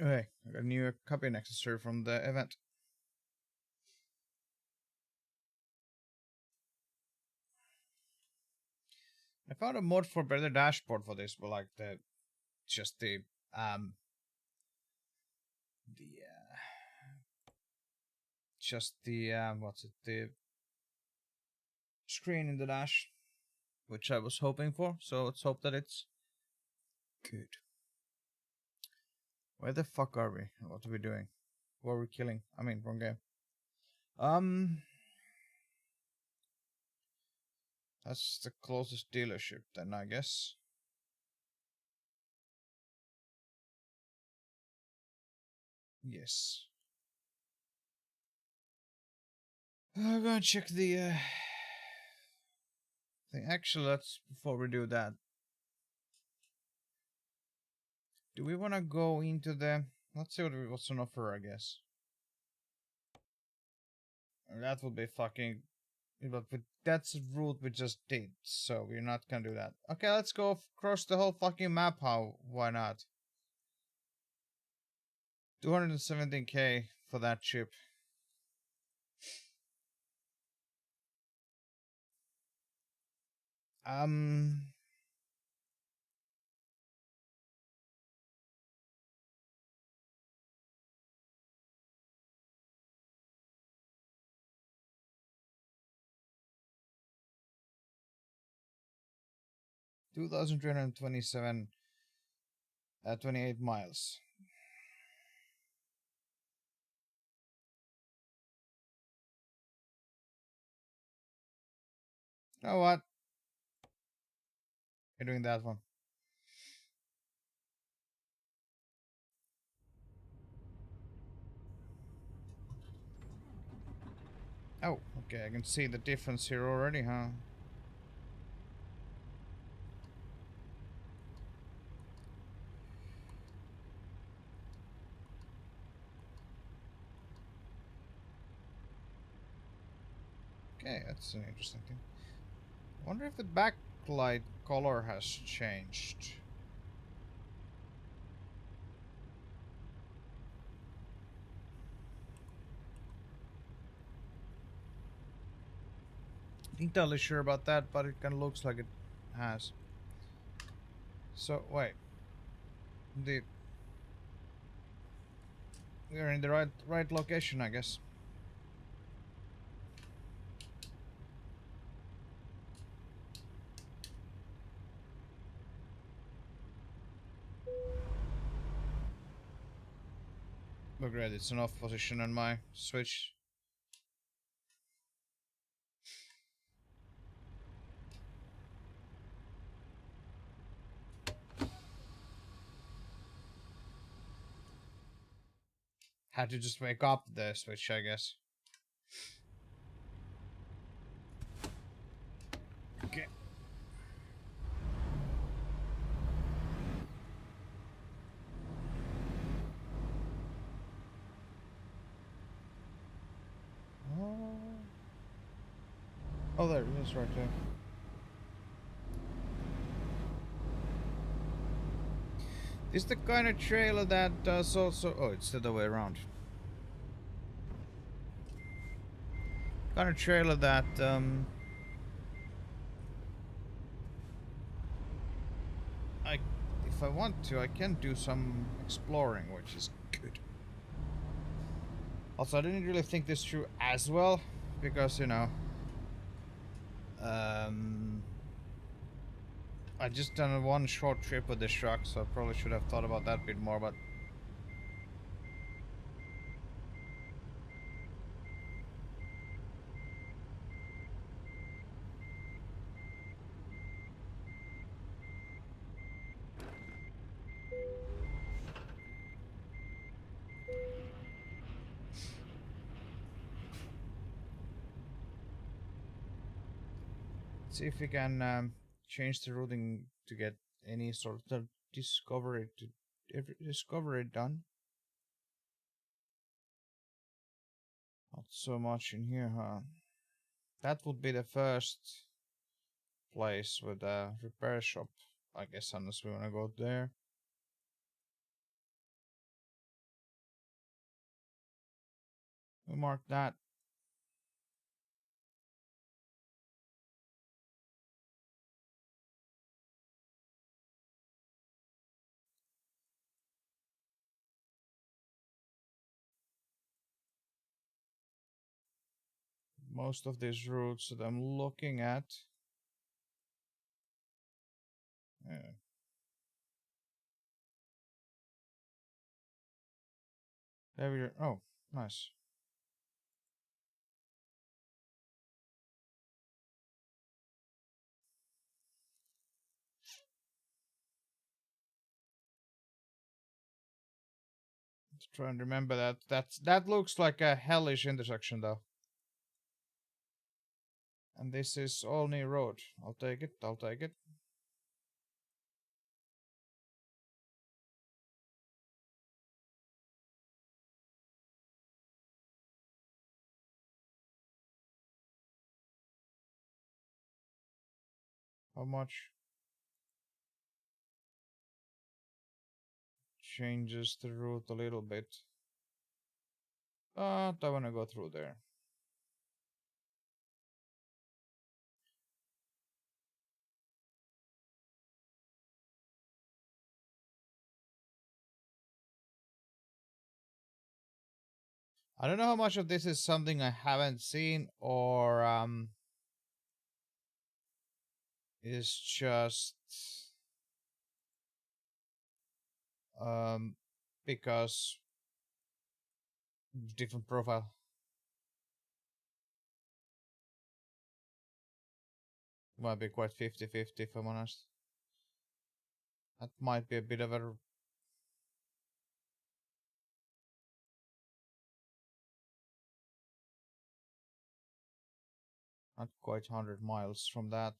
Okay, I got a new cabin accessory from the event. I found a mod for better dashboard for this, but like just um the just the what's it the screen in the dash, which I was hoping for. So let's hope that it's good. Where the fuck are we? What are we doing? Who are we killing? I mean, wrong game. Um, that's the closest dealership then, I guess. Yes. I'm gonna check the thing. Actually, let's before we do that. Do we want to go into the? Let's see what's on offer. I guess that would be fucking. But that's a route we just did, so we're not gonna do that. Okay, let's go across the whole fucking map. How? Why not? 217k for that chip. Um, 2,327 at 28 miles. You know what? You're doing that one. Oh, okay. I can see the difference here already, huh? Okay, that's an interesting thing. I wonder if the backlight color has changed. Not entirely sure about that, but it kind of looks like it has. So wait, the we're in the right location, I guess. Oh great, it's an off position on my switch. Had to just wake up the switch, I guess. Okay. Oh, oh there it is right there. This is the kind of trailer that does also. Oh, it's the other way around. Kind of trailer that I, if I want to, I can do some exploring, which is good. Also, I didn't really think this through as well, because you know, um, I just done one short trip with this truck, so I probably should have thought about that a bit more. But see if we can change the routing to get any sort of discovery done. Not so much in here, huh? That would be the first place with a repair shop, I guess, unless we wanna go there. We mark that. Most of these routes that I'm looking at. Yeah. Heavier. Oh, nice. Let's try and remember that. That looks like a hellish intersection though. And this is Olney Road. I'll take it. I'll take it. How much? Changes the route a little bit. But I wanna go through there. I don't know how much of this is something I haven't seen or is just because different profile. Might be quite 50-50 if I'm honest. That might be a bit of a not quite 100 miles from that.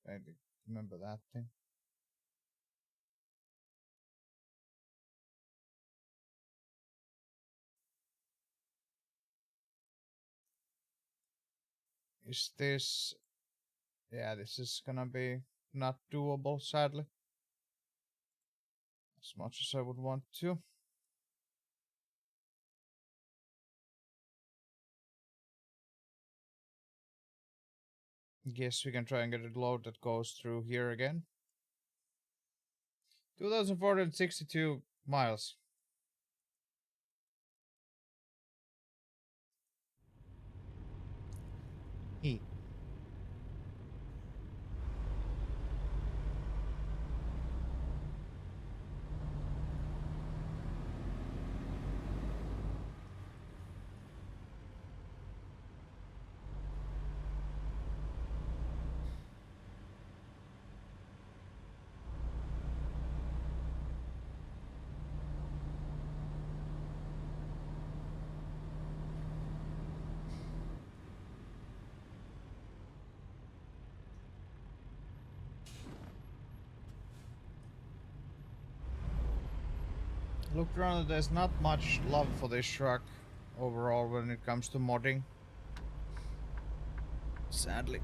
Maybe remember that thing. Is this... Yeah, this is gonna be not doable, sadly. As much as I would want to. Guess we can try and get a load that goes through here again. 2,462 miles. E. Looked around, there's not much love for this truck overall when it comes to modding. Sadly.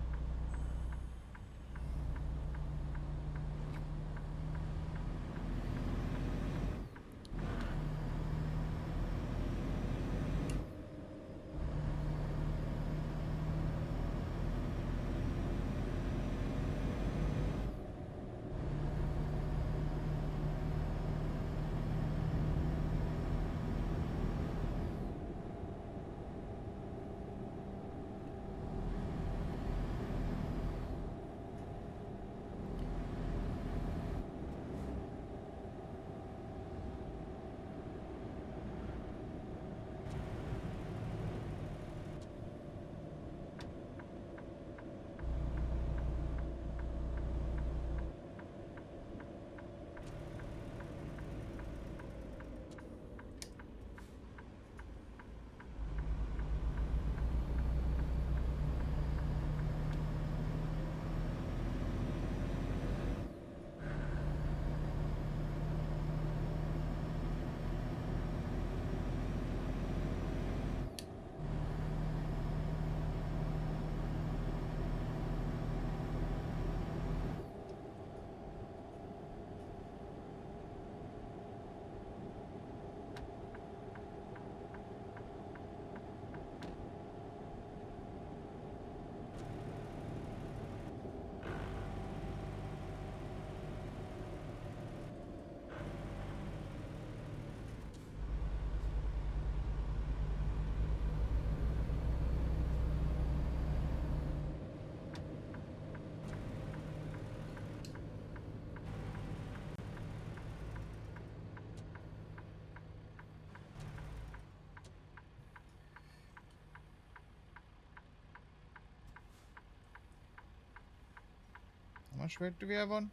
How much weight do we have on?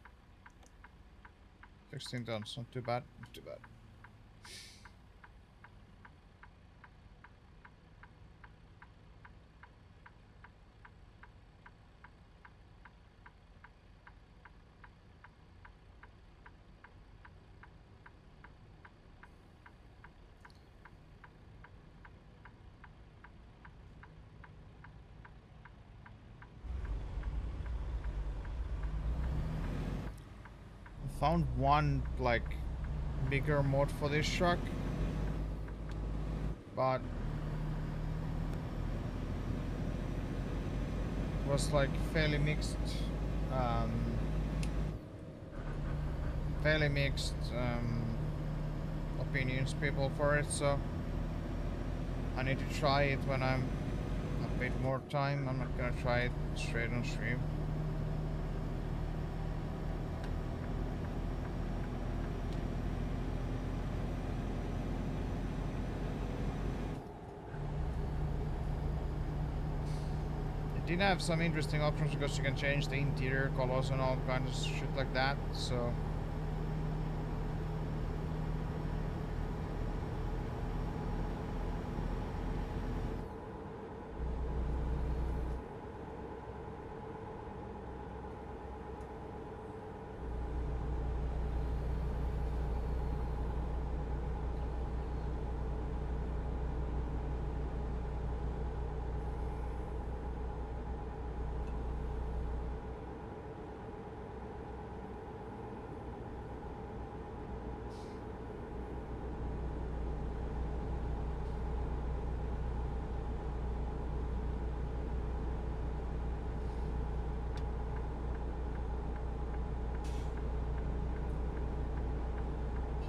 16 tons, not too bad, not too bad. Found one like bigger mod for this truck, but it was like fairly mixed opinions people for it, so I need to try it when I'm a bit more time. I'm not gonna try it straight on stream. It did have some interesting options because you can change the interior colors and all kinds of shit like that, so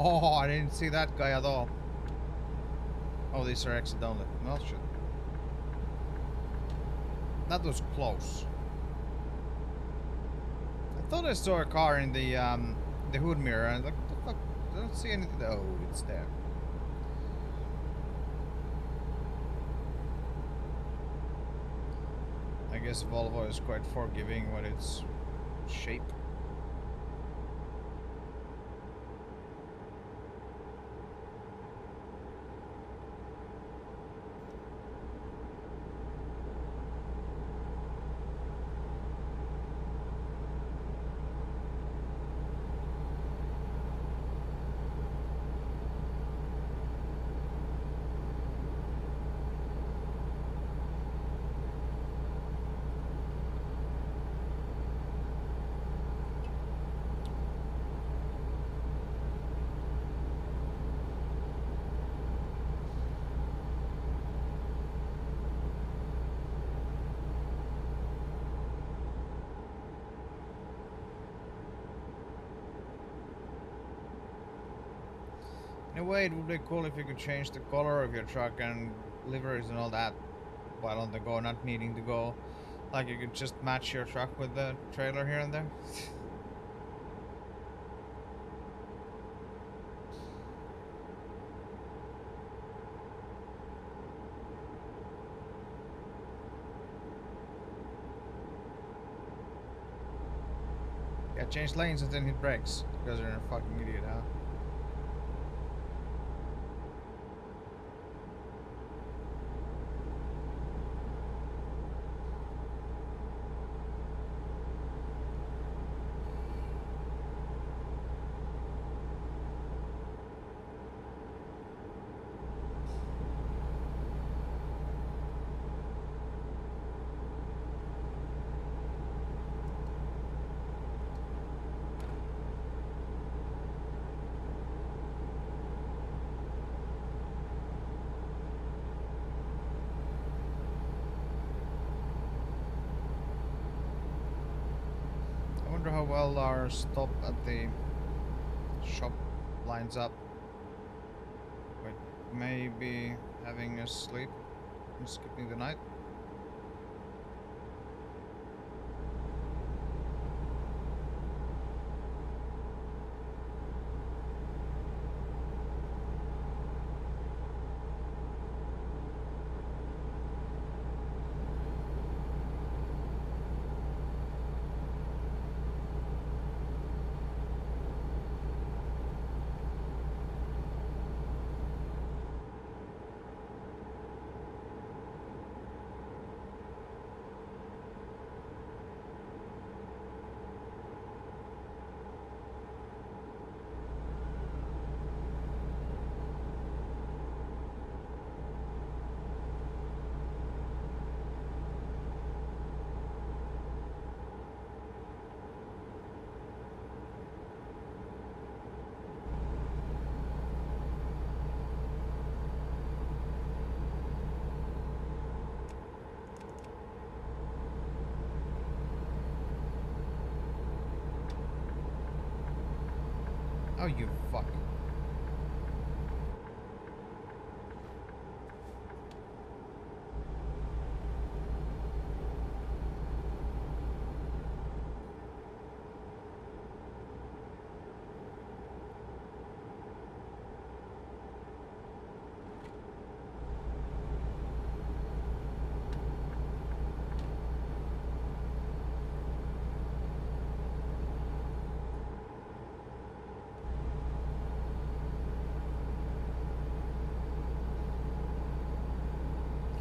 oh, I didn't see that guy at all. Oh, these are exit only. Well, shit. That was close. I thought I saw a car in the hood mirror, and like, what the fuck? I don't see anything. Oh, it's there. I guess Volvo is quite forgiving with its shape. In a way, it would be cool if you could change the color of your truck and liveries and all that while on the go, not needing to go. Like you could just match your truck with the trailer here and there. Yeah, change lanes and then hit brakes because you're a fucking idiot, huh? I wonder how well our stop at the shop lines up with maybe having a sleep and skipping the night. Oh, you fuck.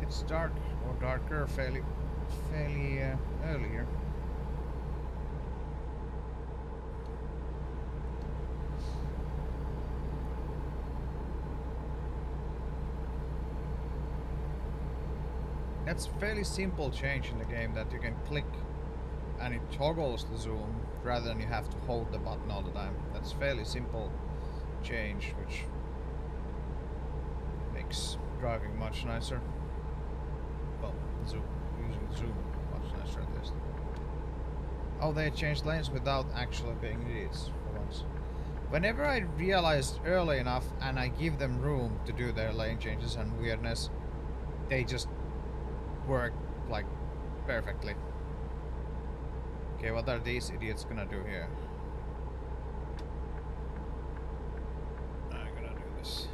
It's dark or darker fairly earlier. That's a fairly simple change in the game that you can click and it toggles the zoom rather than you have to hold the button all the time. That's fairly simple change, which makes driving much nicer. Well, using zoom much nicer at least. Oh, they changed lanes without actually being idiots for once. Whenever I realized early enough and I give them room to do their lane changes and weirdness, they just work like perfectly. Okay, what are these idiots gonna do here? I'm gonna do this.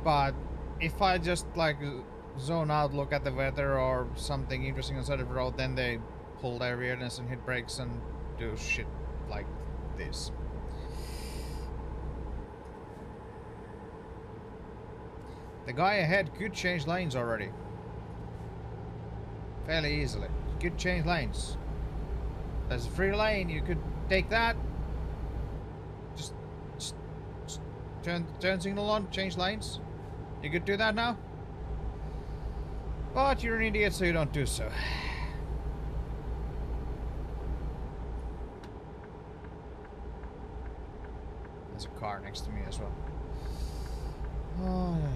But if I just like zone out, look at the weather or something interesting on the side of the road, then they pull their weirdness and hit brakes and do shit like this. The guy ahead could change lanes already. Fairly easily. Could change lanes. There's a free lane, you could take that. Just turn signal on, change lanes. You could do that now. But you're an idiot, so you don't do so. There's a car next to me as well. Oh, yeah.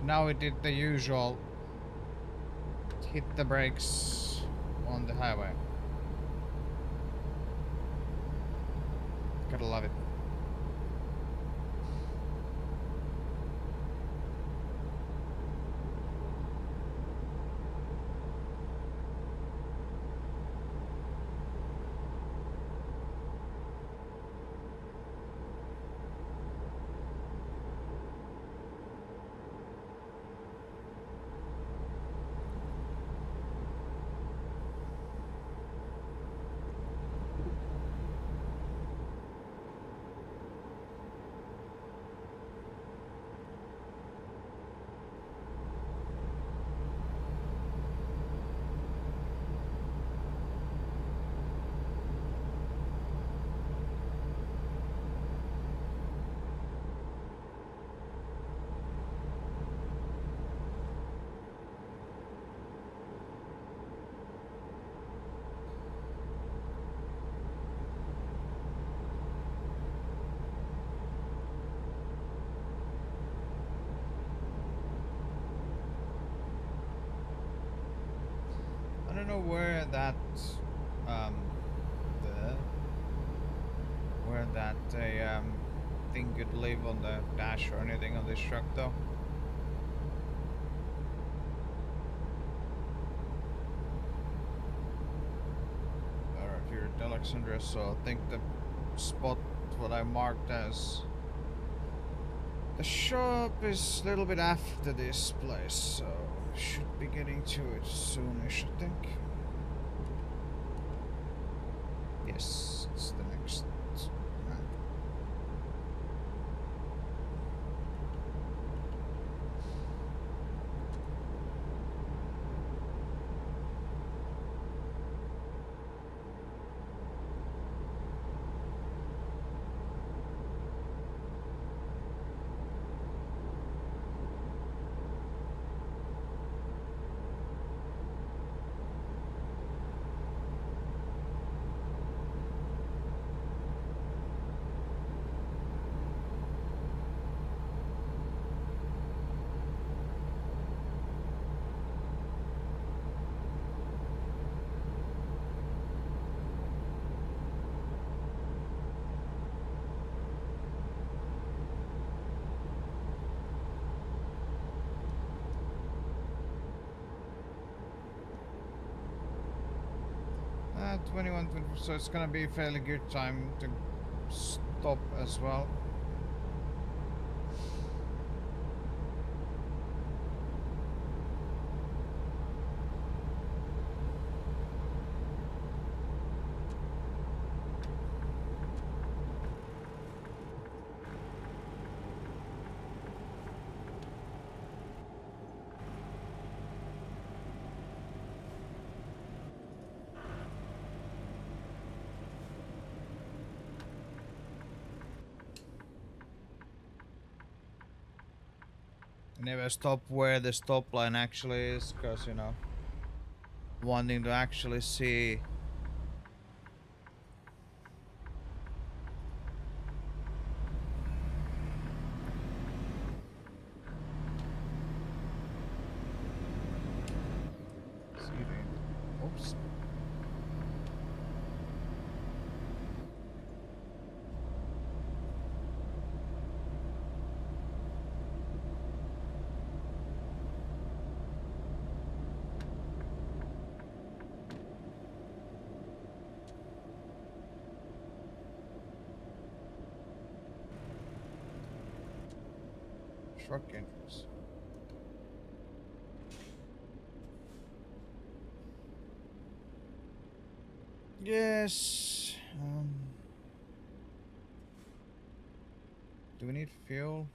Now it did the usual hit the brakes on the highway. Gotta love it. I don't know where that thing could live on the dash or anything on this truck though. Alright, here at Alexandria, so I think the spot what I marked as the shop is a little bit after this place, so should be getting to it soonish, I think. Yes, it's the next map. 21, 24, so it's gonna be a fairly good time to stop as well. Never stop where the stop line actually is, because you know, wanting to actually see. See the, oops. Truck entrance. Yes. Do we need fuel?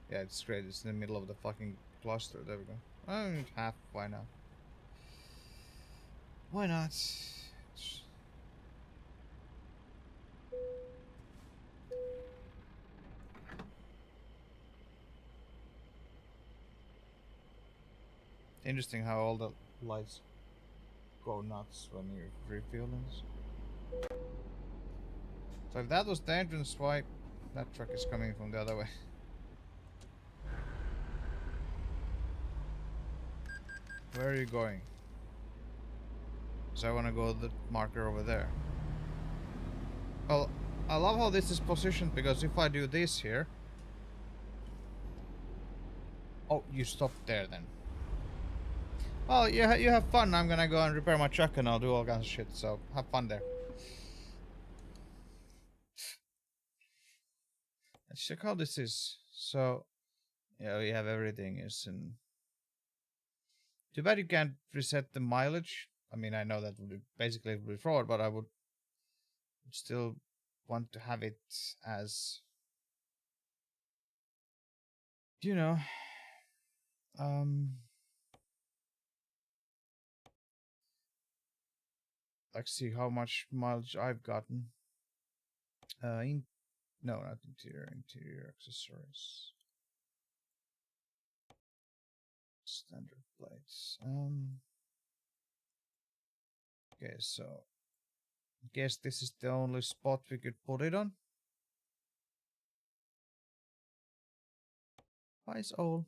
Yeah, it's great. It's in the middle of the fucking cluster. There we go. I don't need half. Why not? Why not? Interesting how all the lights go nuts when you're refueling. So if that was the entrance, why that truck is coming from the other way? Where are you going? Because I want to go to the marker over there. Well, I love how this is positioned, because if I do this here... Oh, you stopped there then. Well, you have fun. I'm gonna go and repair my truck and I'll do all kinds of shit, so have fun there. Let's check how this is. So, yeah, we have everything is in... Too bad you can't reset the mileage. I mean, I know that would be basically it would be fraud, but I would still want to have it as... You know... Let's see how much mileage I've gotten. No, not interior accessories. Standard plates. Okay, so guess this is the only spot we could put it on. Why is all?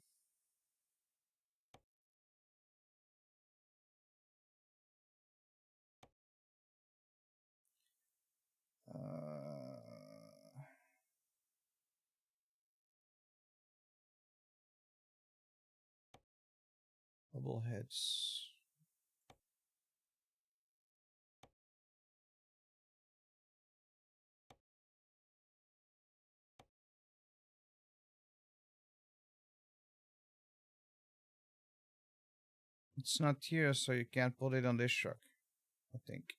Bubble heads. It's not here, so you can't put it on this truck, I think.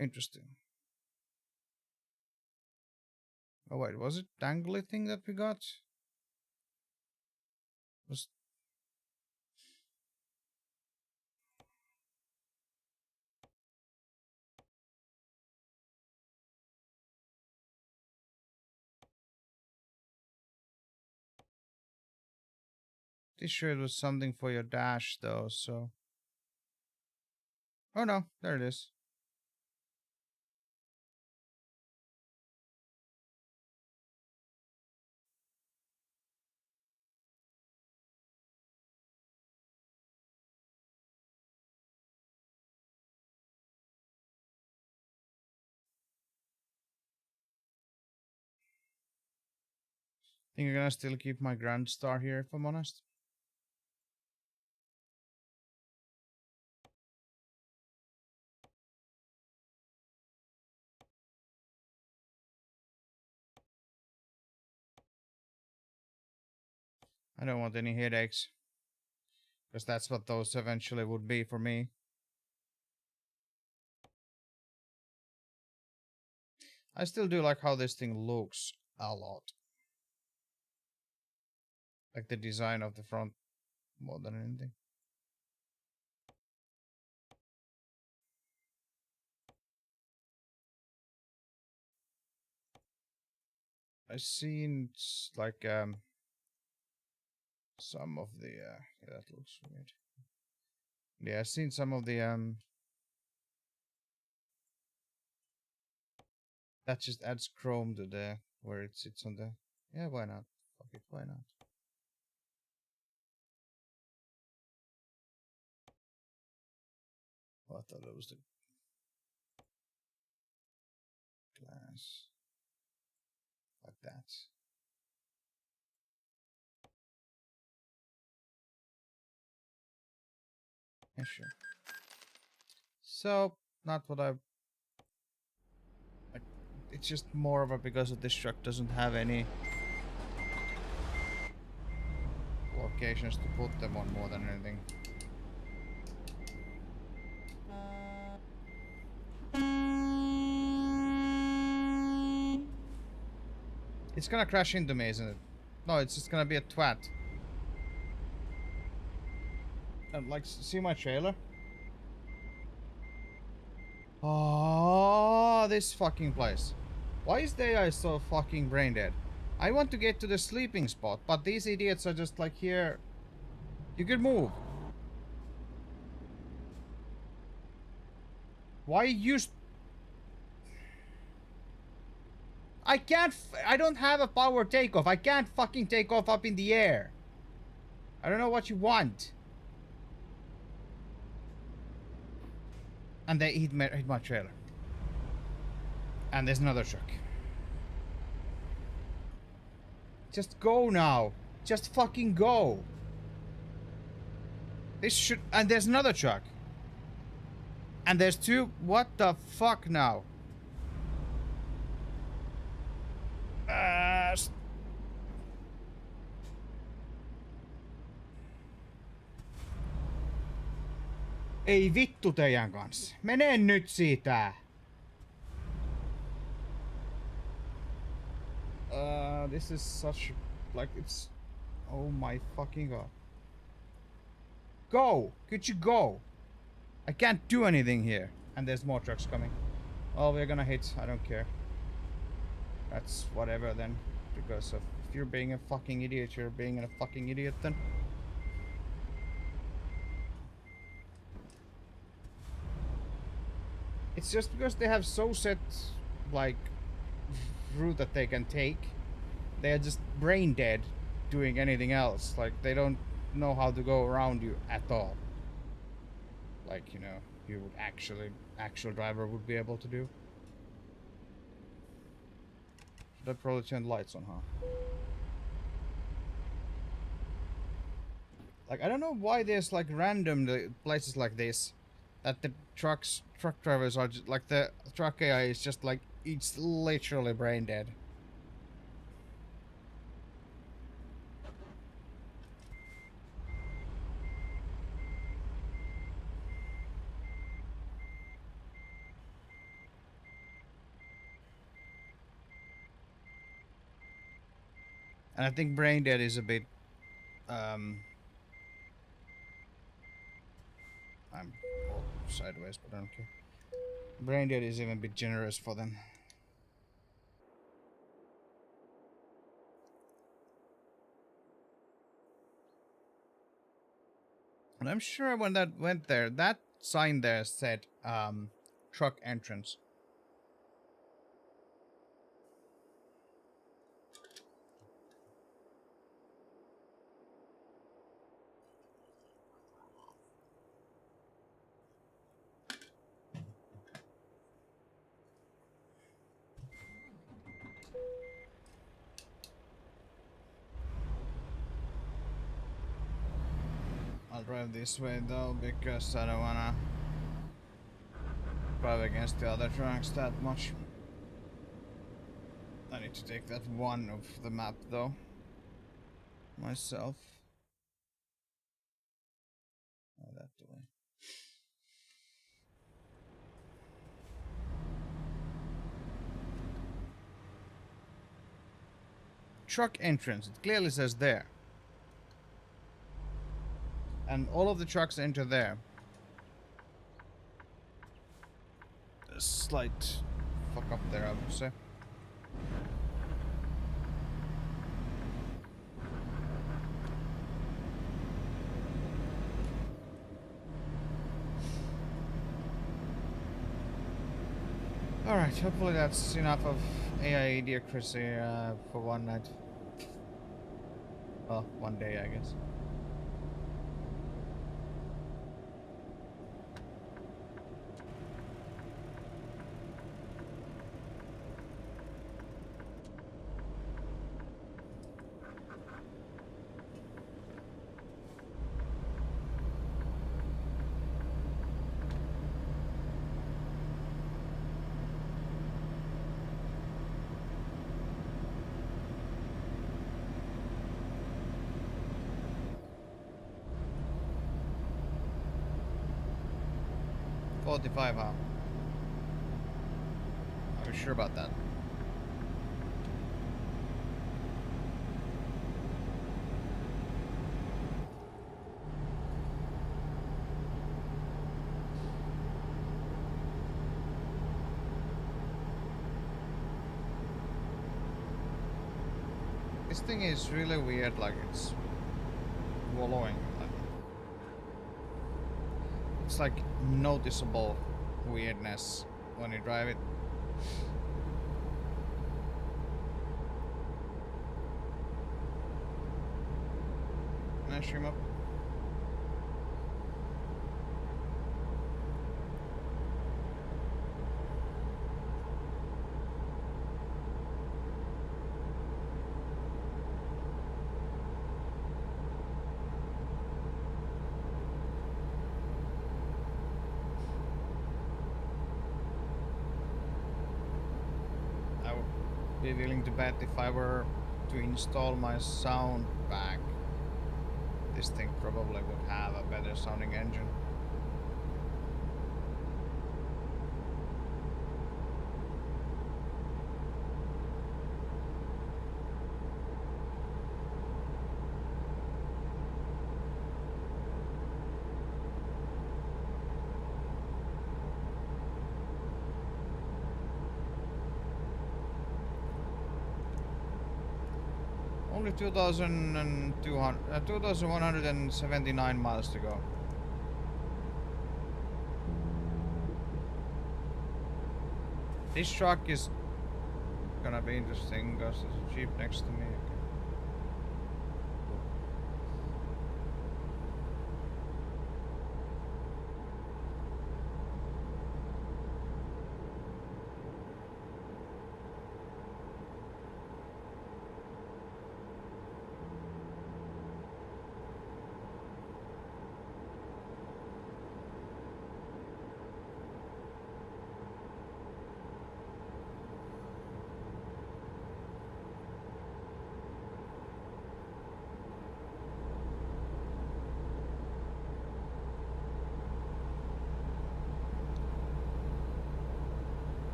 Interesting. Oh wait, was it dangly thing that we got? Was this sure it was something for your dash though, so... Oh no, there it is. Think I'm gonna still keep my Grand Star here, if I'm honest. I don't want any headaches. Because that's what those eventually would be for me. I still do like how this thing looks a lot. Like the design of the front more than anything. I've seen like some of the yeah, that looks weird. Yeah, I've seen some of the that just adds chrome to the where it sits on the yeah, why not? Fuck it, why not? Oh, I thought it was the glass. Like that. Yeah, sure. So, not what I like. It's just more of a because of this truck doesn't have any locations to put them on more than anything. It's gonna crash into me, isn't it? No, it's just gonna be a twat. Like, see my trailer? Oh, this fucking place. Why is the AI so fucking brain dead? I want to get to the sleeping spot, but these idiots are just like here. You could move. Why use? I can't. I don't have a power takeoff. I can't fucking take off up in the air. I don't know what you want. And they hit my trailer. And there's another truck. Just go now. Just fucking go. This should... And there's another truck. And there's two... What the fuck now? Ei vittu teidän kanssa. Mene nyt siitä. This is such... Like, it's... Oh my fucking god. Go! Could you go? I can't do anything here. And there's more trucks coming. Oh, we're gonna hit. I don't care. That's whatever then. Because if you're being a fucking idiot, you're being a fucking idiot then. It's just because they have so set, like, route that they can take. They are just brain dead doing anything else. Like, they don't know how to go around you at all. Like, you know, you would actual driver would be able to do. Should I probably turn the lights on, huh? Like, I don't know why there's like random places like this that the truck drivers are just, like the truck AI is just like it's literally brain dead. And I think brain dead is a bit I'm all sideways, but I don't care. Brain dead is even a bit generous for them. And I'm sure when that went there, that sign there said truck entrance. I'll drive this way though because I don't wanna drive against the other trucks that much. I need to take that one of the map though. myself. Oh, that way. Truck entrance. It clearly says there. And all of the trucks enter there. A slight fuck up there, I would say. Alright, hopefully that's enough of AI idiocracy for one night. Well, one day, I guess. $45, huh? Are you sure about that? This thing is really weird, like it's wallowing. It's like noticeable weirdness when you drive it. Can I stream up? Be willing to bet if I were to install my sound back, this thing probably would have a better sounding engine. Only 2,179 miles to go. This truck is gonna be interesting because there's a Jeep next to me.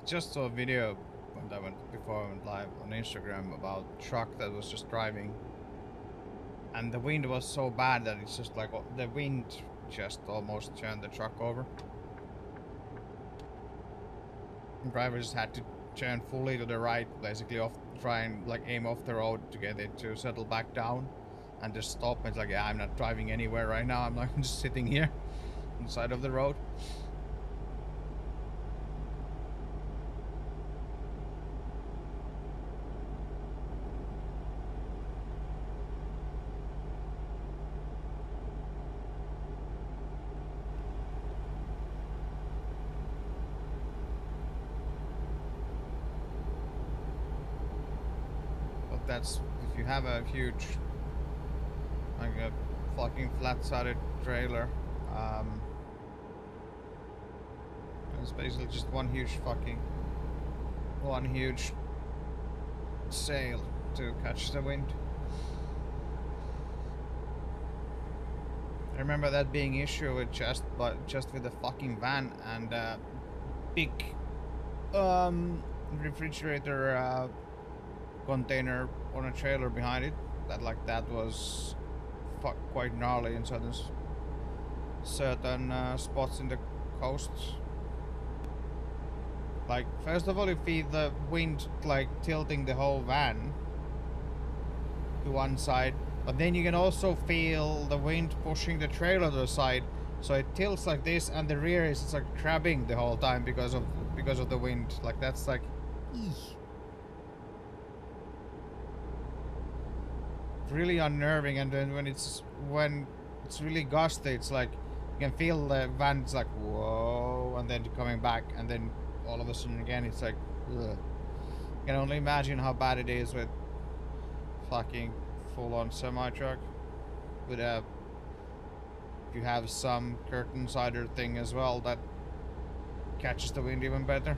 Just saw a video that before I went live on Instagram about a truck that was just driving, and the wind was so bad that it's just like the wind just almost turned the truck over. The driver just had to turn fully to the right, basically off, try and like aim off the road to get it to settle back down, and just stop. It's like, yeah, I'm not driving anywhere right now. I'm like just sitting here on the side of the road. That's if you have a huge, like a fucking flat-sided trailer. It's basically just one huge sail to catch the wind. I remember that being issue with just with the fucking van and big refrigerator container on a trailer behind it. That was quite gnarly in certain spots in the coast. Like, first of all, you feel the wind like tilting the whole van to one side, but then you can also feel the wind pushing the trailer to the side, so it tilts like this, and the rear is just like crabbing the whole time because of the wind. Like, that's like, eesh. Really unnerving. And then when it's really gusty, it's like you can feel the van's like whoa, and then coming back, and then all of a sudden again it's like ugh. I can only imagine how bad it is with fucking full-on semi-truck with if you have some curtain sider thing as well that catches the wind even better.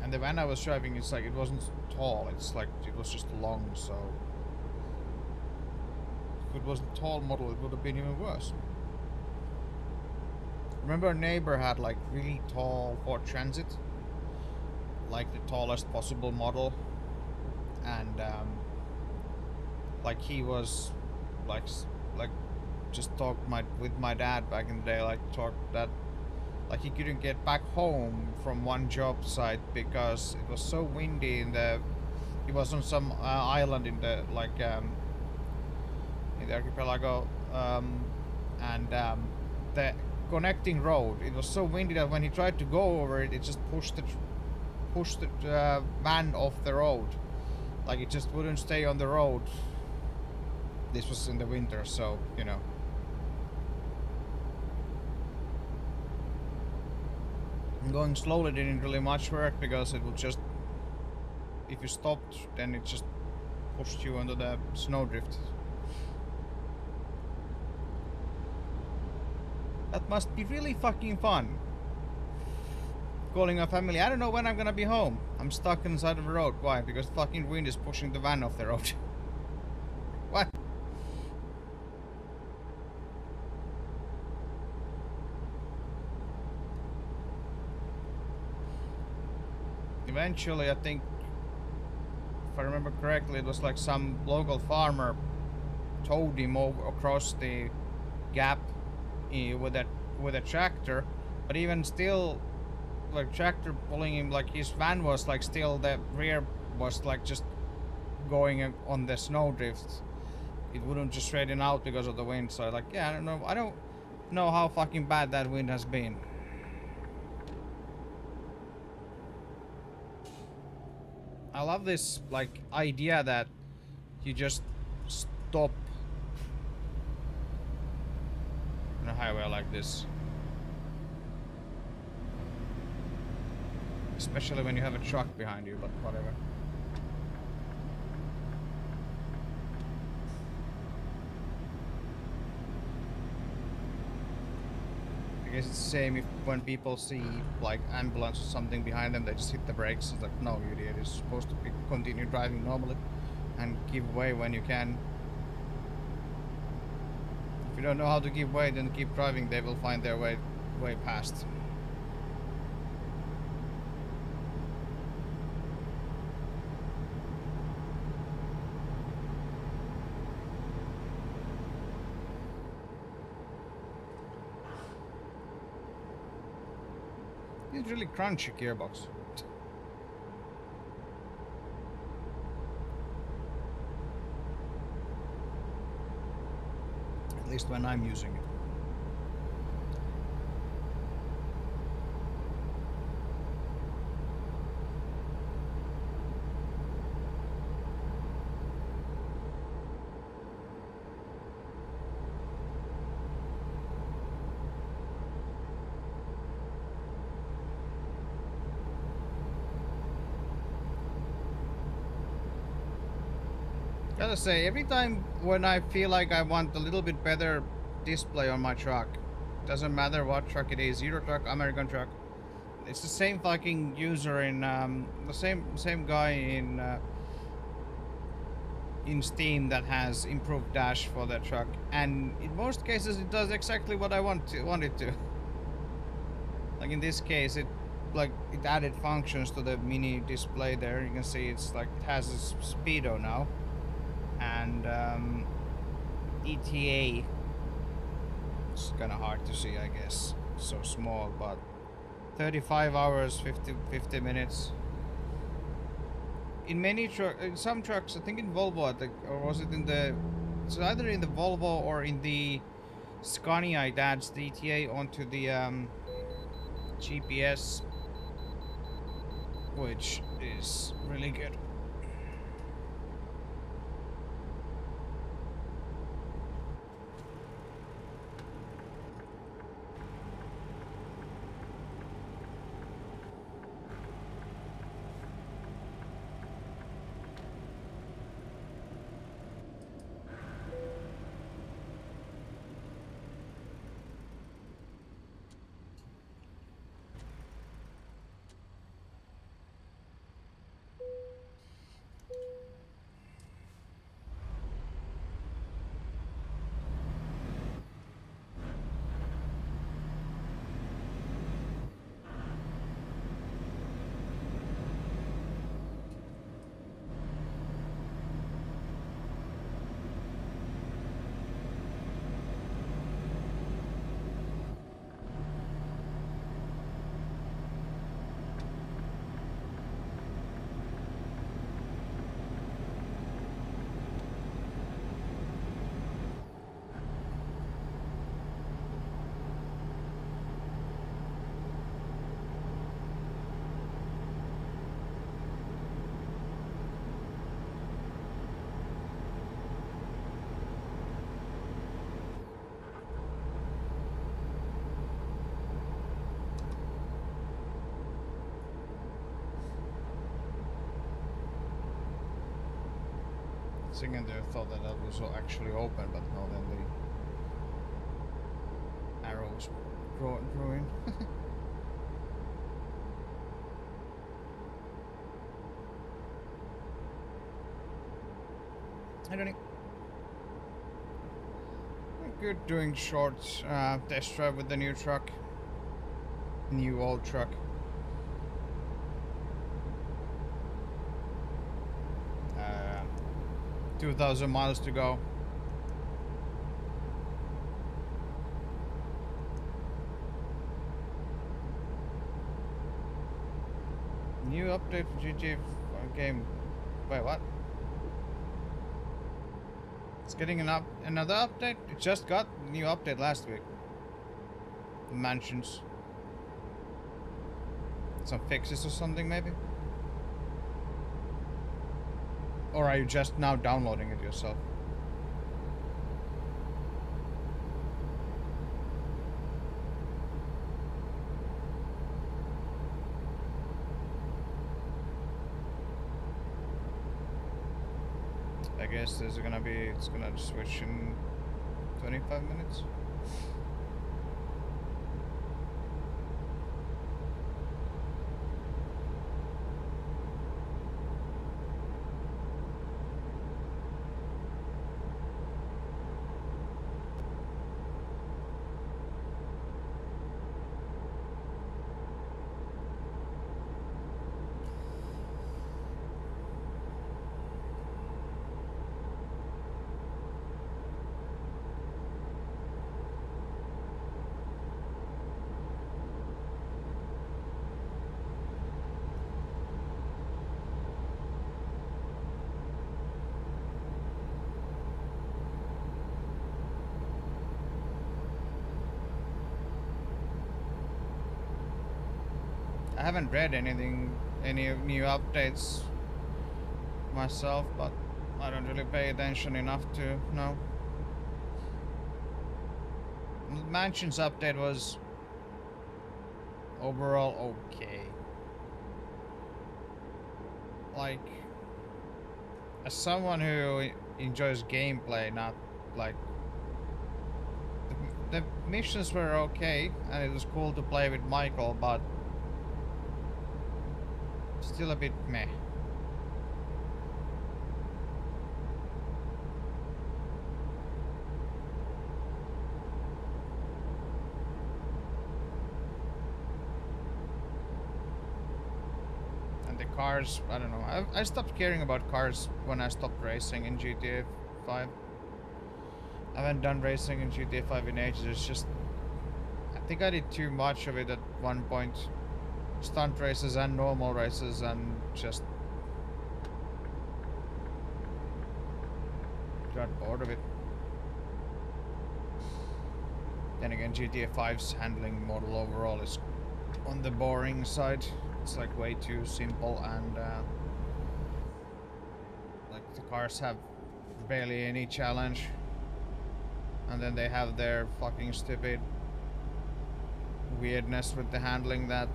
And the van I was driving, it's like it wasn't tall, it's like it was just long, so if it was the tall model it would have been even worse. Remember, our neighbor had like really tall Ford Transit, like the tallest possible model, and like he was like just talked with my dad back in the day, like talked that like he couldn't get back home from one job site because it was so windy he was on some island in the in the archipelago, and the connecting road, it was so windy that when he tried to go over it, it just pushed the van off the road. Like, it just wouldn't stay on the road. This was in the winter, so you know. Going slowly didn't really much work because it would just, if you stopped, then it just pushed you under the snowdrift. That must be really fucking fun. Calling a family, I don't know when I'm gonna be home. I'm stuck inside of the road. Why? Because fucking wind is pushing the van off the road. What? Eventually, I think, if I remember correctly, it was like some local farmer towed him over across the gap with a tractor, but even still, like tractor pulling him, like his van was like still, the rear was like just going on the snowdrift. It wouldn't just straighten out because of the wind. So like, yeah, I don't know how fucking bad that wind has been. I love this like idea that you just stop on a highway like this, especially when you have a truck behind you, but whatever. I guess it's the same if when people see like ambulance or something behind them, they just hit the brakes. It's like, no, you idiot, you're supposed to continue driving normally and give way when you can. If you don't know how to give way, then keep driving. They will find their way past. It's really crunchy gearbox. At least when I'm using it. Gotta say, every time when I feel like I want a little bit better display on my truck, doesn't matter what truck it is, Euro truck, American truck, it's the same fucking user in the same guy in Steam that has improved dash for that truck, and in most cases it does exactly what I want it to. Like in this case, it added functions to the mini display there. You can see it's like it has a speedo now. And ETA, it's kind of hard to see, I guess, so small, but 35 hours 50 minutes in some trucks. I think in Volvo, or was it in the, it's either in the Volvo or in the Scania, it adds the ETA onto the GPS, which is really good. Second there thought that was actually open, but no, then the arrows drew in. I don't know. Good doing short test drive with the new truck. New old truck. 2,000 miles to go. New update for GTA game. Wait, what? It's getting another update? It just got a new update last week. Mansions. Some fixes or something, maybe? Or are you just now downloading it yourself? I guess it's gonna switch in 25 minutes. haven't read anything, any new updates myself, but I don't really pay attention enough to know. Mansions update was overall okay. Like, as someone who enjoys gameplay, not like the missions were okay, and it was cool to play with Michael, but still a bit meh. And the cars, I don't know. I stopped caring about cars when I stopped racing in GTA 5. I haven't done racing in GTA 5 in ages. It's just, I think I did too much of it at one point. Stunt races and normal races, and just got bored of it. Then again, GTA 5's handling model overall is on the boring side. It's like way too simple, and like the cars have barely any challenge. And then they have their fucking stupid weirdness with the handling that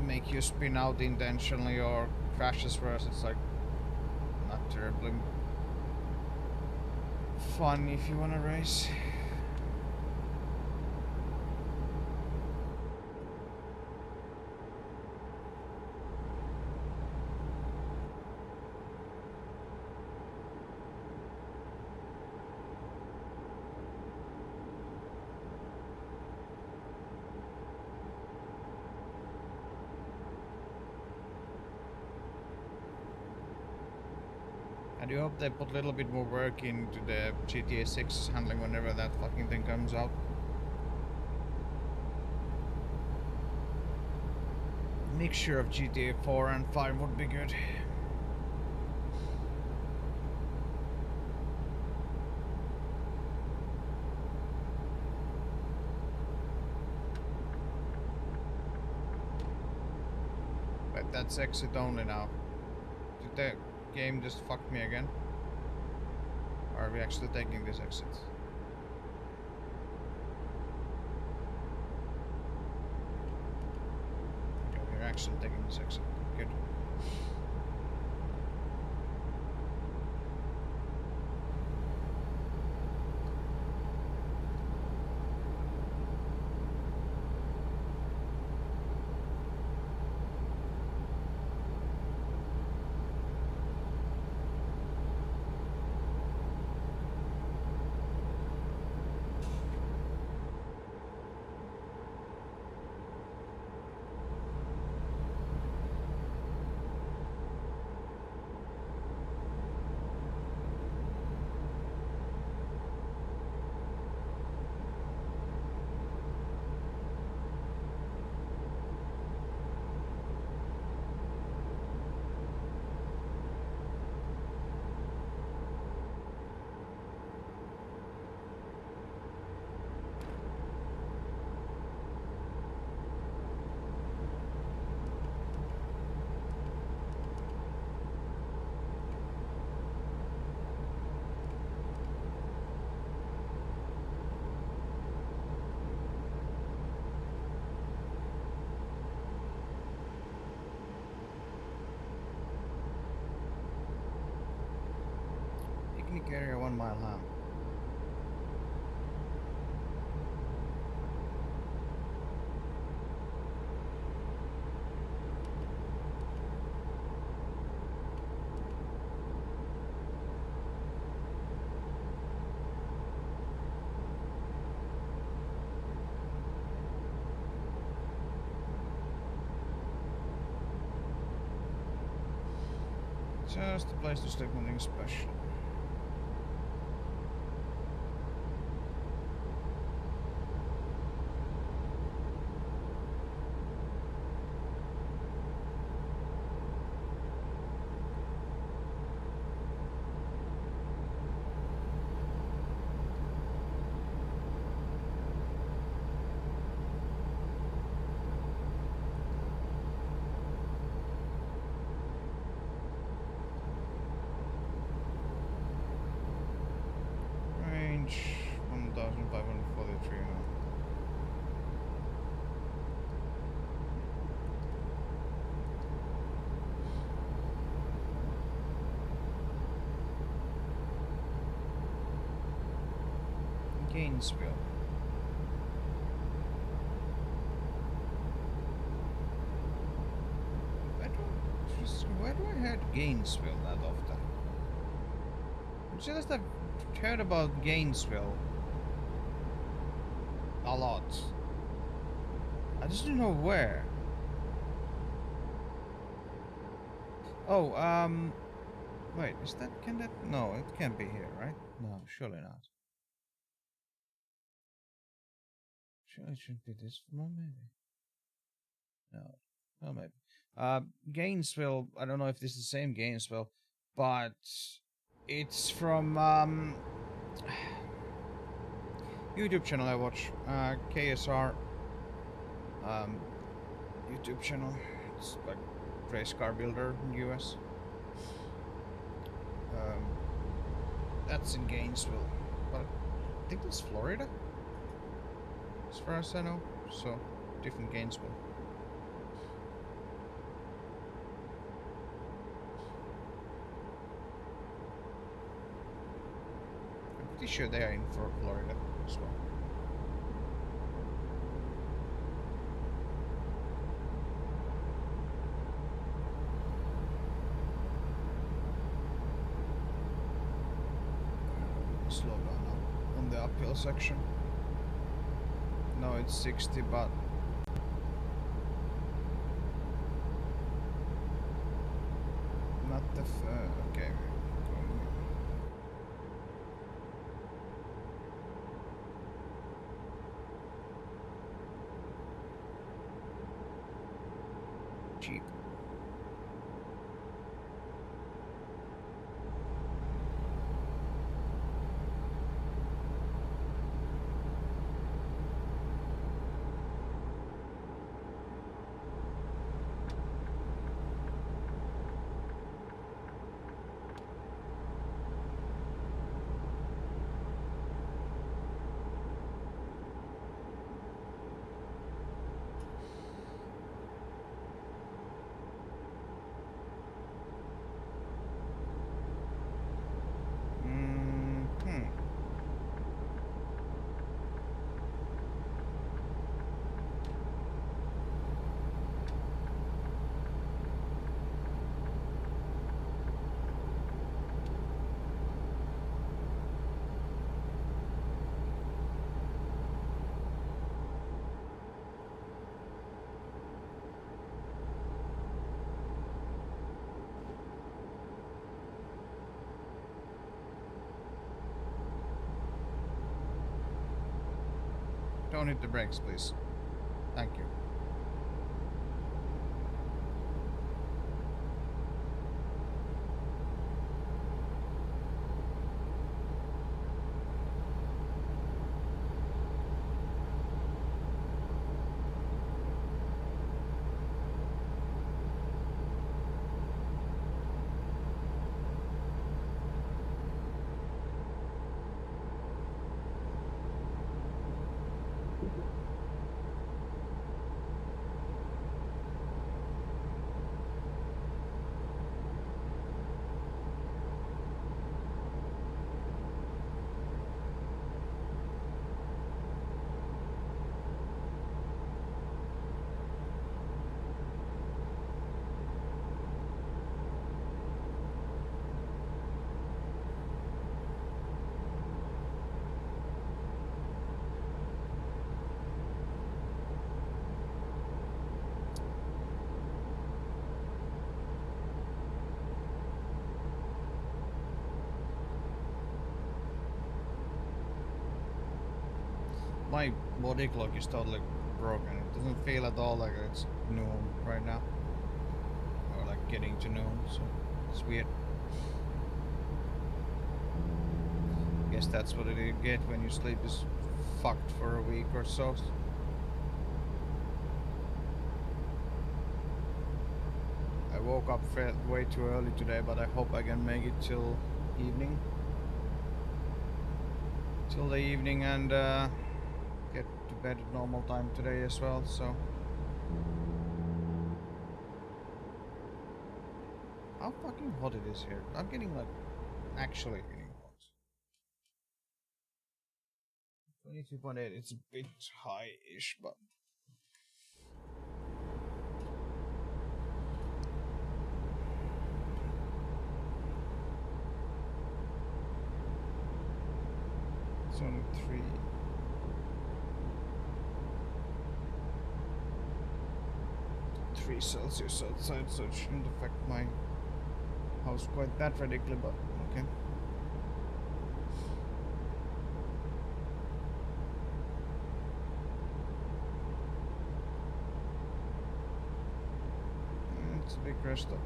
make you spin out intentionally or crashes first. It's like not terribly fun if you wanna race. I do hope they put a little bit more work into the GTA 6 handling whenever that fucking thing comes out. Mixture of GTA 4 and 5 would be good. But that's exit only now. Did the game just fucked me again? Or are we actually taking this exit? Okay, we're actually taking this exit. Good. Picnic area 1 mile long. Just a place to sleep, nothing special. Gainesville. Why do I hear Gainesville that often? It's just I've heard about Gainesville a lot. I just don't know where. Oh, wait, is that, can that, no, it can't be here, right? No, surely not. Surely it should be this one, maybe. No, well, maybe. Gainesville, I don't know if this is the same Gainesville, but it's from, YouTube channel I watch, KSR, YouTube channel. It's like race car builder in US. That's in Gainesville, but I think that's Florida, as far as I know. So different Gainesville. I'm pretty sure they are in Florida as well. Slow down now on the uphill section. No, it's 60, but not the okay. Jeep. Don't hit the brakes, please. Thank you. My body clock is totally broken. It doesn't feel at all like it's noon right now. Or like getting to noon, so it's weird. Guess that's what you get when your sleep is fucked for a week or so. I woke up way too early today, but I hope I can make it till evening. Till the evening and get to bed at normal time today as well, so. How fucking hot it is here. I'm getting like, actually getting hot. 22.8, it's a bit high-ish, but... It's only 3 Celsius outside, so it shouldn't affect my house quite that radically, but okay. It's a big crash stop.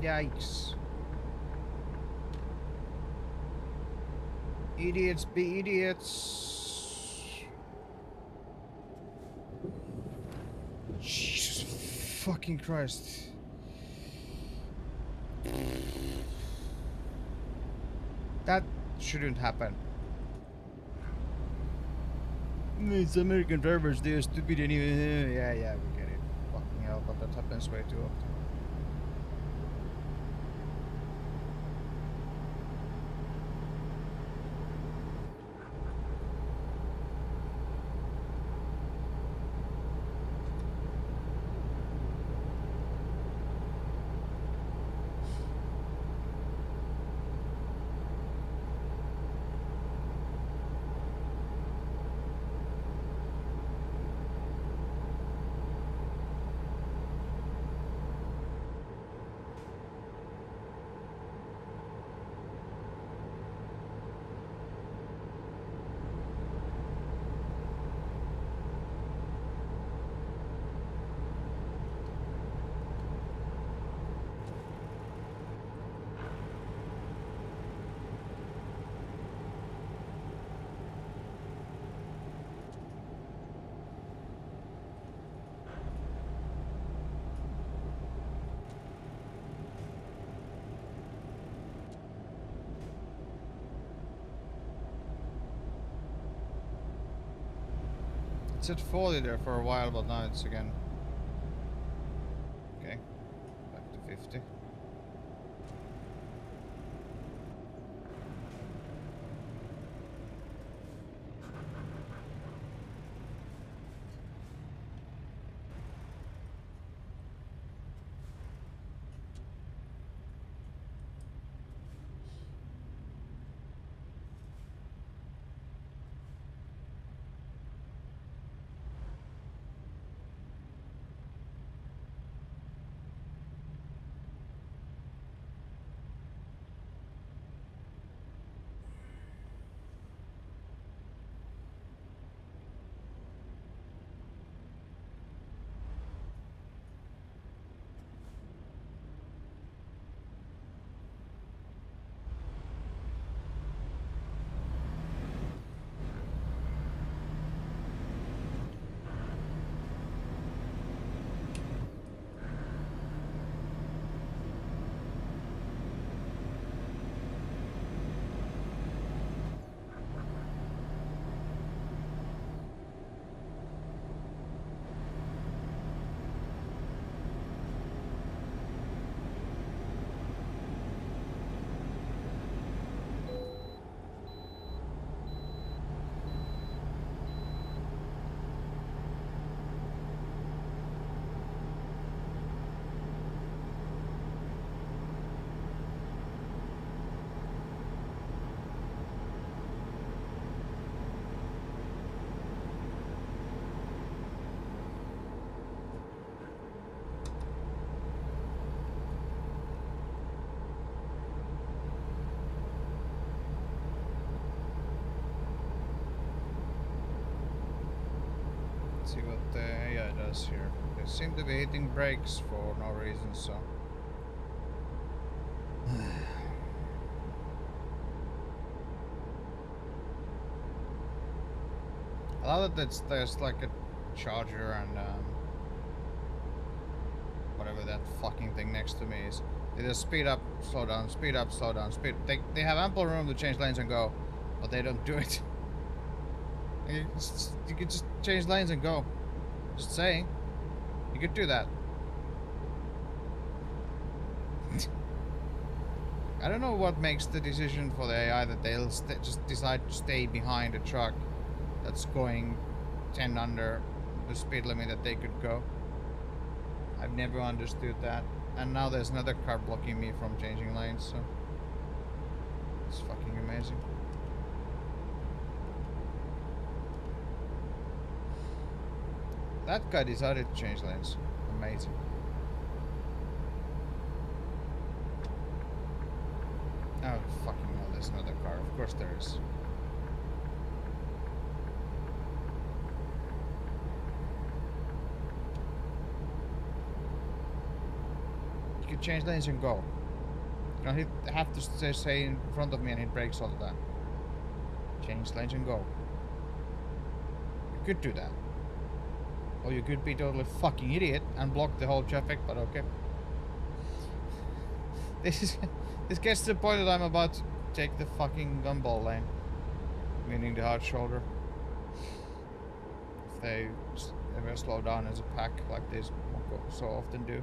Yikes. Idiots be idiots. Jesus fucking Christ. That shouldn't happen. It's American drivers, they're stupid anyway. Yeah, we get it. Fucking hell, but that happens way too often. It's at 40 there for a while, but now it's again. Okay, back to 50. See what the AI does here. They seem to be hitting brakes for no reason, so. I love that there's like a charger and whatever that fucking thing next to me is. They just speed up, slow down, speed up, slow down, speed. They have ample room to change lanes and go, but they don't do it. You can just change lanes and go. Just saying. You could do that. I don't know what makes the decision for the AI that they'll just decide to stay behind a truck that's going 10 under the speed limit that they could go. I've never understood that. And now there's another car blocking me from changing lanes, so it's fucking amazing. That guy decided to change lanes. Amazing. Oh, fucking hell, there's another car. Of course there is. You could change lanes and go. You don't have to stay in front of me and hit brakes all the time. Change lanes and go. You could do that. Or you could be totally fucking idiot and block the whole traffic, but okay. This gets to the point that I'm about to take the fucking gumball lane. Meaning the hard shoulder. If they ever slow down as a pack like they so often do.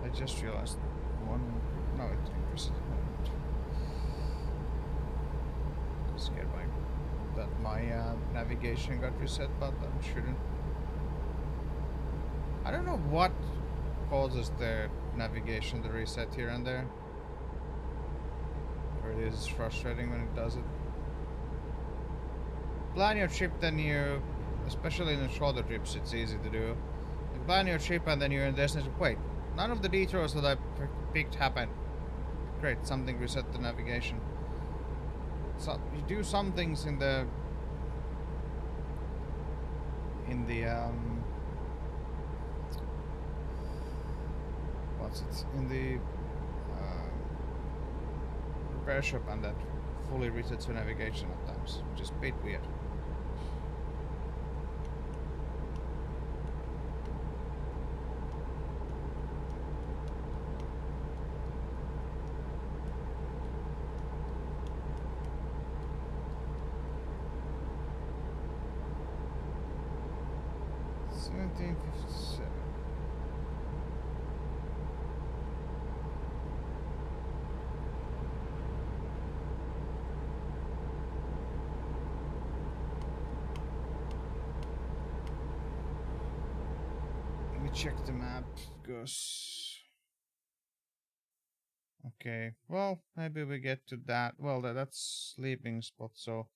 I just realized one... No, it didn't reset. Scared that my navigation got reset, but it shouldn't. I don't know what causes the navigation to reset here and there. Or it is frustrating when it does it. Plan your trip, then you, especially in the shorter trips, it's easy to do. You plan your trip and then you're in destination. Wait, none of the detours that I picked happened. Great, something reset the navigation. So you do some things in the what's it in the repair shop, and that fully resets your navigation at times, which is a bit weird. Check the map, because okay, well, maybe we get to that. Well, that's sleeping spot, so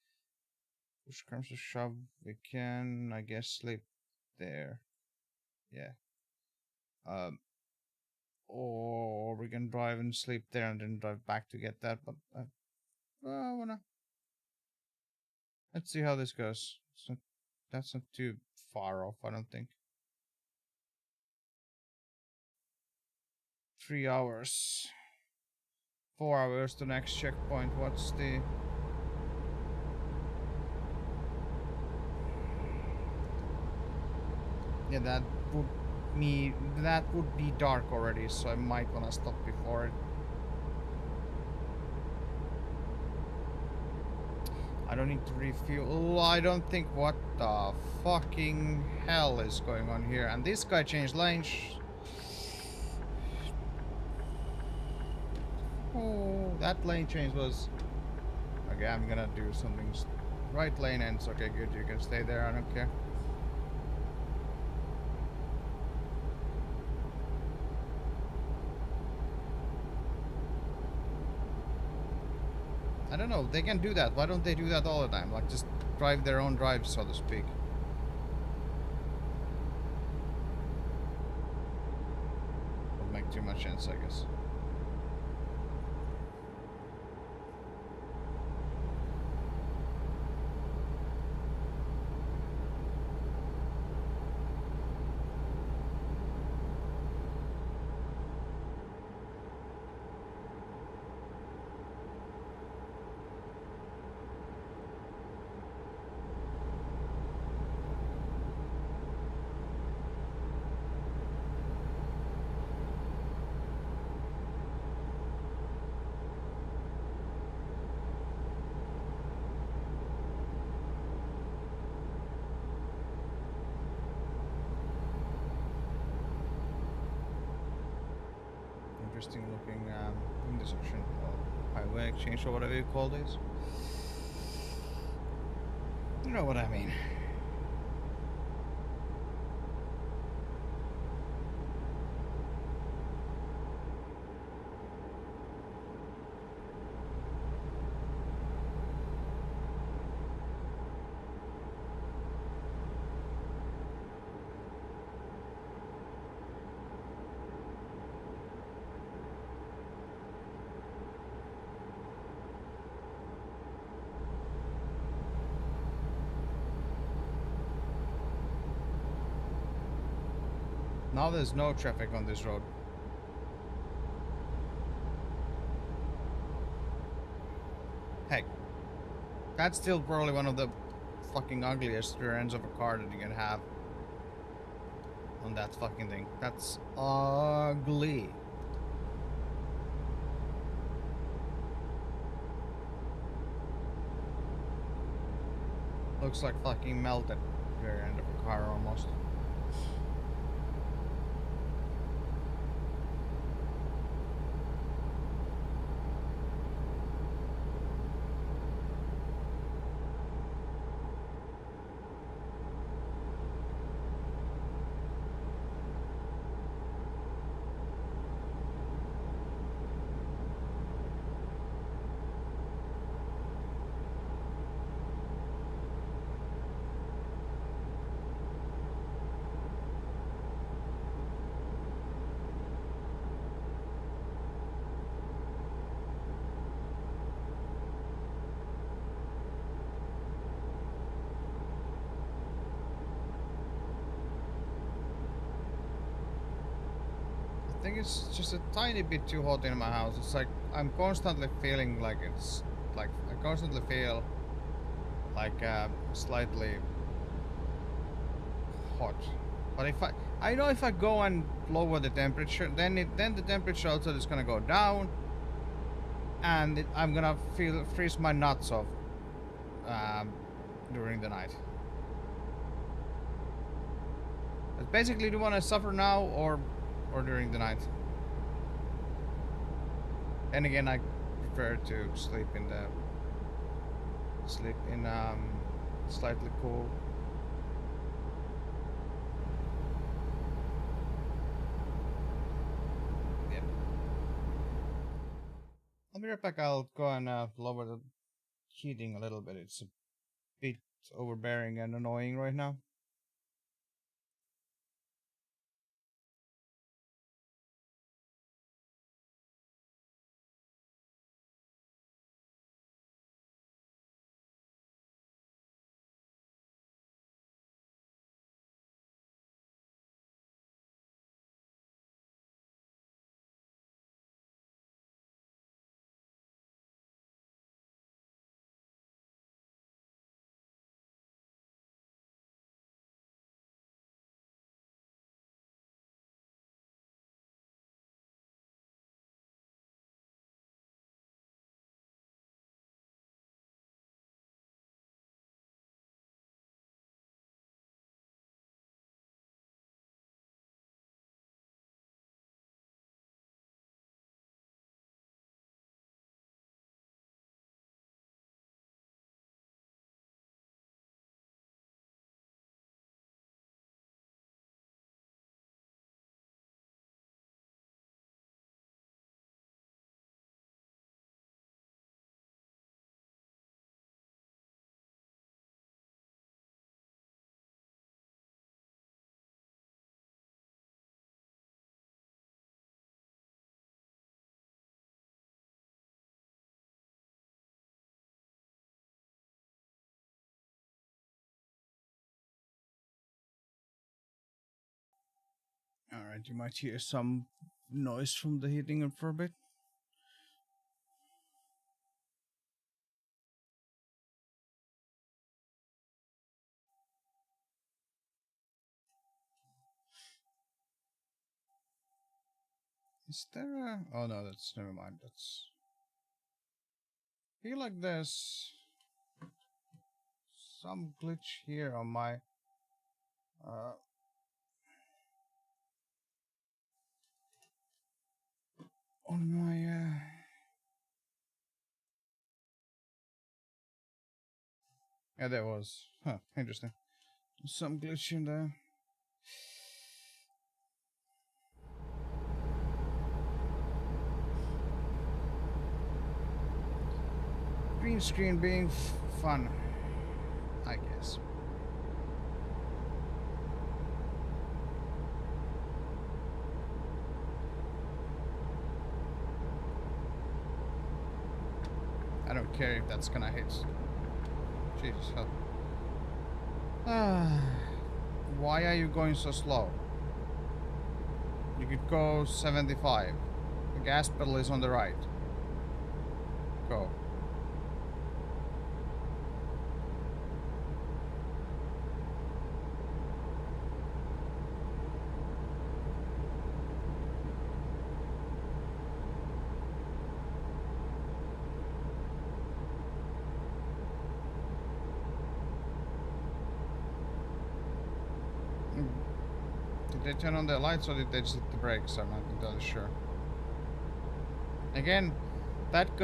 push comes to shove, we can, I guess, sleep there. Yeah. Or we can drive and sleep there and then drive back to get that, but I wanna. Let's see how this goes. That's not too far off, I don't think. 3 hours. 4 hours to next checkpoint. What's the... Yeah, that would be dark already, so I might wanna stop before it. I don't need to refuel. Oh, I don't think. What the fucking hell is going on here? And this guy changed lanes. Oh, that lane change was... Okay, I'm gonna do something. Right lane ends. Okay, good. You can stay there. I don't care. I don't know. They can do that. Why don't they do that all the time? Like, just drive their own drives, so to speak. Would make too much sense, I guess. interesting looking intersection or highway exchange or whatever you call this. You know what I mean. Now there's no traffic on this road. Heck, that's still probably one of the fucking ugliest rear ends of a car that you can have on that fucking thing. That's ugly. Looks like fucking melted rear end of a car almost. I think it's just a tiny bit too hot in my house. It's like I'm constantly feeling like it's like I constantly feel like slightly hot. But I know if I go and lower the temperature, then the temperature outside is gonna go down, and I'm gonna freeze my nuts off um, during the night. But basically, do you want to suffer now or during the night? And again, I prefer to sleep in slightly cool. Yep. I'll be right back. I'll go and lower the heating a little bit. It's a bit overbearing and annoying right now. All right, you might hear some noise from the heating up for a bit. Is there a... Oh no, that's... Never mind, that's... I feel like there's... some glitch here on my... on my yeah, there was. Huh, interesting. Some glitch in there. Green screen being fun, I guess. I don't care if that's gonna hit. Jesus hell. Why are you going so slow? You could go 75. The gas pedal is on the right. Go. Did they turn on the lights or did they just hit the brakes? I'm not entirely sure. Again, that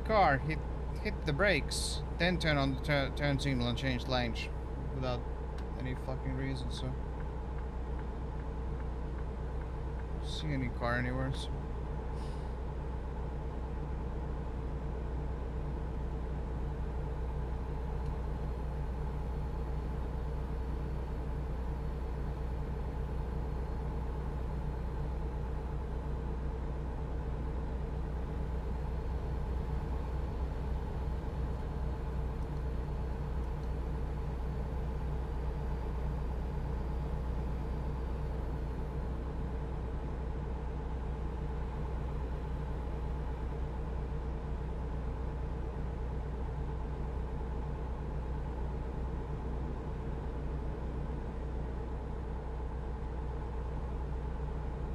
car hit the brakes, then turn on the turn signal and change lanes without any fucking reason. So, see any car anywhere? So.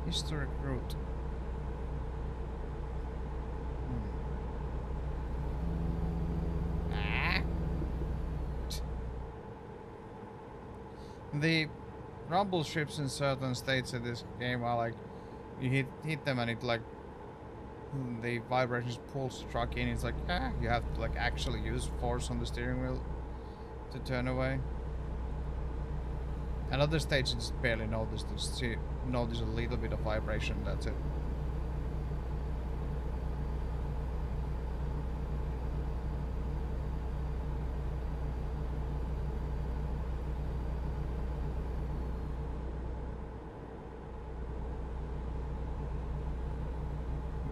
Historic route. The rumble strips in certain states in this game are like, you hit them and it like, the vibrations pulls the truck in. It's like, you have to like actually use force on the steering wheel to turn away. And other states you just barely notice. Just notice a little bit of vibration. That's it.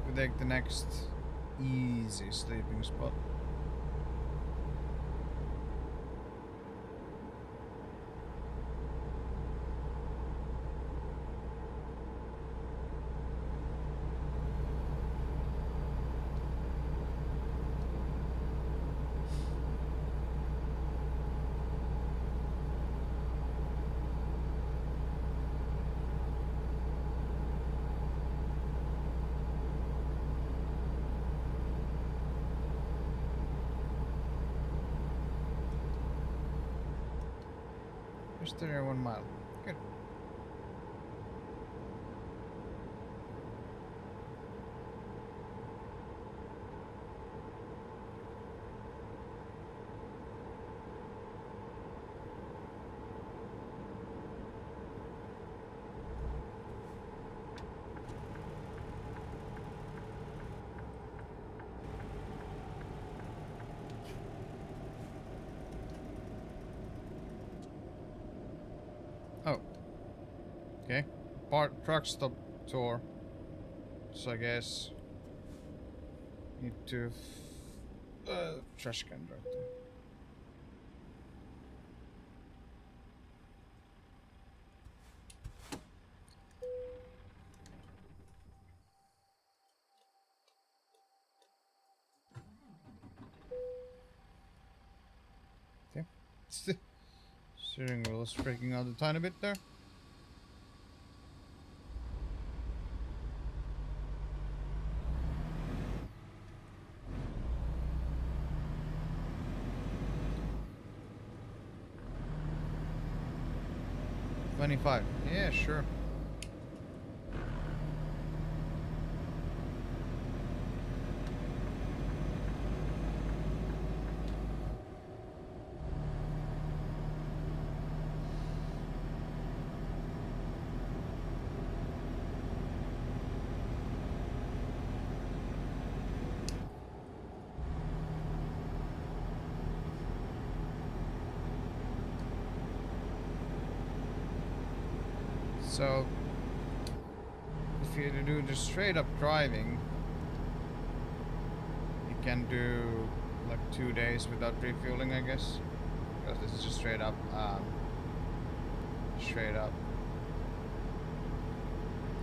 We take the next easy sleeping spot. Just 1 mile. Good. Oh. Okay. Truck stop tour. So I guess need to trash can right there. Okay. Steering wheel is freaking out a tiny bit there. $25. Yeah, sure. So if you do the straight up driving, you can do like 2 days without refueling, I guess, because this is just straight up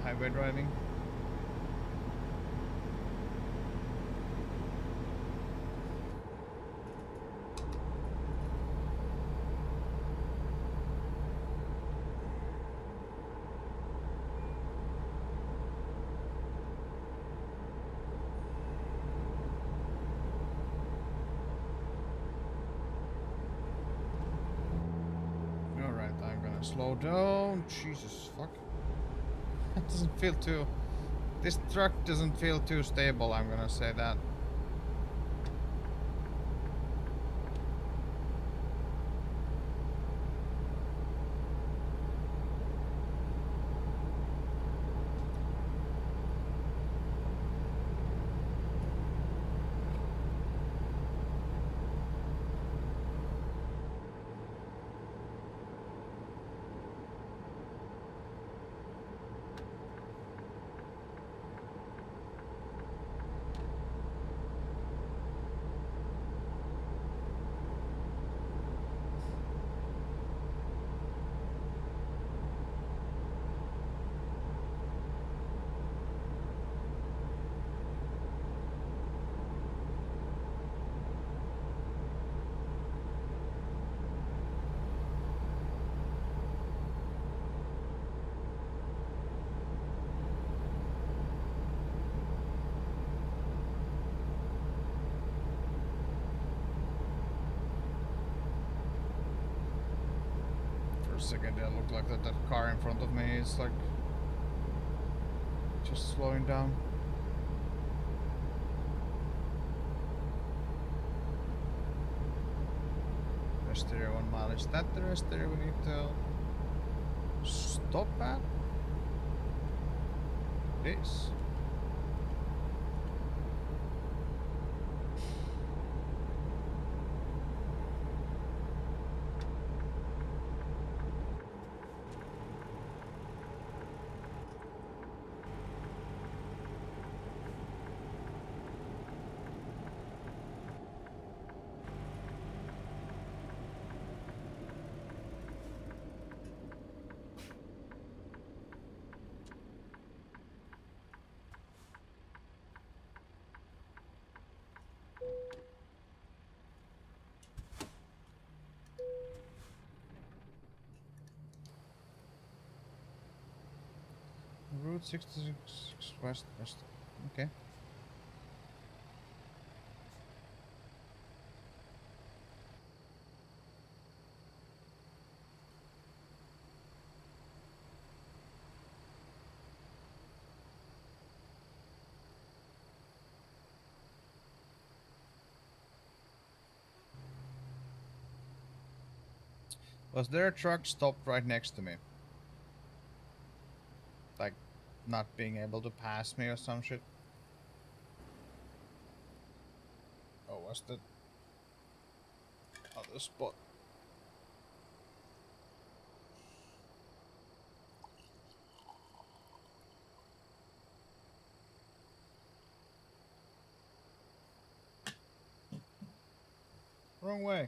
highway driving. Alright, I'm gonna slow down. Jesus fuck. That doesn't feel too... This truck doesn't feel too stable, I'm gonna say that. For a second it looked like that car in front of me is like just slowing down. Rest area 1 mile. Is that the rest area we need to stop at? It is. Route 66 west. Okay. Was there a truck stopped right next to me? Like, not being able to pass me or some shit? Oh, was that other spot? Wrong way.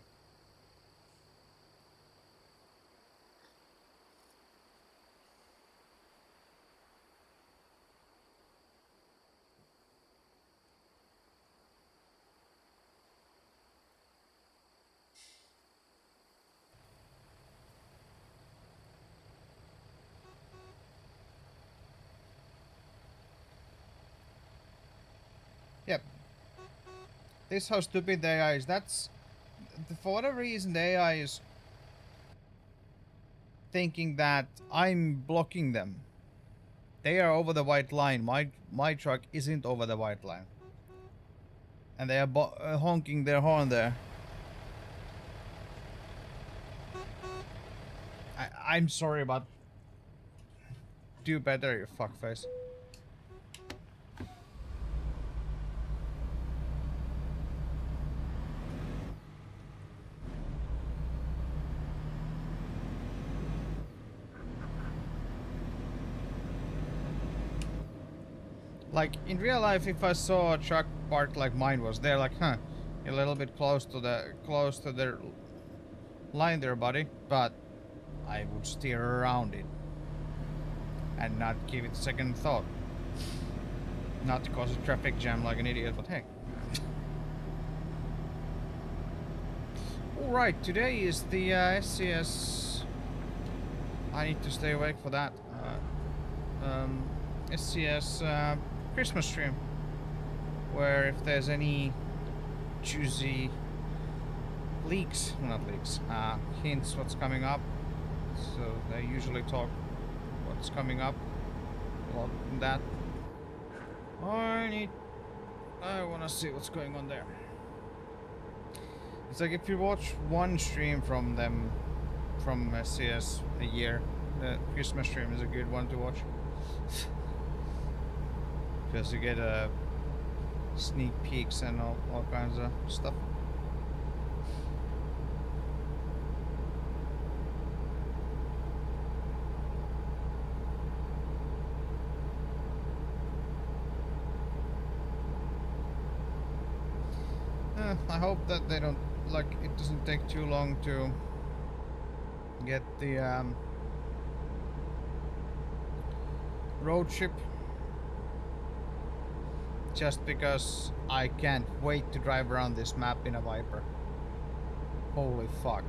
Yep. This is how stupid the AI is. That's... For whatever reason the AI is thinking that I'm blocking them. They are over the white line. My truck isn't over the white line. And they are honking their horn there. I'm sorry, but do better, you fuckface. Like in real life, if I saw a truck parked like mine was there, like, huh, a little bit close to the line there, buddy, but I would steer around it and not give it a second thought. Not to cause a traffic jam like an idiot, but hey. Alright, today is the SCS. I need to stay awake for that. SCS Christmas stream. Where if there's any juicy leaks, well, not leaks, hints what's coming up. So they usually talk what's coming up. A lot in that. I wanna see what's going on there. It's like if you watch one stream from them, from SCS a year, the Christmas stream is a good one to watch. Because you get sneak peeks and all kinds of stuff. I hope that they don't, like, it doesn't take too long to get the road trip. Just because I can't wait to drive around this map in a Viper. Holy fuck.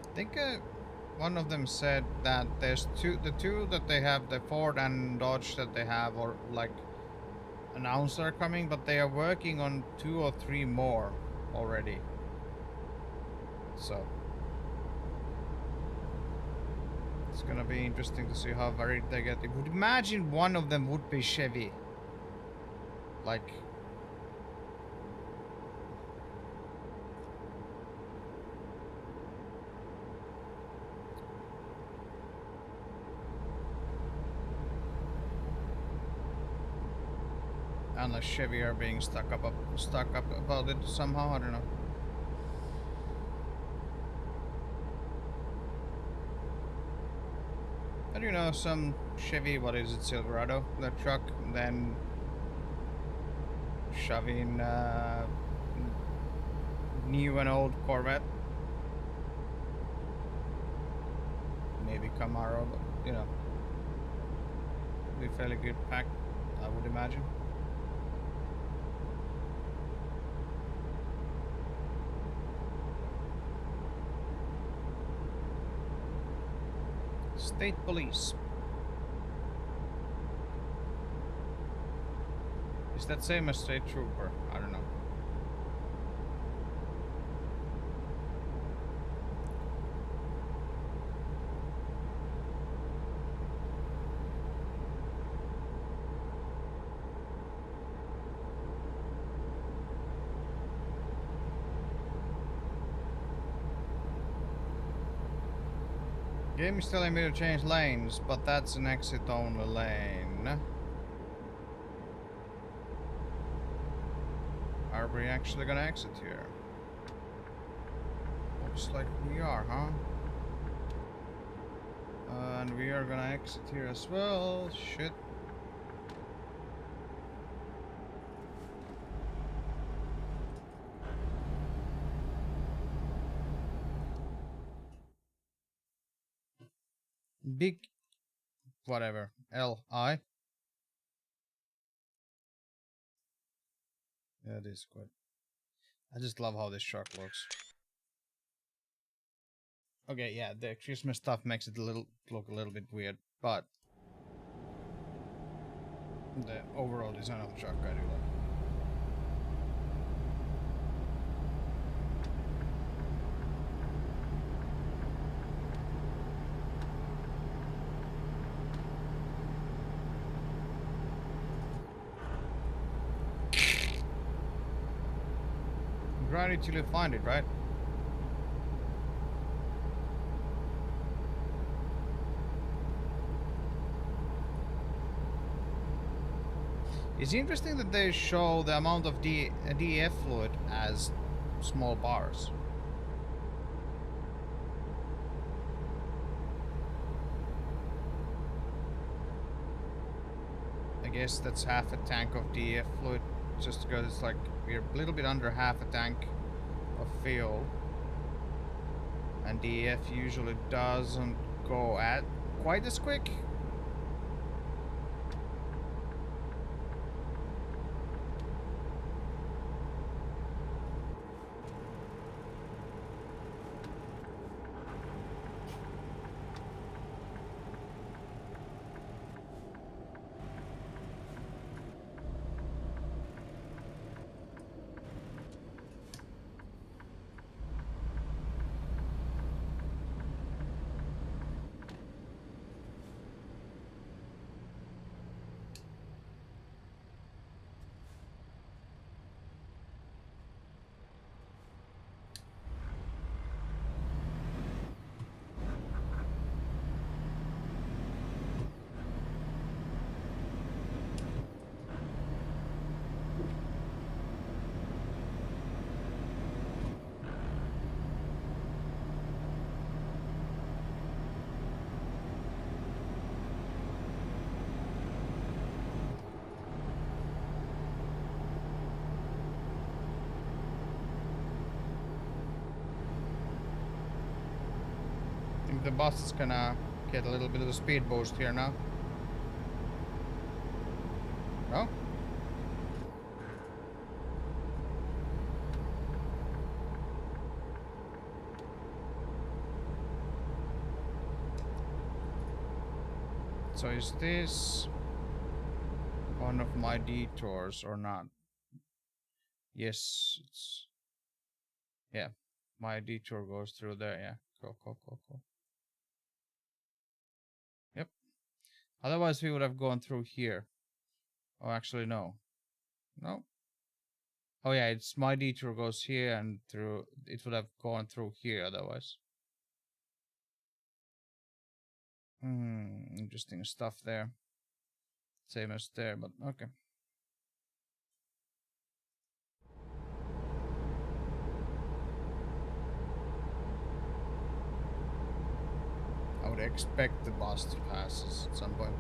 I think one of them said that there's the two that they have, the Ford and Dodge that they have, or like announced are coming, but they are working on 2 or 3 more already. So it's gonna be interesting to see how varied they get. I would imagine one of them would be Chevy. Like, unless Chevy are being stuck up about it somehow, I don't know. But you know, some Chevy, what is it, Silverado, that truck, then shoving new and old Corvette. Maybe Camaro, but you know, be a fairly good pack, I would imagine. State Police. Is that same as State Trooper? I don't know. Game is telling me to change lanes, but that's an exit only lane. Are we actually gonna exit here? Looks like we are, huh? And we are gonna exit here as well. Shit. Big whatever. L-I. Yeah, it is quite. I just love how this truck looks. Okay, yeah, the Christmas stuff makes it look a little bit weird, but the overall design of the truck I do like. Grind it till you find it, right? It's interesting that they show the amount of DEF fluid as small bars. I guess that's half a tank of DEF fluid, just because it's like we're a little bit under half a tank of fuel. And DEF usually doesn't go at quite as quick. The bus is gonna get a little bit of a speed boost here now. No? So is this one of my detours or not? Yes, it's... Yeah, my detour goes through there, yeah. Cool. Yep. Otherwise we would have gone through here. Oh, actually no. No. Oh yeah, it's my detour goes here and through. It would have gone through here otherwise. Interesting stuff there. Same as there, but okay. I would expect the bus to pass us at some point.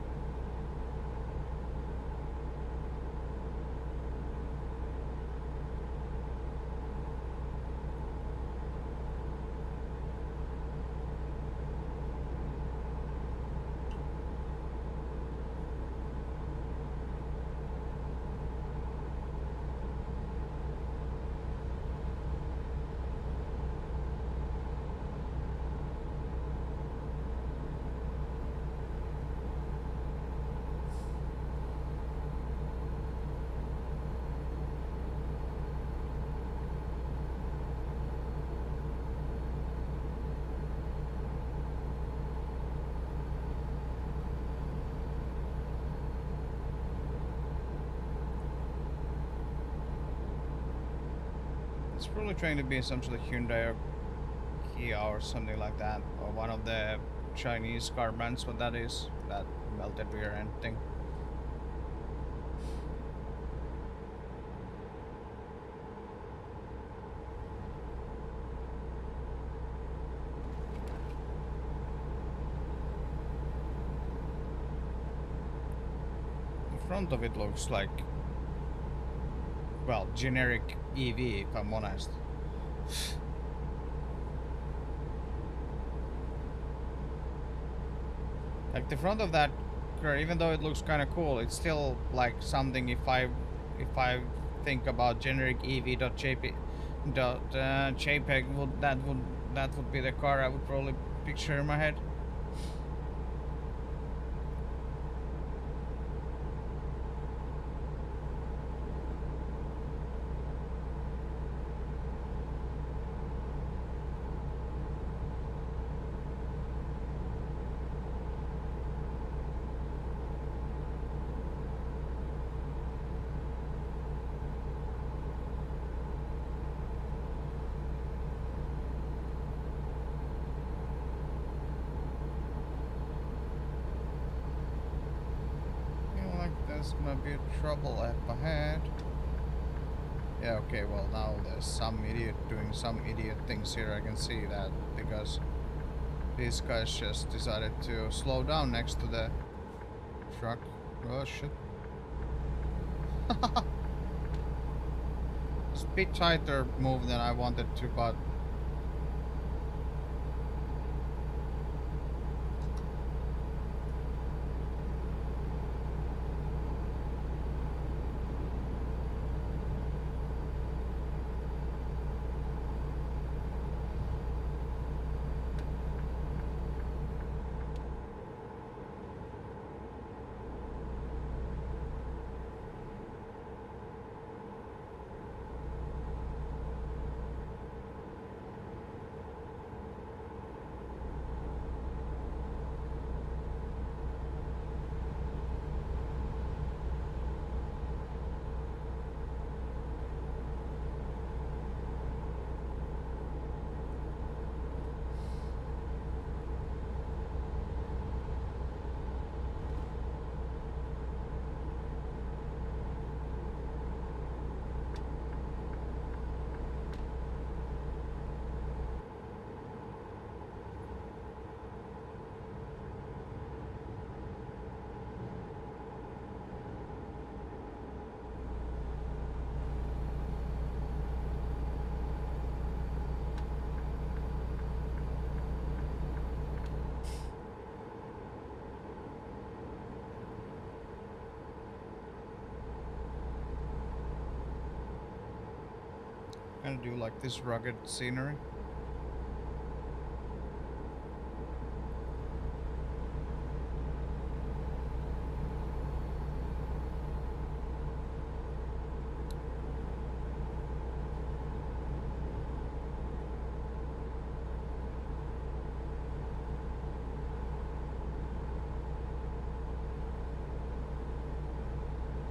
It's probably trying to be some sort of Hyundai or Kia or something like that, or one of the Chinese car brands. What that is? That melted rear end thing. The front of it looks like, well, generic EV, if I'm honest. Like the front of that car, even though it looks kind of cool, it's still like something. If I think about generic EV.jpg, JPEG, that would be the car I would probably picture in my head. There's gonna be trouble up ahead. Yeah, okay, well now there's some idiot doing some idiot things here, I can see that, because these guys just decided to slow down next to the truck. Oh shit. It's a bit tighter move than I wanted to, but I'm gonna do like this rugged scenery.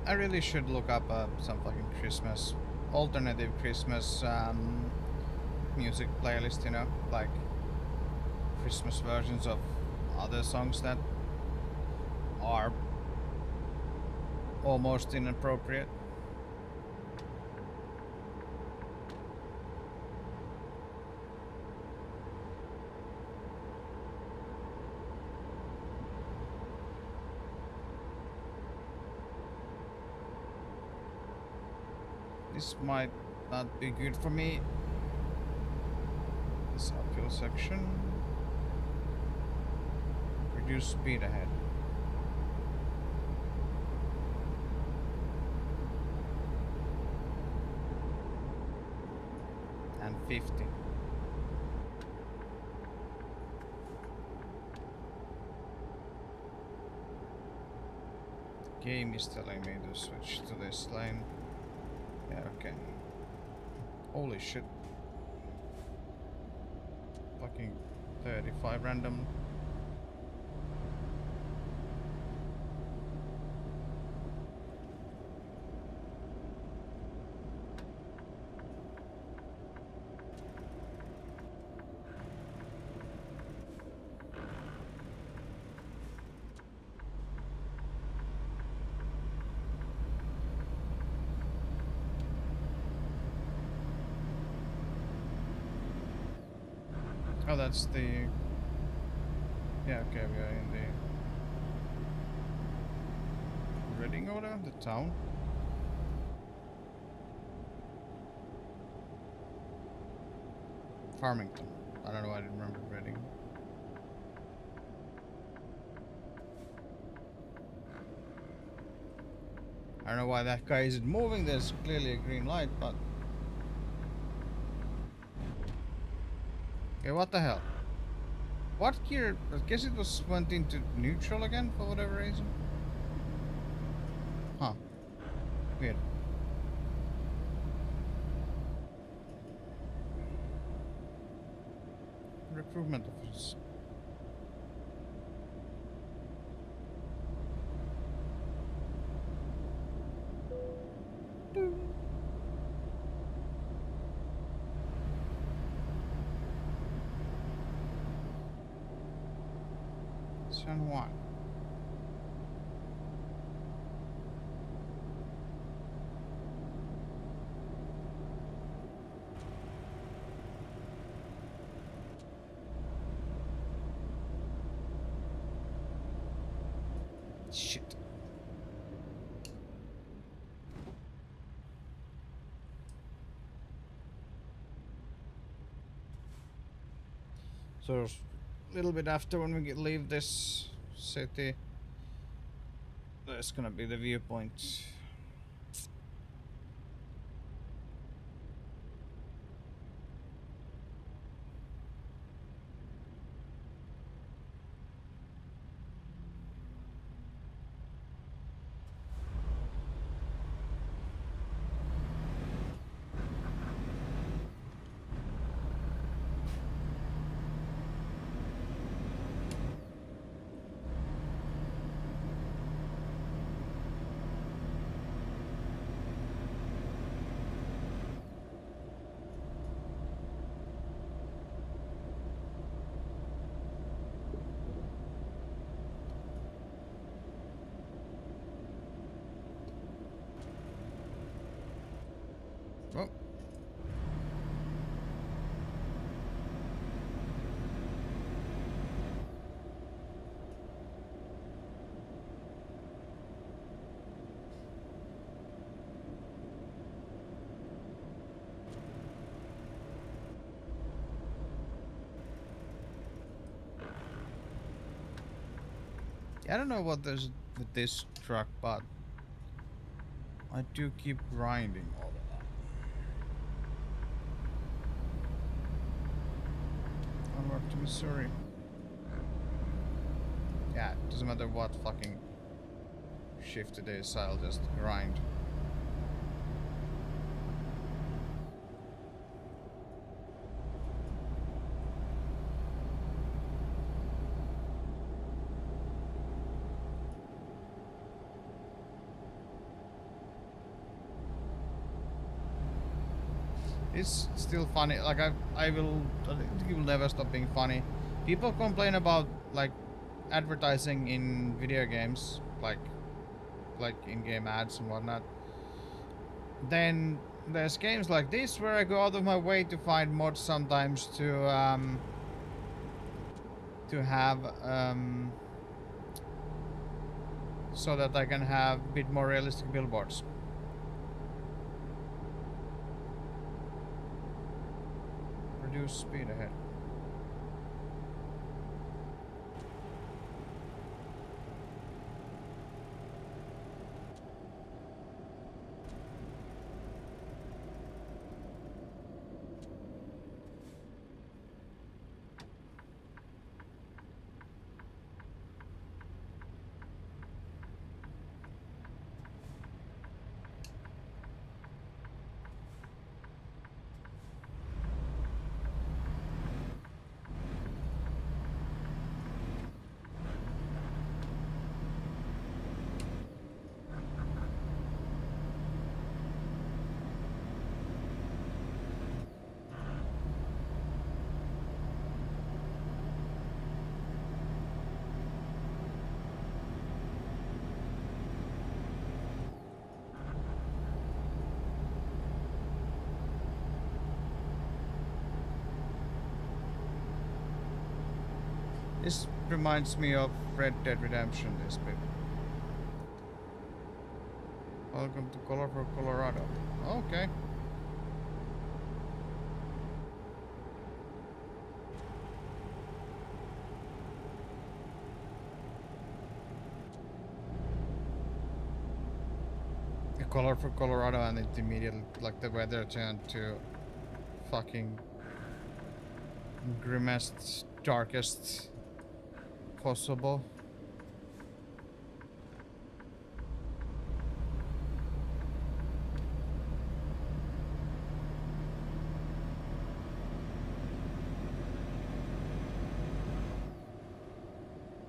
I really should look up some fucking Christmas, alternative Christmas music playlist, you know, like Christmas versions of other songs that are almost inappropriate. This might not be good for me. This uphill section. Reduce speed ahead. And 50. Game is telling me to switch to this lane. Yeah, okay. Holy shit. Fucking 35 random. Oh, that's the... Yeah, okay, we are in the... Reading order? The town? Farmington. I don't know, I didn't remember Reading. I don't know why that guy isn't moving, there's clearly a green light, but... Okay, what the hell? What gear? I guess it went into neutral again for whatever reason. Huh. Weird. Recruitment office. San Juan. Shit. So a little bit after when we leave this city, there's gonna be the viewpoint. Oh. I don't know what there's with this truck, but I do keep grinding all the time. Onward to Missouri. Yeah, it doesn't matter what fucking shift it is, I'll just grind. It's still funny. Like I think it will never stop being funny. People complain about like advertising in video games, like in-game ads and whatnot. Then there's games like this where I go out of my way to find mods sometimes to have so that I can have a bit more realistic billboards. Reduce speed ahead. This reminds me of Red Dead Redemption, this bit. Welcome to Colorful Colorado. Okay. Colorful Colorado, and it immediately, like, the weather turned to fucking grimmest, darkest possible.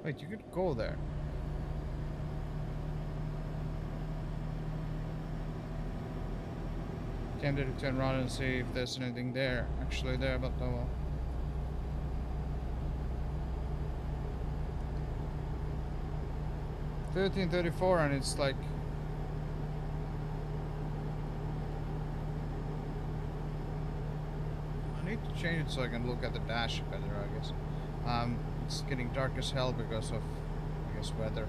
Wait, you could go there. Tempted to turn around and see if there's anything there, actually there, but oh well. 1334, and it's like I need to change it so I can look at the dash better, I guess. It's getting dark as hell because of, I guess, weather.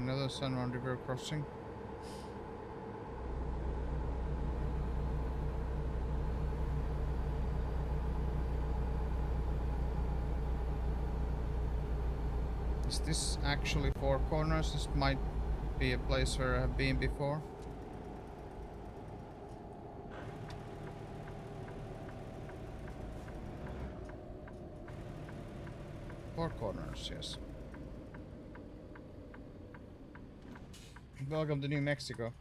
another San Juan River crossing. Is this actually Four Corners? This might be a place where I have been before. Four Corners, yes. Welcome to New Mexico.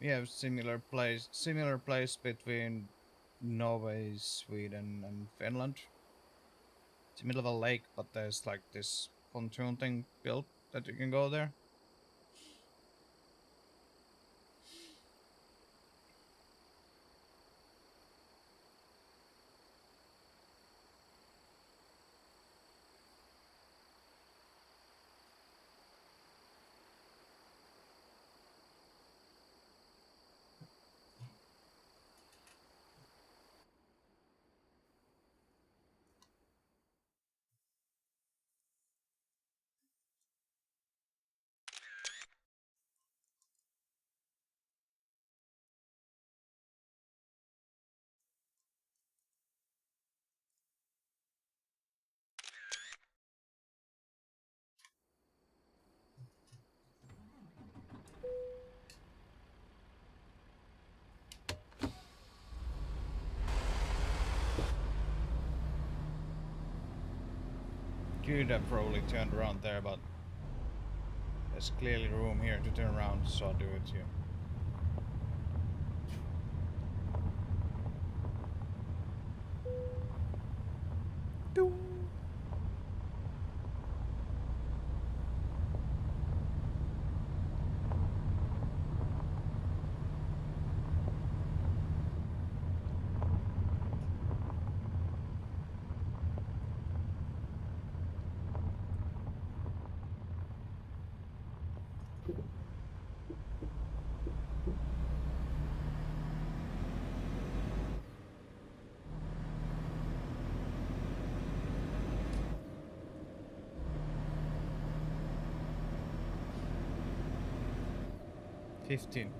We have similar place between Norway, Sweden, and Finland. It's the middle of a lake, but there's like this pontoon thing built that you can go there. Could have probably turned around there, but there's clearly room here to turn around, so I'll do it here.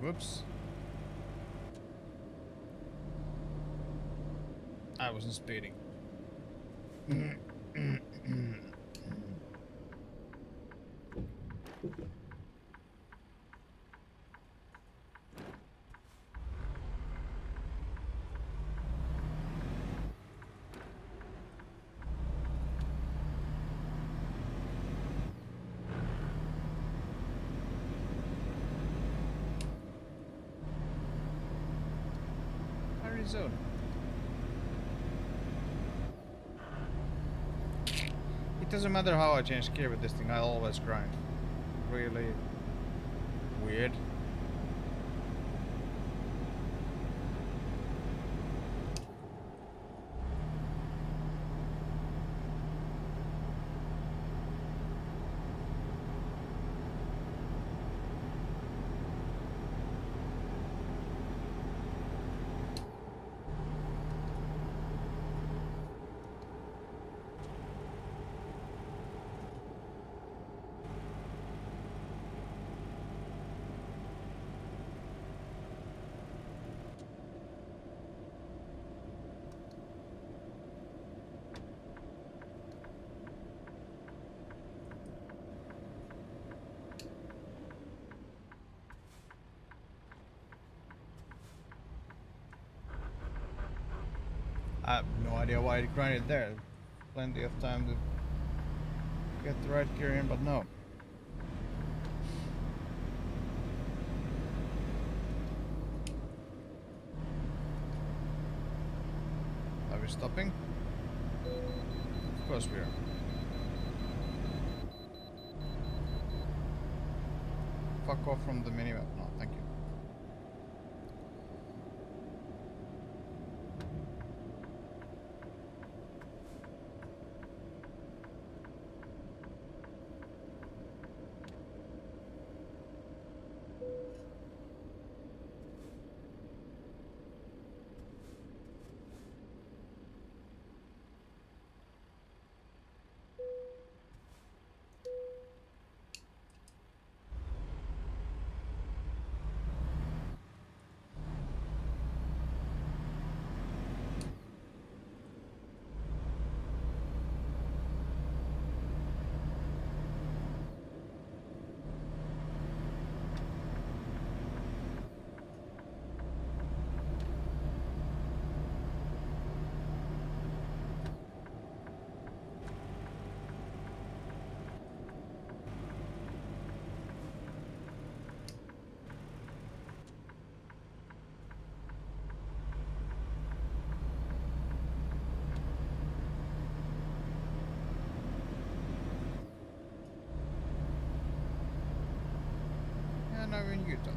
Whoops. I wasn't speeding. Arizona. It doesn't matter how I change gear with this thing, I always grind. Really weird. I have no idea why it grinded there. Plenty of time to get the right gear in, but no. Are we stopping? Of course we are. Fuck off from the minimap. No, thank you. Yeah, now we're in Utah.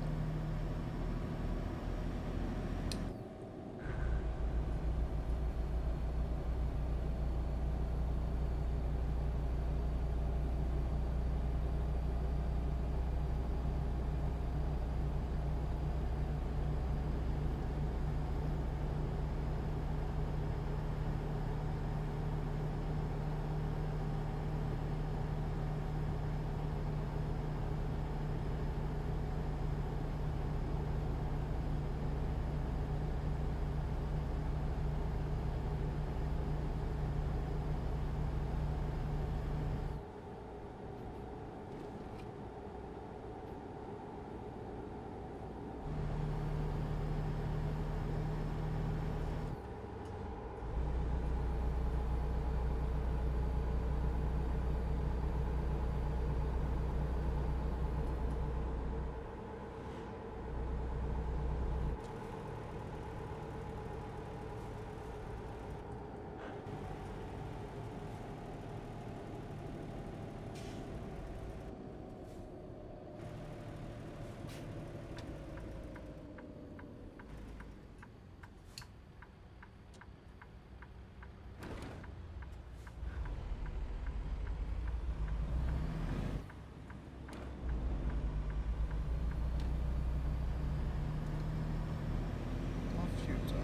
Off Utah.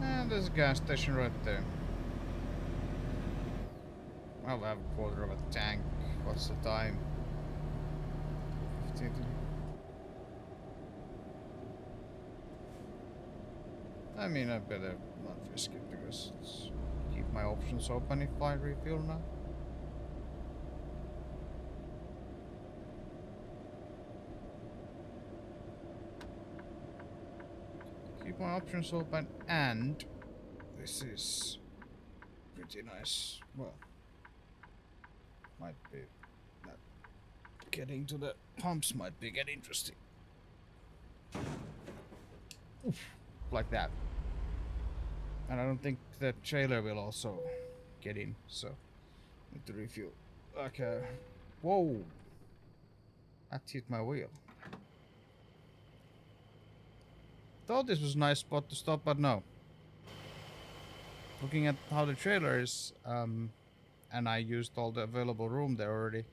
And there's a gas station right there. I'll have a quarter of a tank. What's the time? 15 I mean, I better not risk it because it's keep my options open if I refuel now. Keep my options open, and this is pretty nice. Well, might be not getting to the pumps might be getting interesting. Oof, like that. And I don't think the trailer will also get in, so need to refuel. Okay. Whoa! That hit my wheel. Thought this was a nice spot to stop, but no. Looking at how the trailer is, and I used all the available room there already.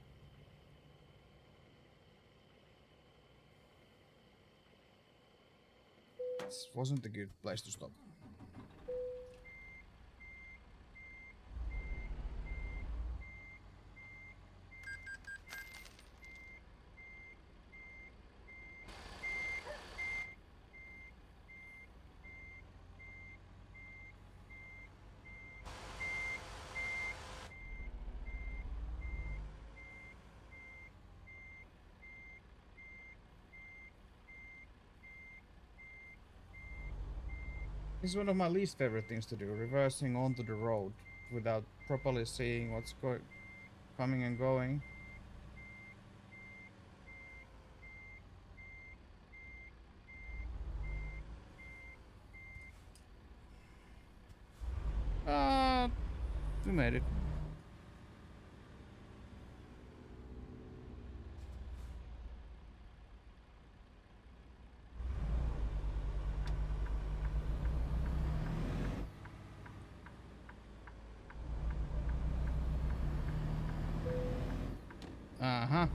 This wasn't a good place to stop. It's one of my least favorite things to do, reversing onto the road without properly seeing what's coming and going. Uh, we made it. Uh-huh.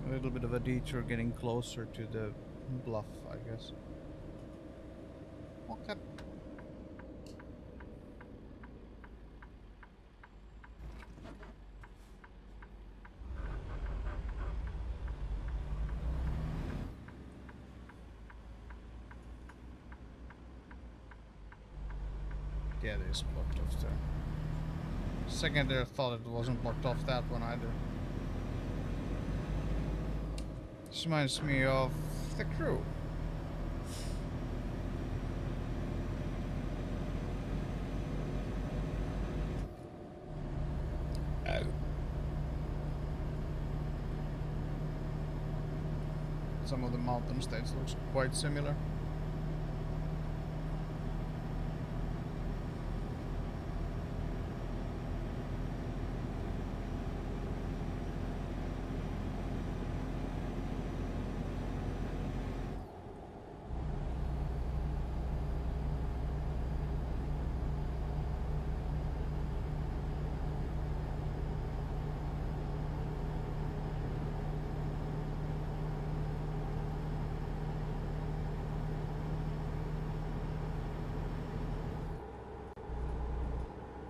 A little bit of a detour getting closer to the bluff, I guess. Okay. Yeah, it is blocked off there. Second there, thought it wasn't blocked off that one either. This reminds me of The Crew. Some of the mountain states looks quite similar.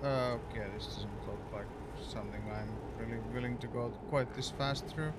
Okay, this doesn't look like something I'm really willing to go quite this fast through.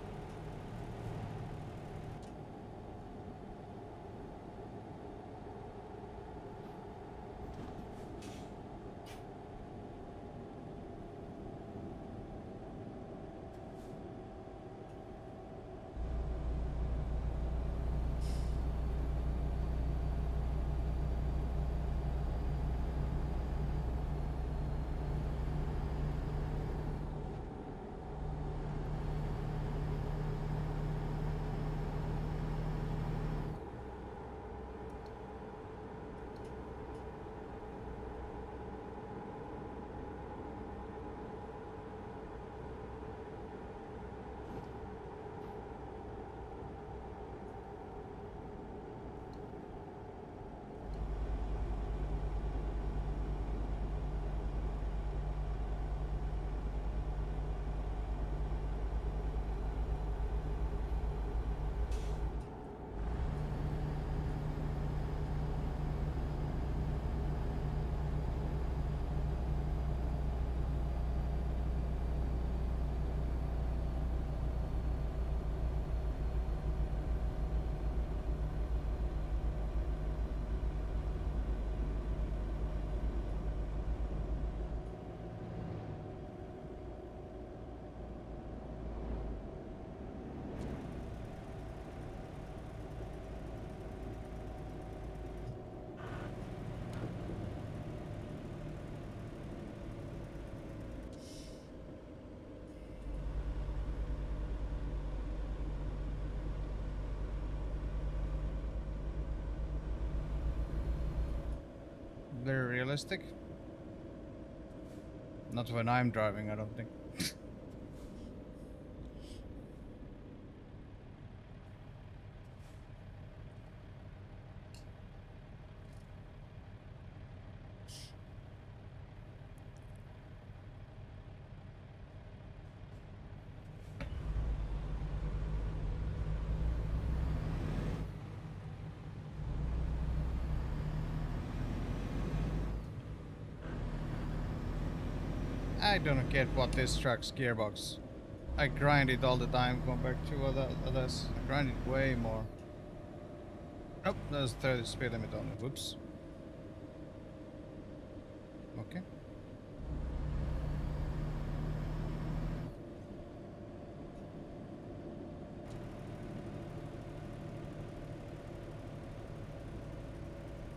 Very realistic. Not when I'm driving, I don't think. I don't get what this truck's gearbox. I grind it all the time compared to others. I grind it way more. Oh, there's 30 speed limit on it. Whoops. Okay.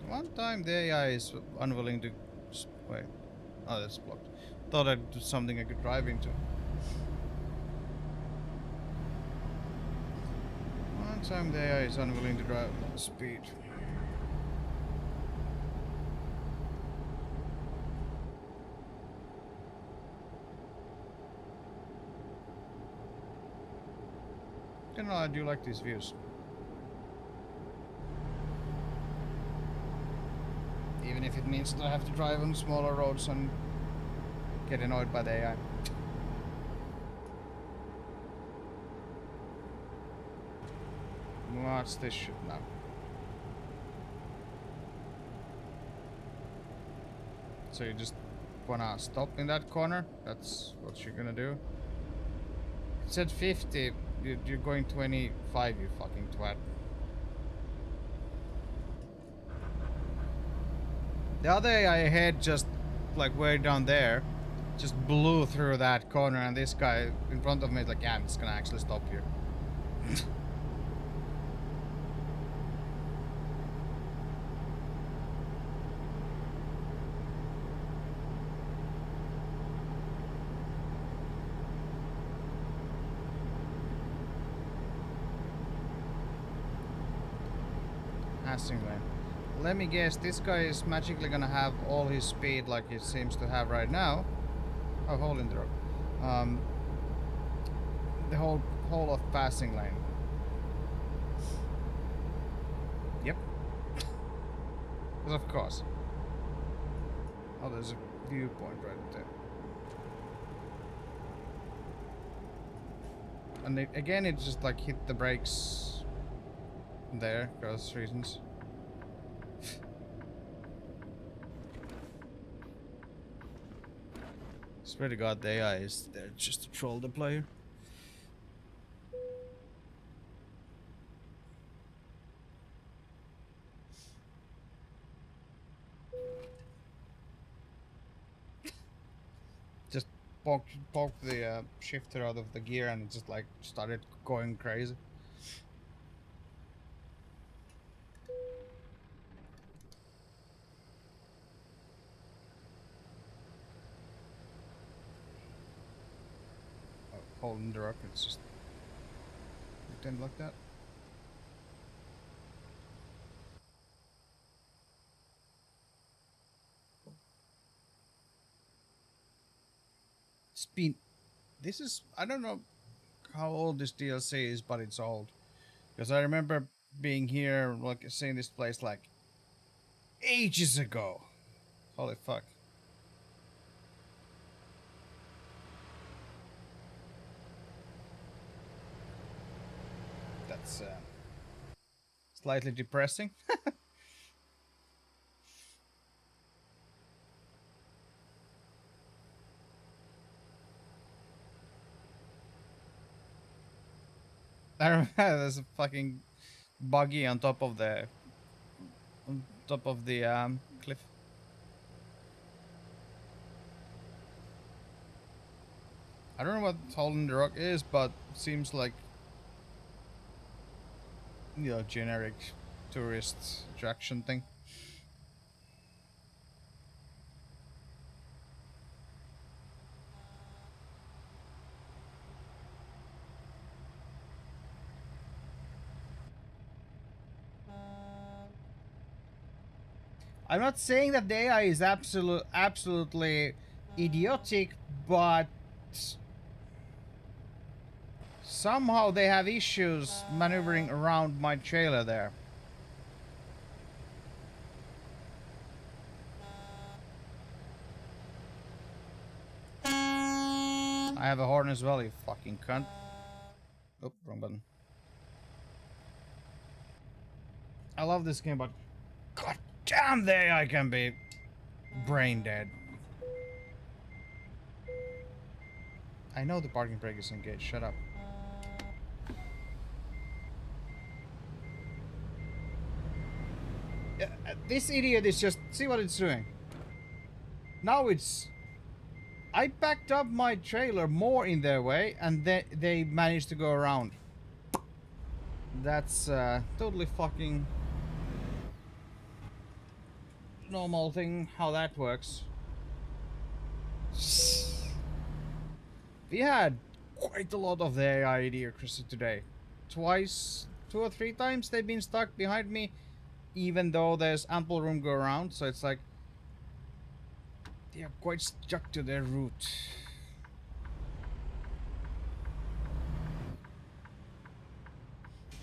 One time the AI is unwilling to... Wait. Oh, that's blocked. Thought I'd do something I could drive into. One time the AI is unwilling to drive at speed. You know, I do like these views. Even if it means that I have to drive on smaller roads and get annoyed by the AI. What's this shit now? So you just wanna stop in that corner? That's what you're gonna do? It said 50, you're going 25, you fucking twat. The other AI ahead, just like way down there, just blew through that corner, and this guy in front of me is like, yeah, I'm just gonna actually stop here. Passing lane. Let me guess, this guy is magically gonna have all his speed like he seems to have right now. Oh, hole in the road. The whole of passing lane. Yep. Of course. Oh, there's a viewpoint right there. And again, it just like hit the brakes there, because reasons. Swear to God, the AI is there just to troll the player. Just poked the shifter out of the gear and it just like started going crazy. Holding the rock, it's just pretend like that. Speed. This is, I don't know how old this DLC is, but it's old. Because I remember being here, like seeing this place like ages ago. Holy fuck. That's slightly depressing. I remember there's a fucking buggy on top of the cliff. I don't know what Hole in the Rock is, but it seems like, you know, generic tourist attraction thing. I'm not saying that the AI is absolutely idiotic, but somehow they have issues maneuvering around my trailer there. I have a horn as well, you fucking cunt. Oh, wrong button. I love this game, but god damn, the AI can be brain dead. I know the parking brake is engaged. Shut up. This idiot is just... See what it's doing. Now it's... I backed up my trailer more in their way, and they managed to go around. That's totally fucking... normal thing, how that works. We had quite a lot of the AI idiocracy today. Twice, 2 or 3 times they've been stuck behind me, even though there's ample room to go around, so it's like they are quite stuck to their route.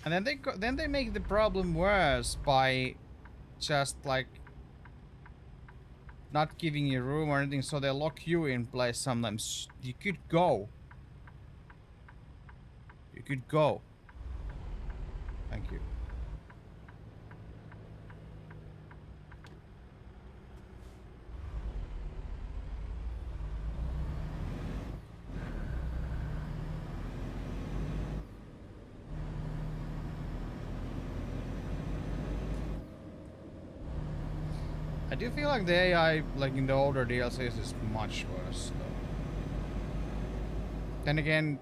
And then they make the problem worse by just like not giving you room or anything, so they lock you in place sometimes. You could go. You could go. Thank you. I do feel like the AI, like in the older DLCs, is much worse though. Then again,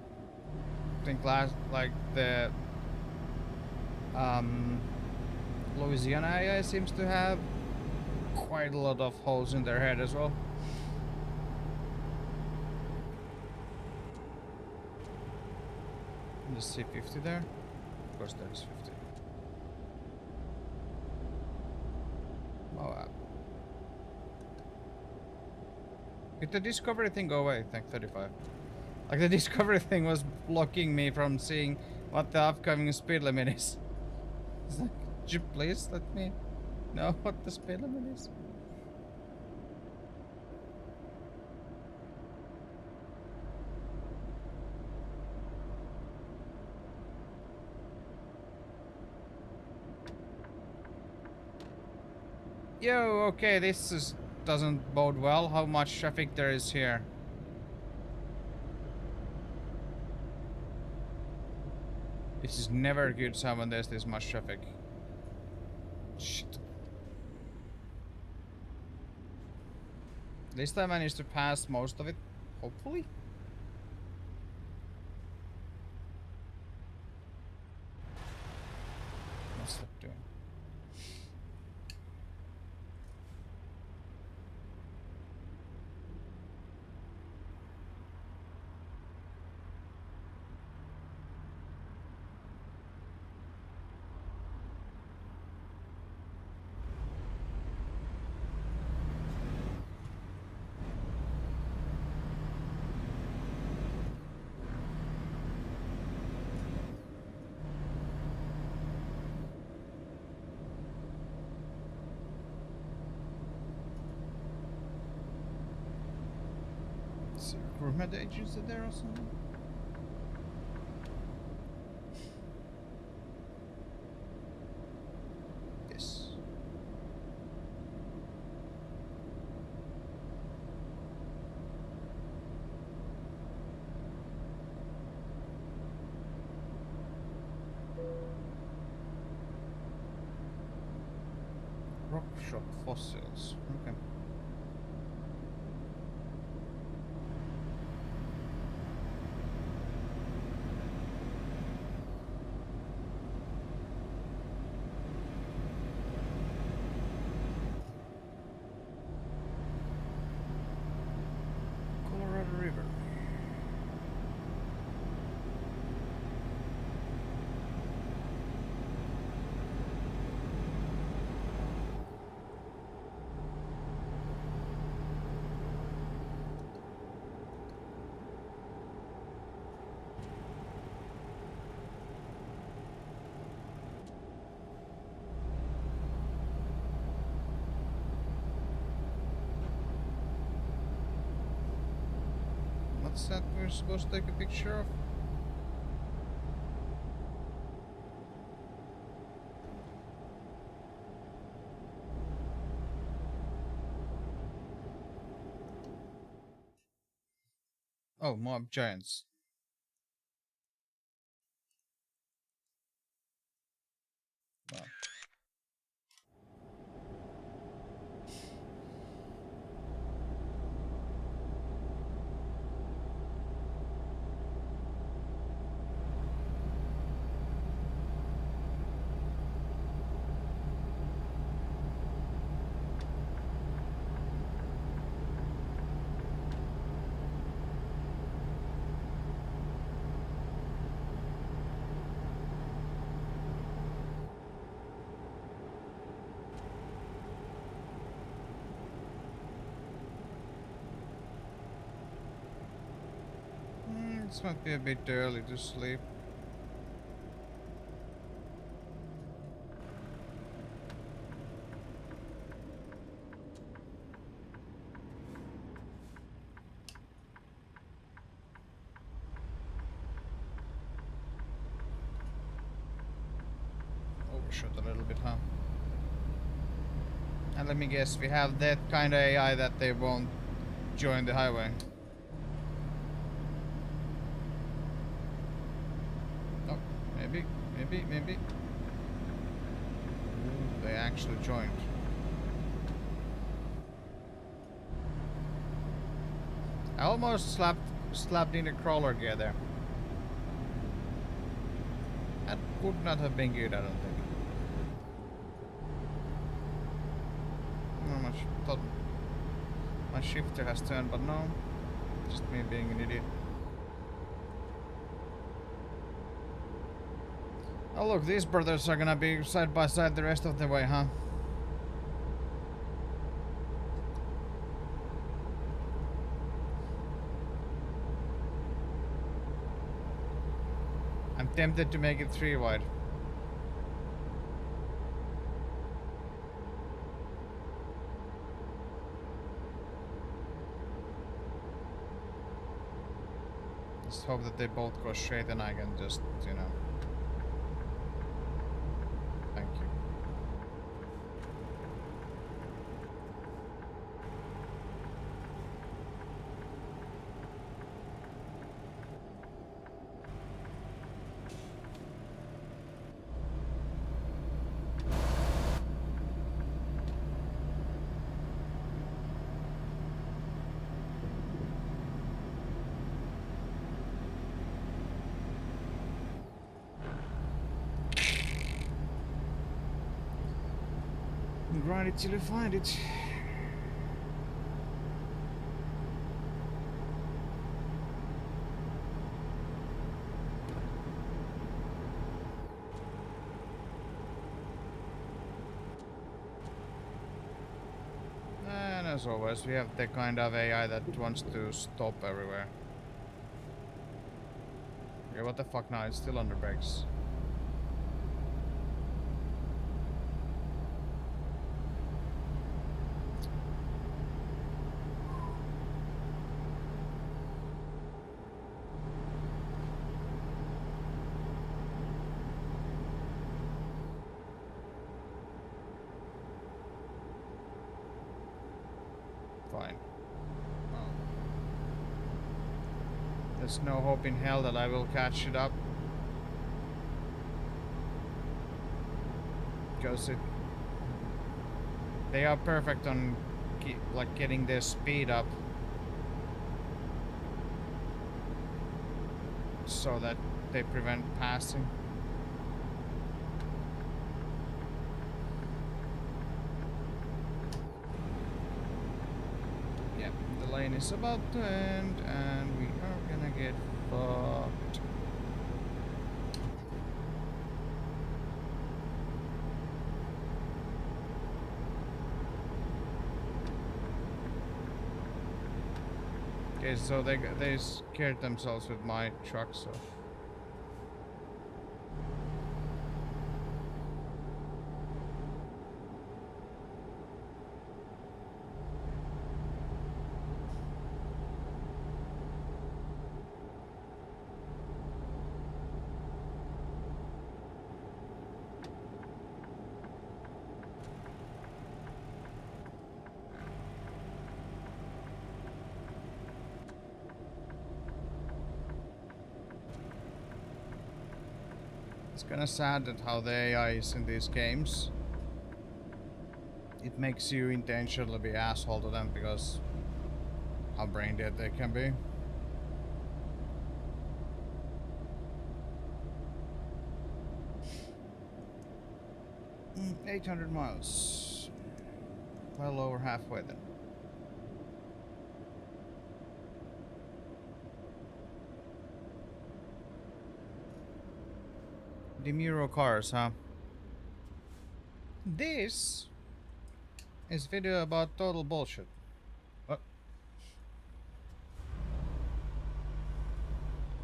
I think like the Louisiana AI seems to have quite a lot of holes in their head as well. Just see 50 there. Of course there is 50. Oh, did the discovery thing go away? Thank 35. Like the discovery thing was blocking me from seeing what the upcoming speed limit is. It's like, could you please let me know what the speed limit is? Yo, okay, doesn't bode well. How much traffic there is here? This is never a good sign when there's this much traffic. Shit. At least I managed to pass most of it, hopefully. What's that doing? Recruitment agency there or something? Yes. Rock shop fossils. Okay. River. What's that we're supposed to take a picture of? Oh, mob giants. Wow. This might be a bit early to sleep. Overshot a little bit, huh? And let me guess, we have that kind of AI that they won't join the highway. Oh, maybe. Ooh, they actually joined. I almost slapped in a crawler gear there. That would not have been good, I don't think. Not much. Thought my shifter has turned, but no. Just me being an idiot. Oh look, these brothers are gonna be side by side the rest of the way, huh? I'm tempted to make it 3 wide. Just hope that they both go straight and I can just, you know. Thank you. Grind it till you find it. And as always, we have the kind of AI that wants to stop everywhere. Okay, what the fuck now? It's still under brakes. Fine. Well, there's no hope in hell that I will catch it up. Because they are perfect on like getting their speed up so that they prevent passing. Yep, the lane is about to end and we are gonna get fucked. Okay, so they scared themselves with my truck, so. It's kind of sad that how the AI is in these games. It makes you intentionally be asshole to them because how brain dead they can be. 800 miles. Well over halfway then. Demuro cars, huh? This is video about total bullshit. What?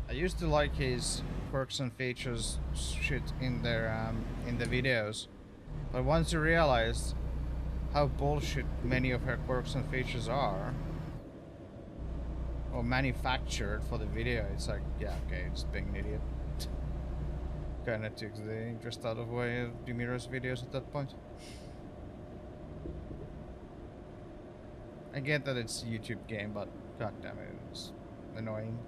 I used to like his quirks and features shit in their in the videos, but once you realize how bullshit many of her quirks and features are, or manufactured for the video, it's like, yeah, okay, just being an idiot. Kinda took the interest out of way of Demiro's videos at that point. I get that it's a YouTube game, but god damn it, it's annoying.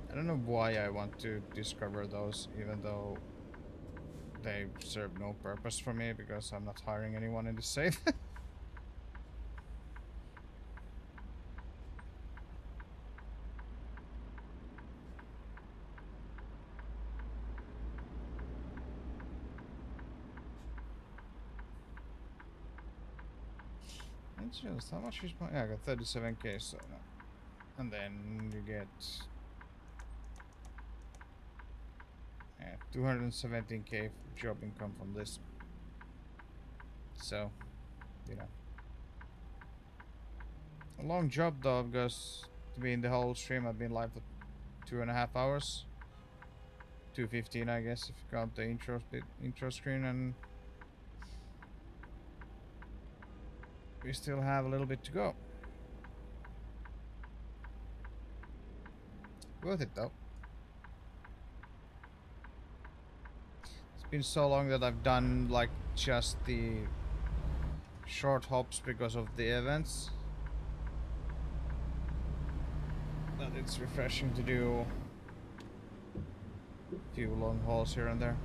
I don't know why I want to discover those, even though they serve no purpose for me because I'm not hiring anyone in the save. It's just how much is my? Yeah, I got 37k, so no. And then you get 217k job income from this. So, you know, a long job though, because to be in the whole stream, I've been live for 2.5 hours. 2:15, I guess, if you count the intro screen, and we still have a little bit to go. Worth it though. It's been so long that I've done like just the short hops because of the events that it's refreshing to do a few long hauls here and there.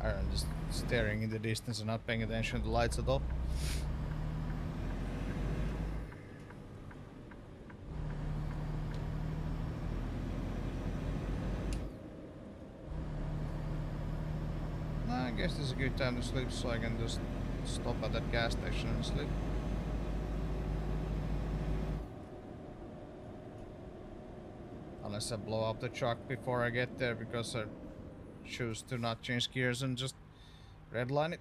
I don't know, just staring in the distance and not paying attention to the lights at all. I guess this is a good time to sleep, so I can just stop at that gas station and sleep. Unless I blow up the truck before I get there because I choose to not change gears and just redline it.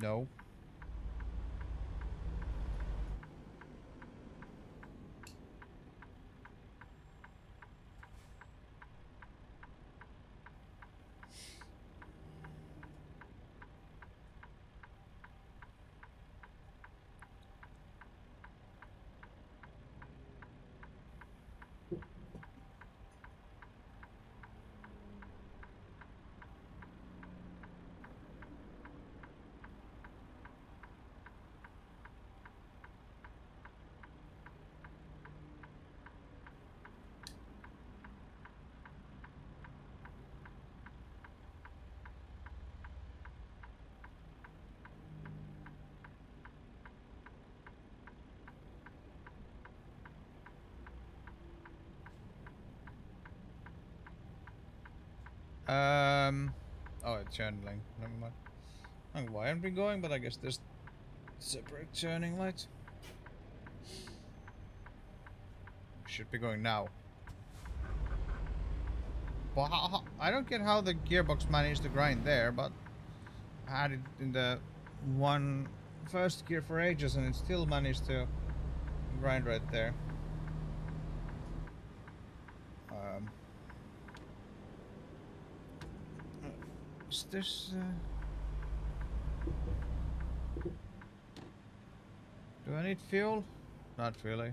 No. Oh, it's channeling. Never mind. I don't know why aren't we going, but I guess there's separate turning lights. Should be going now. Well, I don't get how the gearbox managed to grind there, but I had it in the first gear for ages and it still managed to grind right there. Um, is this... do I need fuel? Not really.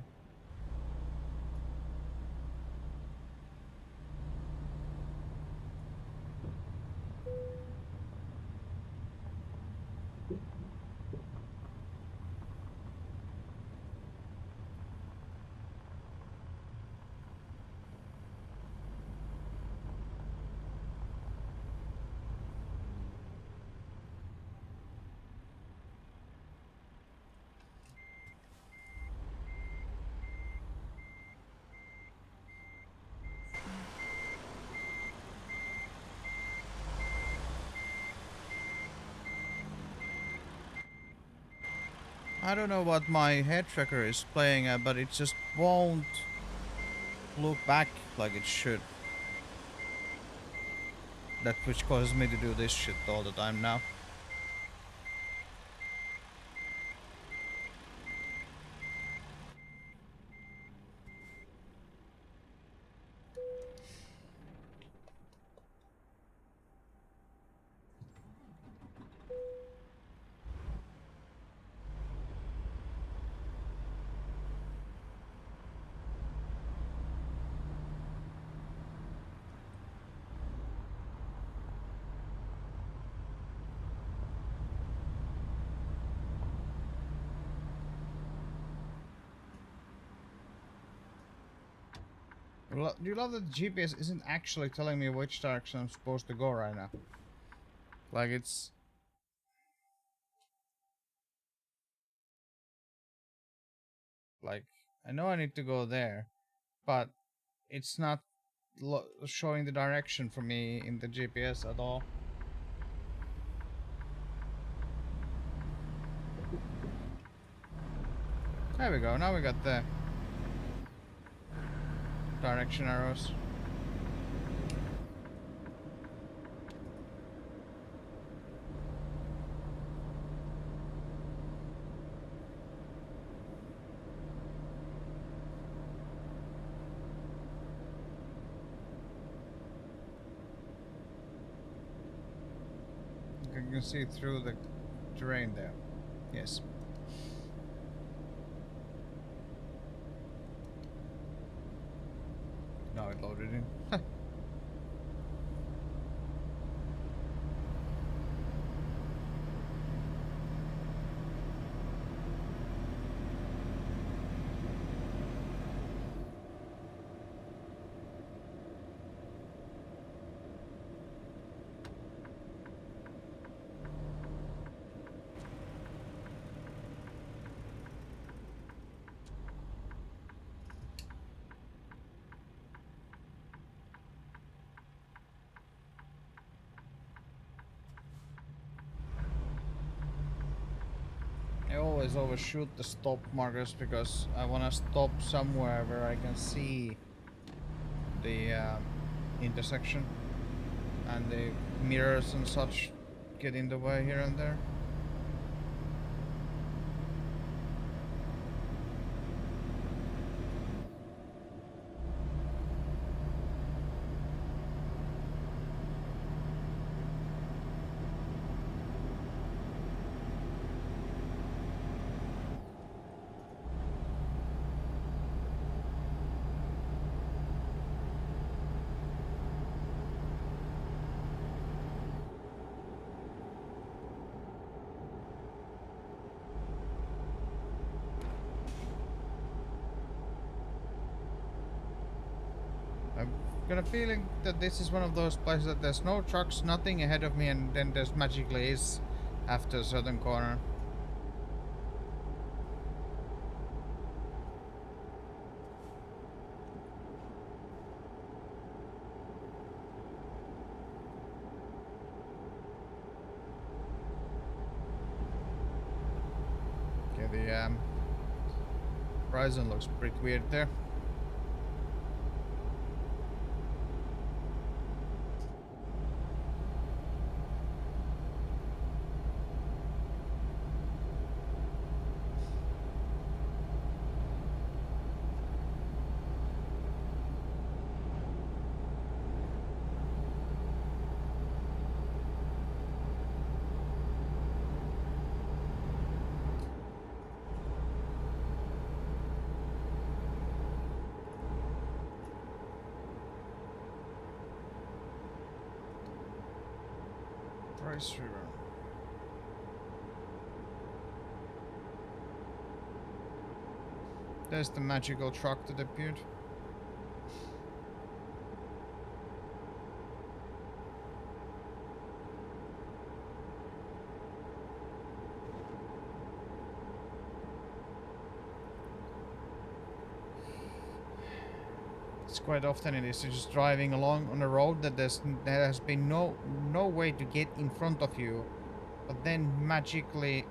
I don't know what my head tracker is playing at, but it just won't look back like it should. That which causes me to do this shit all the time now. Do you love that the GPS isn't actually telling me which direction I'm supposed to go right now? Like it's... like, I know I need to go there, but it's not showing the direction for me in the GPS at all. There we go, now we got the direction arrows. You can see through the terrain there. Yes. Now it loaded in. I always overshoot the stop markers because I want to stop somewhere where I can see the intersection, and the mirrors and such get in the way here and there. I've got a feeling that this is one of those places that there's no trucks, nothing ahead of me, and then there's magically is after a certain corner. horizon looks pretty weird there. Price River. There's the magical truck that appeared. It's quite often it is just driving along on a road that there has been no way to get in front of you, but then magically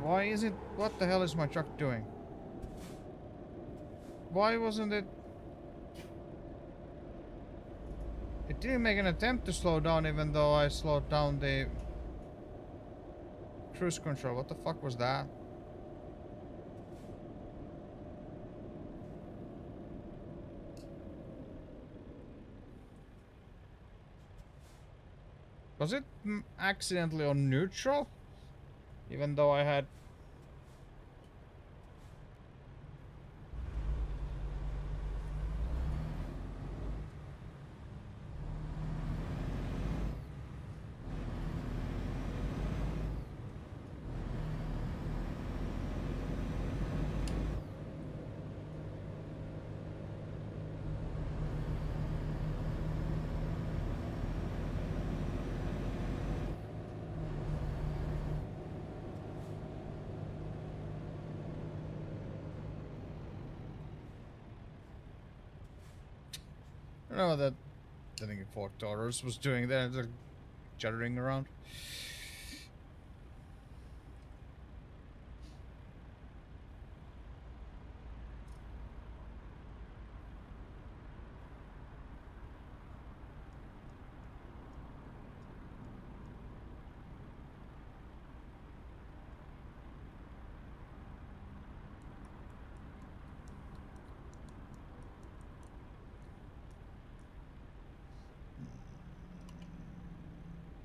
why is it? What the hell is my truck doing? Why wasn't it? It didn't make an attempt to slow down even though I slowed down the cruise control. What the fuck was that? Was it accidentally on neutral? Even though I had... I don't know that I think Fort Taurus was doing there, they're juddering around.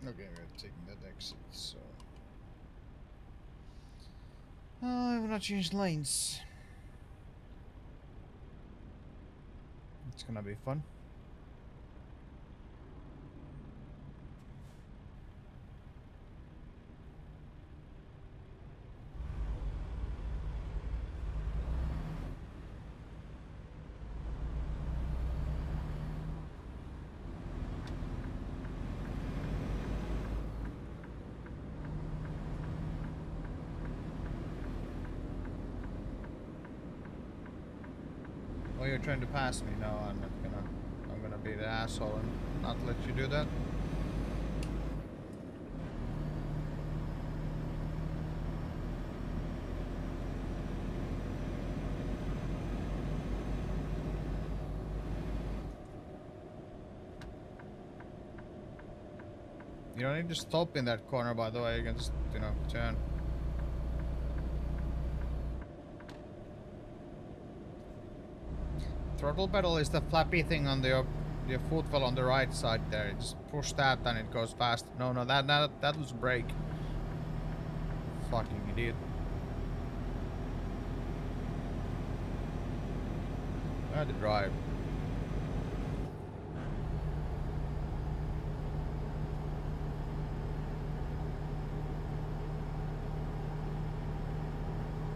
Okay, we're taking that exit, so... Oh, I have not changed lanes. It's gonna be fun. Oh, you're trying to pass me? No, I'm not gonna. I'm gonna be the asshole and not let you do that. You don't need to stop in that corner, by the way. You can just, you know, turn. Throttle pedal is the flappy thing on your foot well on the right side there. You just push that and it goes fast. No, that was brake. Fucking idiot. I had to drive.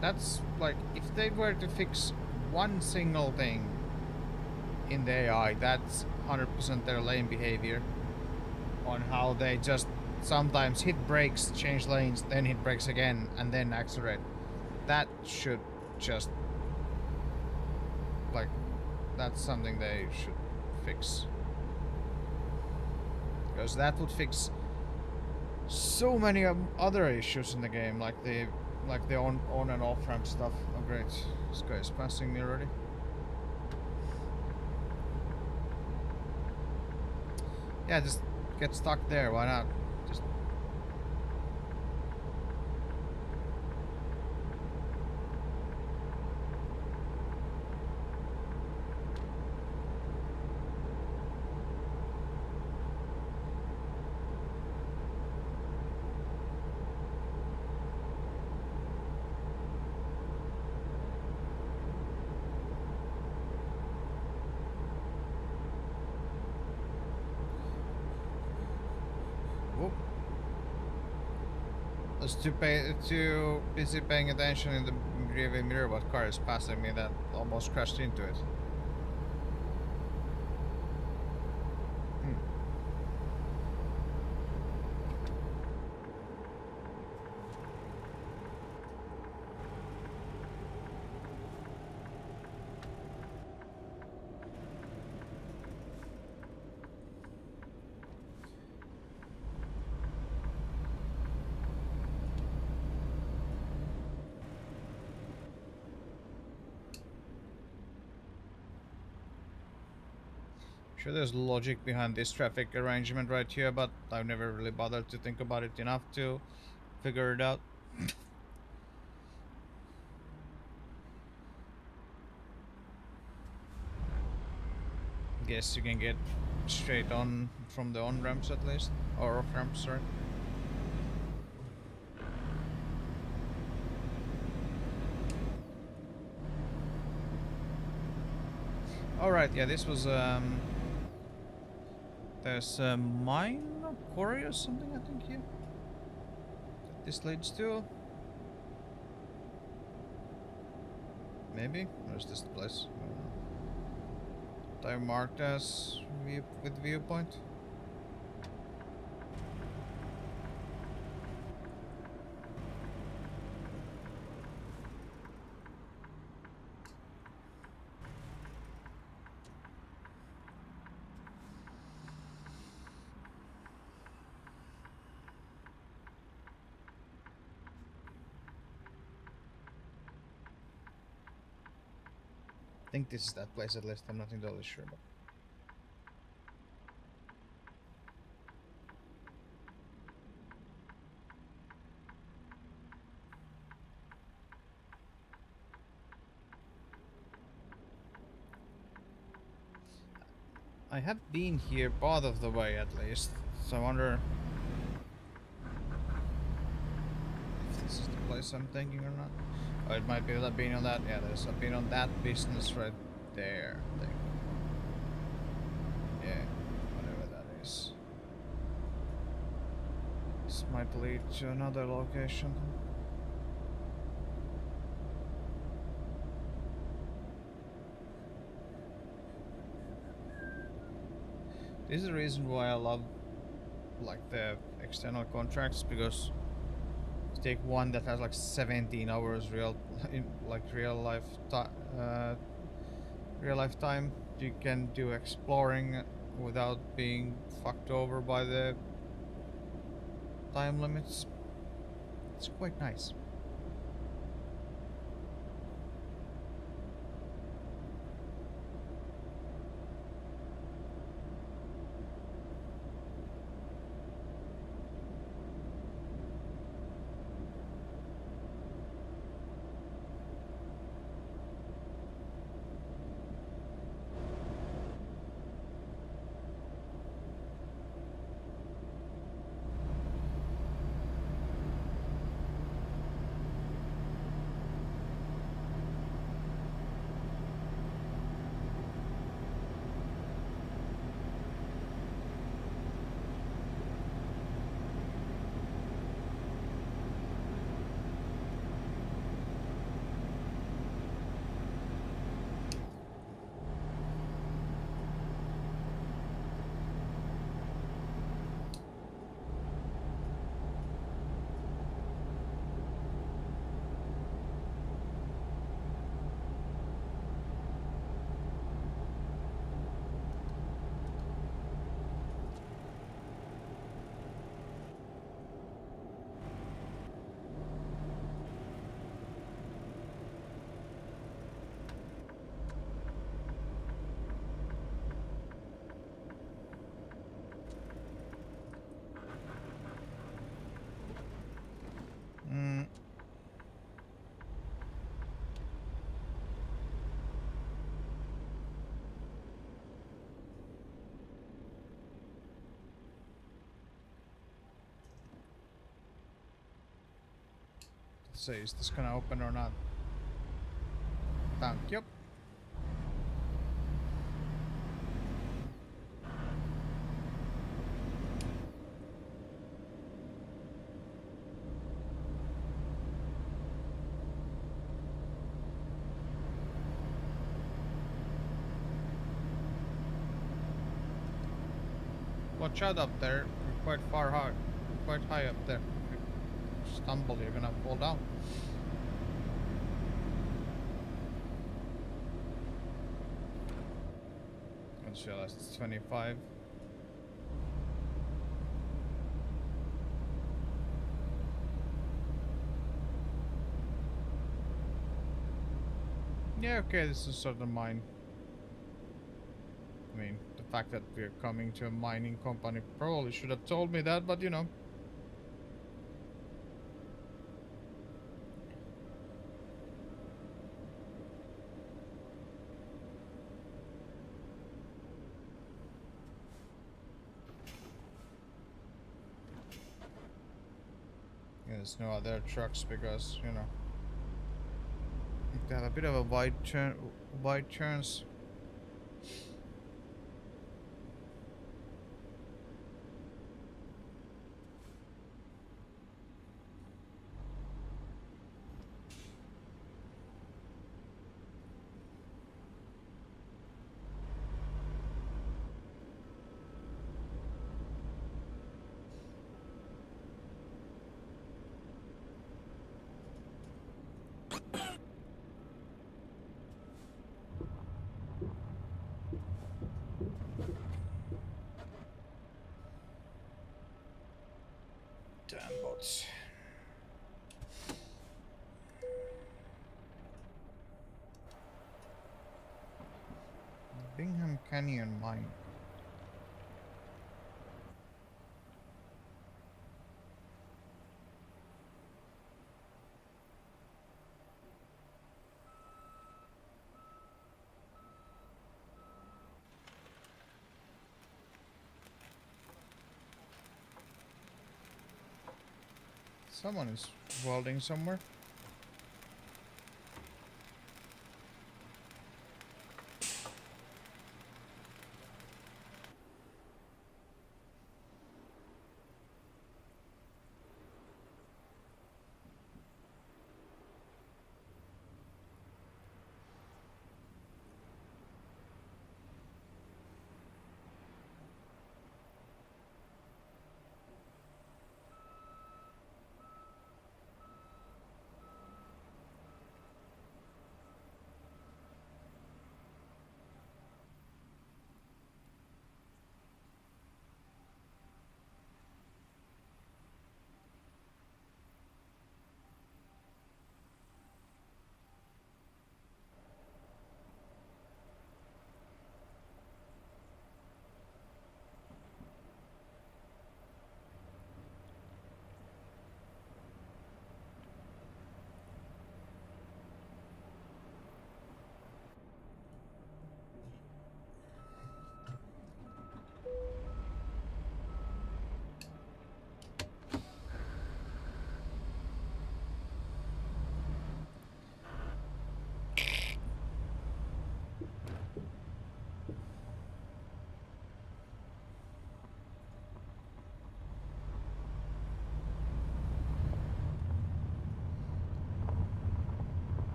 That's like, if they were to fix one single thing in the AI, that's 100% their lane behavior. On how they just sometimes hit brakes, change lanes, then hit brakes again, and then accelerate. That should just... like, that's something they should fix. Because that would fix so many other issues in the game, like the on and off ramp stuff. Oh great, this guy is passing me already. Yeah, just get stuck there. Why not? Just whoop. I was too busy paying attention in the rearview mirror what car is passing me that almost crashed into it. Hmm. Sure, there's logic behind this traffic arrangement right here, but I've never really bothered to think about it enough to figure it out. Guess you can get straight on from the on ramps at least, or off ramps, sorry. All right, yeah, this was there's a mine or quarry or something, I think here. That this leads to. Maybe? Where's this place? I marked as with viewpoint. I think this is that place at least. I'm not entirely sure, but. I have been here part of the way at least, so I wonder if this is the place I'm thinking or not. Oh, it might be that I've been on that. Yeah, I've been on that business right there, I think. Yeah, whatever that is. This might lead to another location. This is the reason why I love like the external contracts, because you take one that has like 17 hours real real life time, you can do exploring without being fucked over by the time limits. It's quite nice. say, is this gonna open or not? Thank you. Watch out up there. You're quite far high. Quite high up there. If you stumble, you're gonna fall down. Let's realize it's 25. Yeah, okay, this is sort of mine. I mean, the fact that we're coming to a mining company probably should have told me that, but you know. Yeah, there's no other trucks because, you know, they have a bit of a wide turns. Damn bots. Bingham Canyon Mine. Someone is welding somewhere.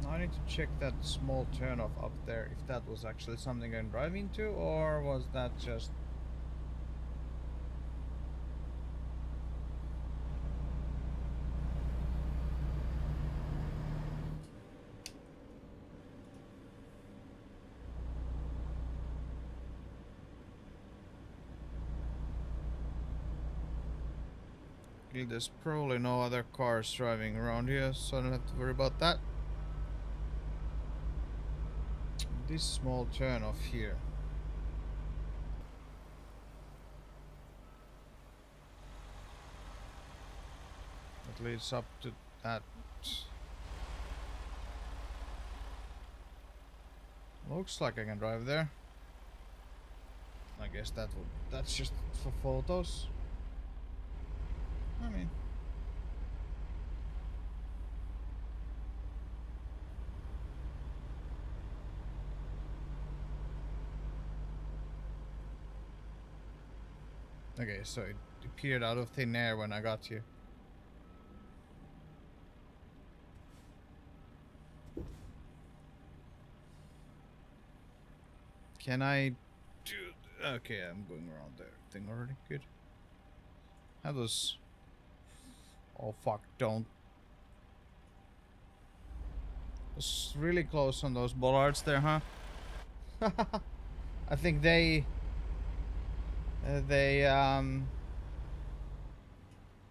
I need to check that small turnoff up there, if that was actually something I'm driving to, or was that just... There's probably no other cars driving around here, so I don't have to worry about that. this small turn off here. It leads up to that. Looks like I can drive there. I guess that's just for photos. I mean, okay, so it appeared out of thin air when I got here. Can I do... Okay, I'm going around the thing already. Good. How does... Oh fuck, don't. It's really close on those bollards there, huh? I think they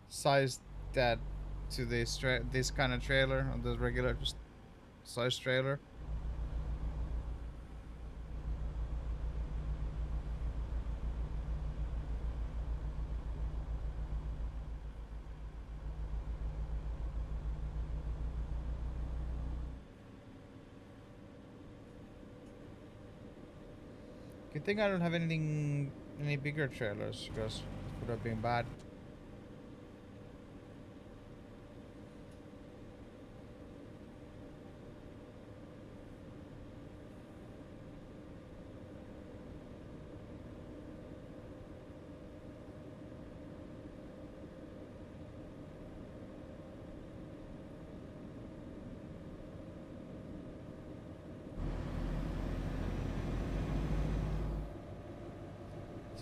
sized that to this kind of trailer, on the regular just size trailer. Good thing I don't have any bigger trailers, because it would have been bad.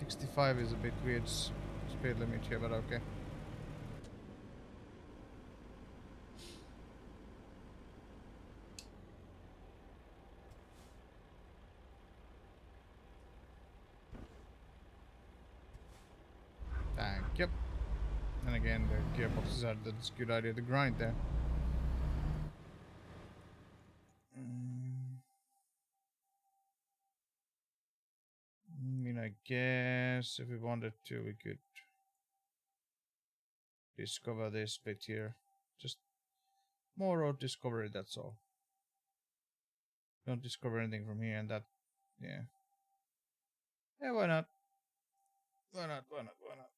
.65 is a bit weird speed limit here, but okay. Thank you. And again, the gearbox decided that it's a good idea to grind there. I mean, I guess if we wanted to, we could discover this bit here. Just more road discovery, that's all. Don't discover anything from here, and that, yeah. Yeah, why not? Why not? Why not? Why not?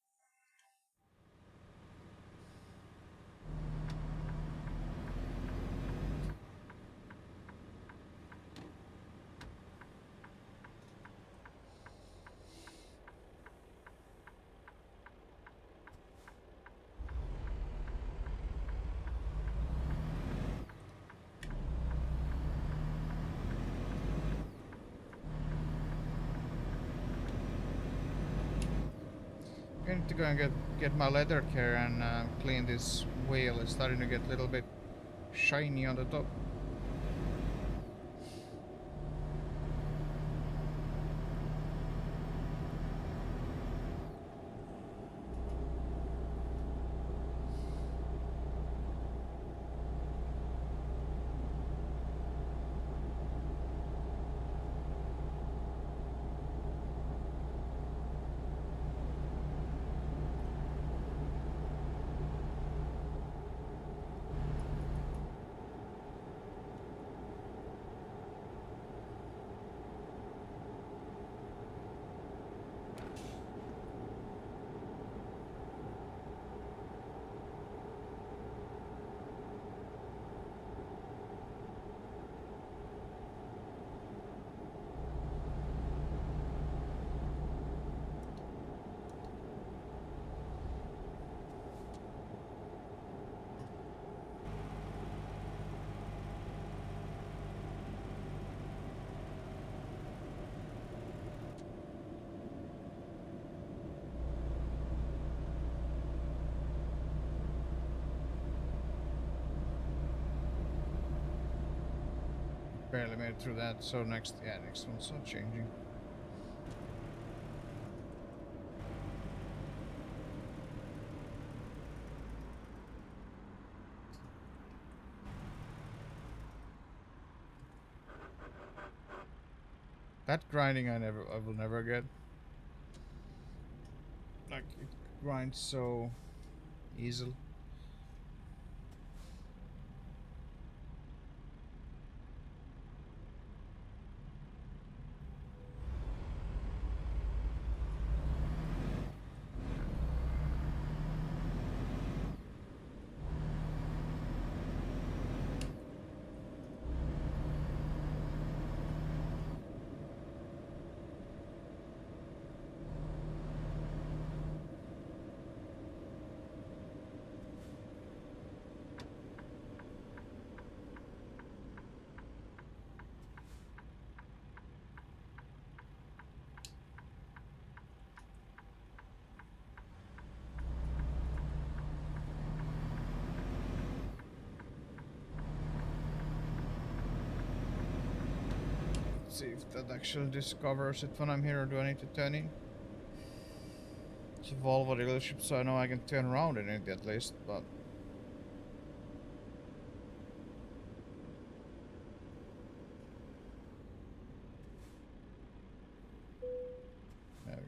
I need to go and get my leather care and clean this wheel. It's starting to get a little bit shiny on the top. Barely made it through that, so next one's not changing. That grinding I will never get. Like it grinds so easily. See if that actually discovers it when I'm here, or do I need to turn in? It's a Volvo dealership, so I know I can turn around in it at least, but... There we go.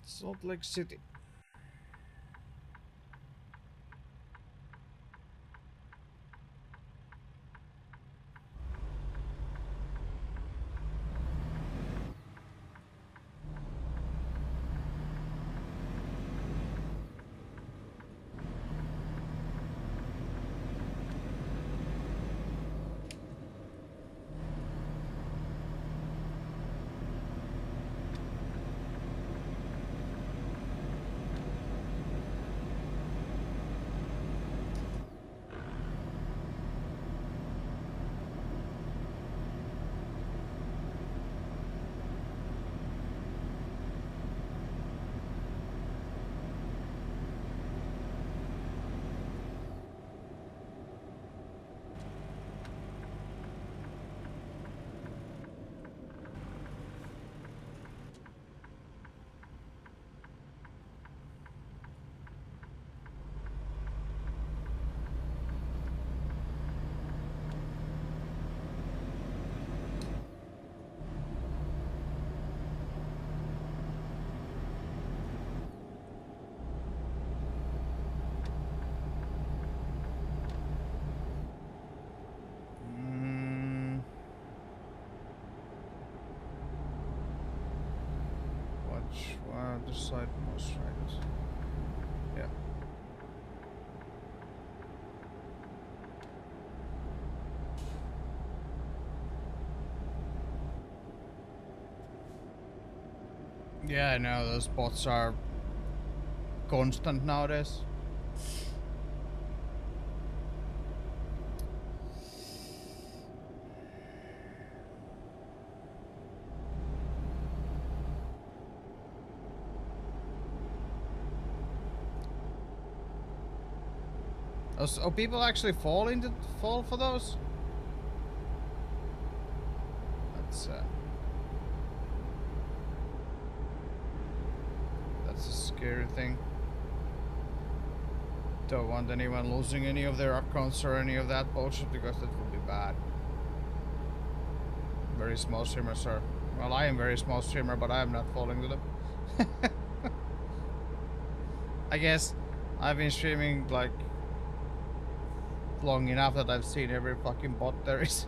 Salt Lake City. The side most right. Yeah. Yeah, I know those bots are constant nowadays. Oh, people actually fall for those? That's a scary thing. Don't want anyone losing any of their accounts or any of that bullshit, because that would be bad. Very small streamers are... Well, I am very small streamer, but I am not falling to them. I guess I've been streaming like long enough that I've seen every fucking bot there is.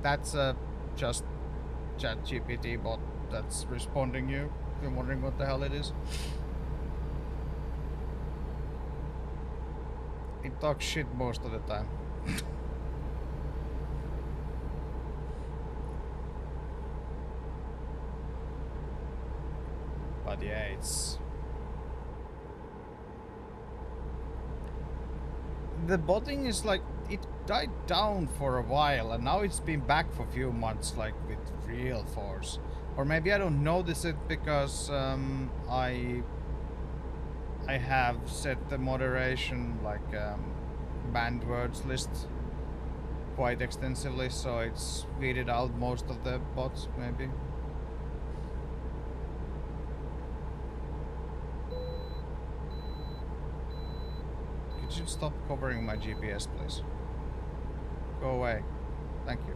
That's just ChatGPT bot that's responding you. If you're wondering what the hell it is. It talks shit most of the time. But yeah, it's the botting is like it died down for a while and now it's been back for a few months like with real force. Or maybe I don't notice it because I have set the moderation like banned words list quite extensively, so it's weeded out most of the bots maybe. Could you stop covering my GPS, please? Go away. Thank you.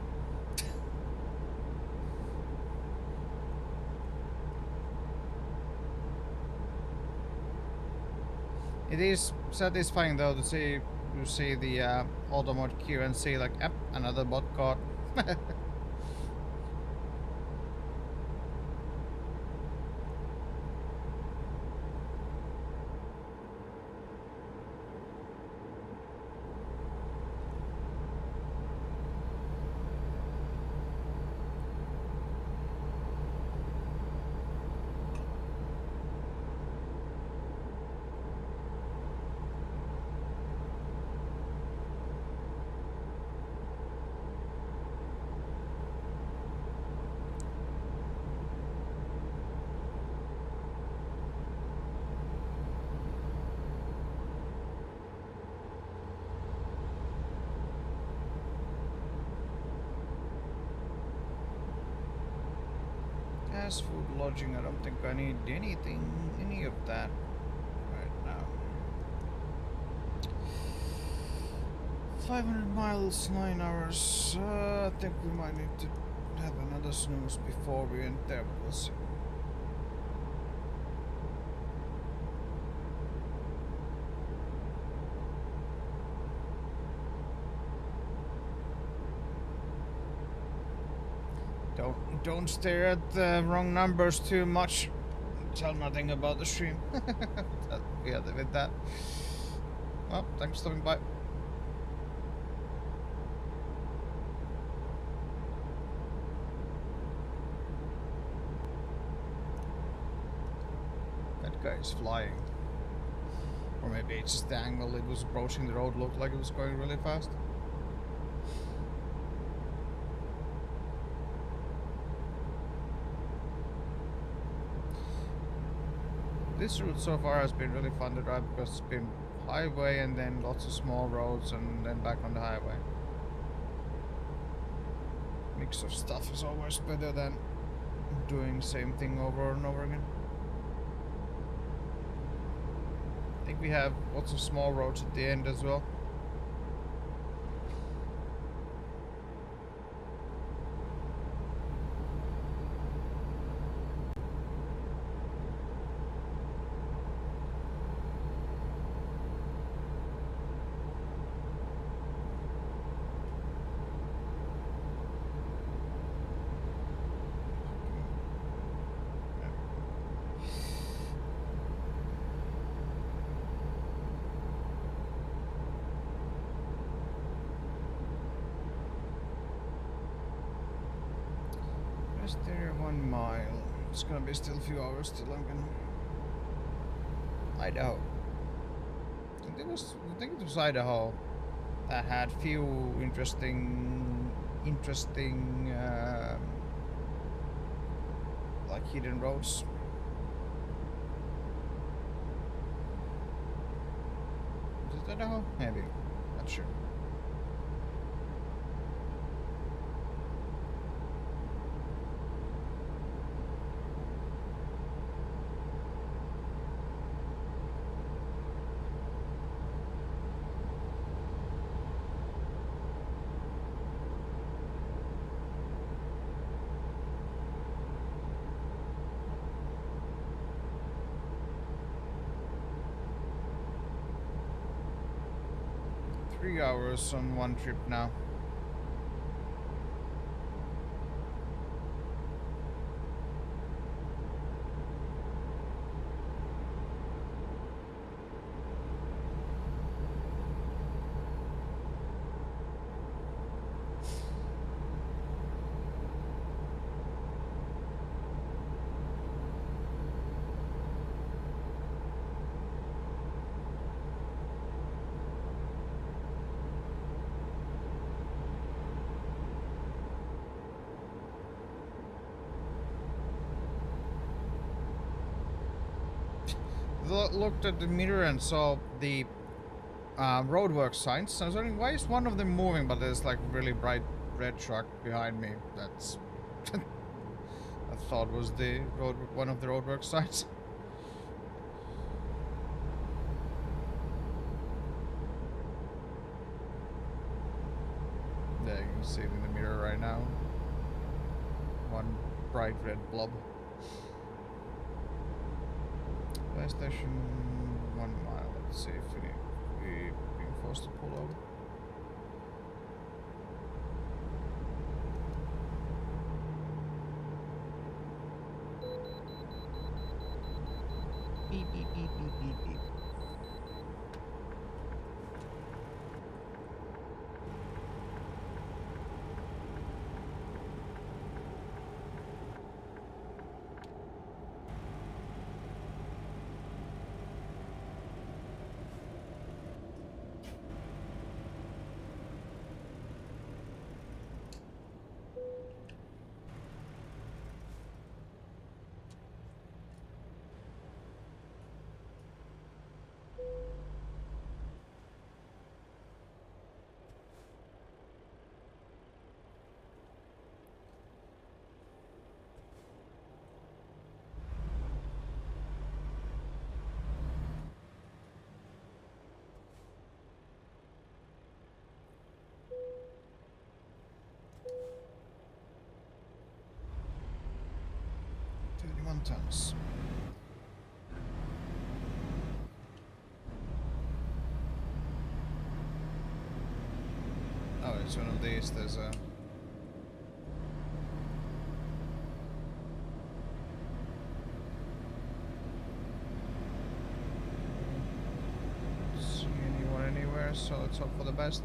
It is satisfying though to see the auto mod queue and see like, yep, another bot caught. Fast food, lodging, I don't think I need any of that right now. 500 miles, 9 hours. I think we might need to have another snooze before we end there, but we'll see. Don't stare at the wrong numbers too much. Tell nothing about the stream. Yeah, with that. Well, thanks for stopping by. That guy is flying. Or maybe it's just the angle it was approaching the road looked like it was going really fast. This route so far has been really fun to drive because it's been highway and then lots of small roads and then back on the highway. Mix of stuff is always better than doing the same thing over and over again. I think we have lots of small roads at the end as well. There 1 mile. It's gonna be still a few hours till I'm gonna Idaho. I think it was Idaho that had few interesting like hidden roads. Is it Idaho? Maybe. Not sure. Hours on one trip now. looked at the mirror and saw the roadwork signs. I was wondering, why is one of them moving, but there's like really bright red truck behind me. That's I thought was the one of the roadwork signs. Yeah, you can see it in the mirror right now. One bright red blob. Fire station 1 mile. Let's see if we're being forced to pull over. Beep, beep, beep, beep, beep, beep. Tons. Oh, it's one of these. There's a see anyone anywhere, so let's hope for the best.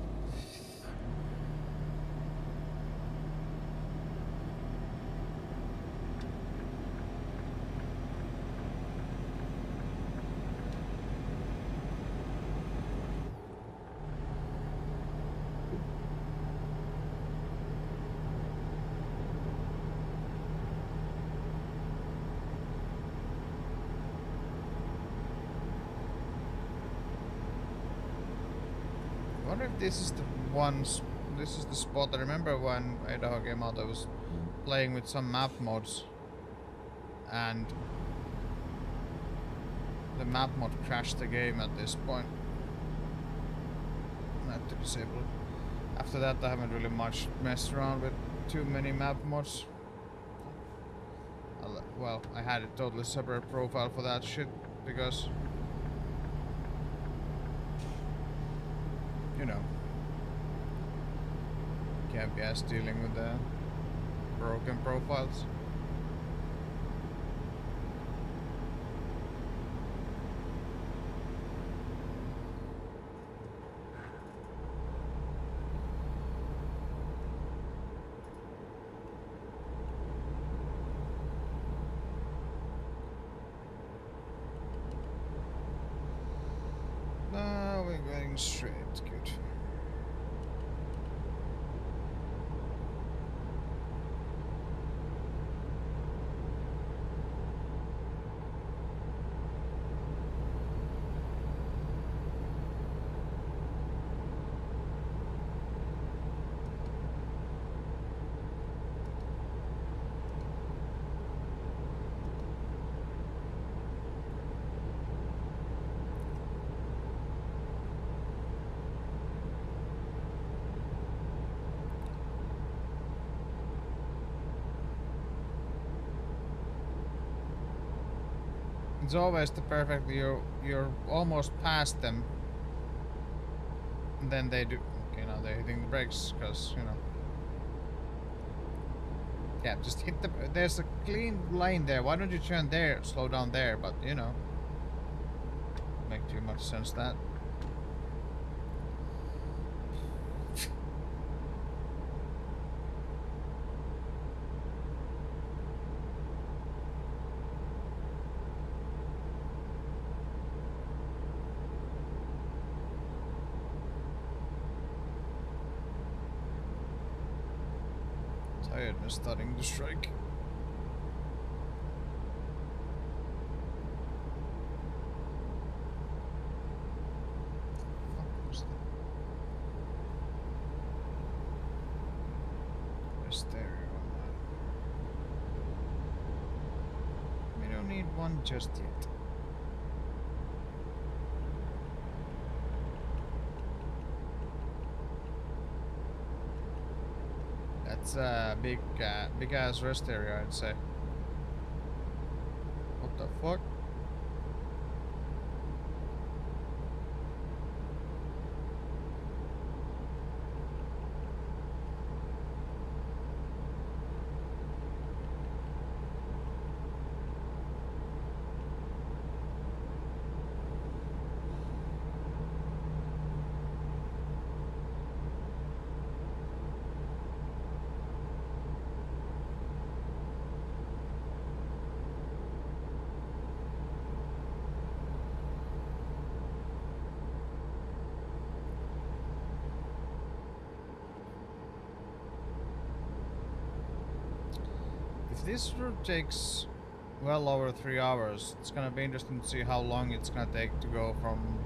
I wonder if this is the this is the spot. I remember when Idaho came out, I was playing with some map mods, and the map mod crashed the game at this point. I had to disable it. After that, I haven't really much messed around with too many map mods. Well, I had a totally separate profile for that shit because, you know, can't be ass dealing with the broken profiles. No, we're going straight. Good. It's always the perfect. You're almost past them, and then they do. You know, they're hitting the brakes because you know. Yeah, just hit the. There's a clean lane there. Why don't you turn there, slow down there? But you know, make too much sense that. Tiredness starting to strike. stereo online. We don't need one just yet. That's a big ass rest area, I'd say. What the fuck? If this route takes well over 3 hours, it's gonna be interesting to see how long it's gonna take to go from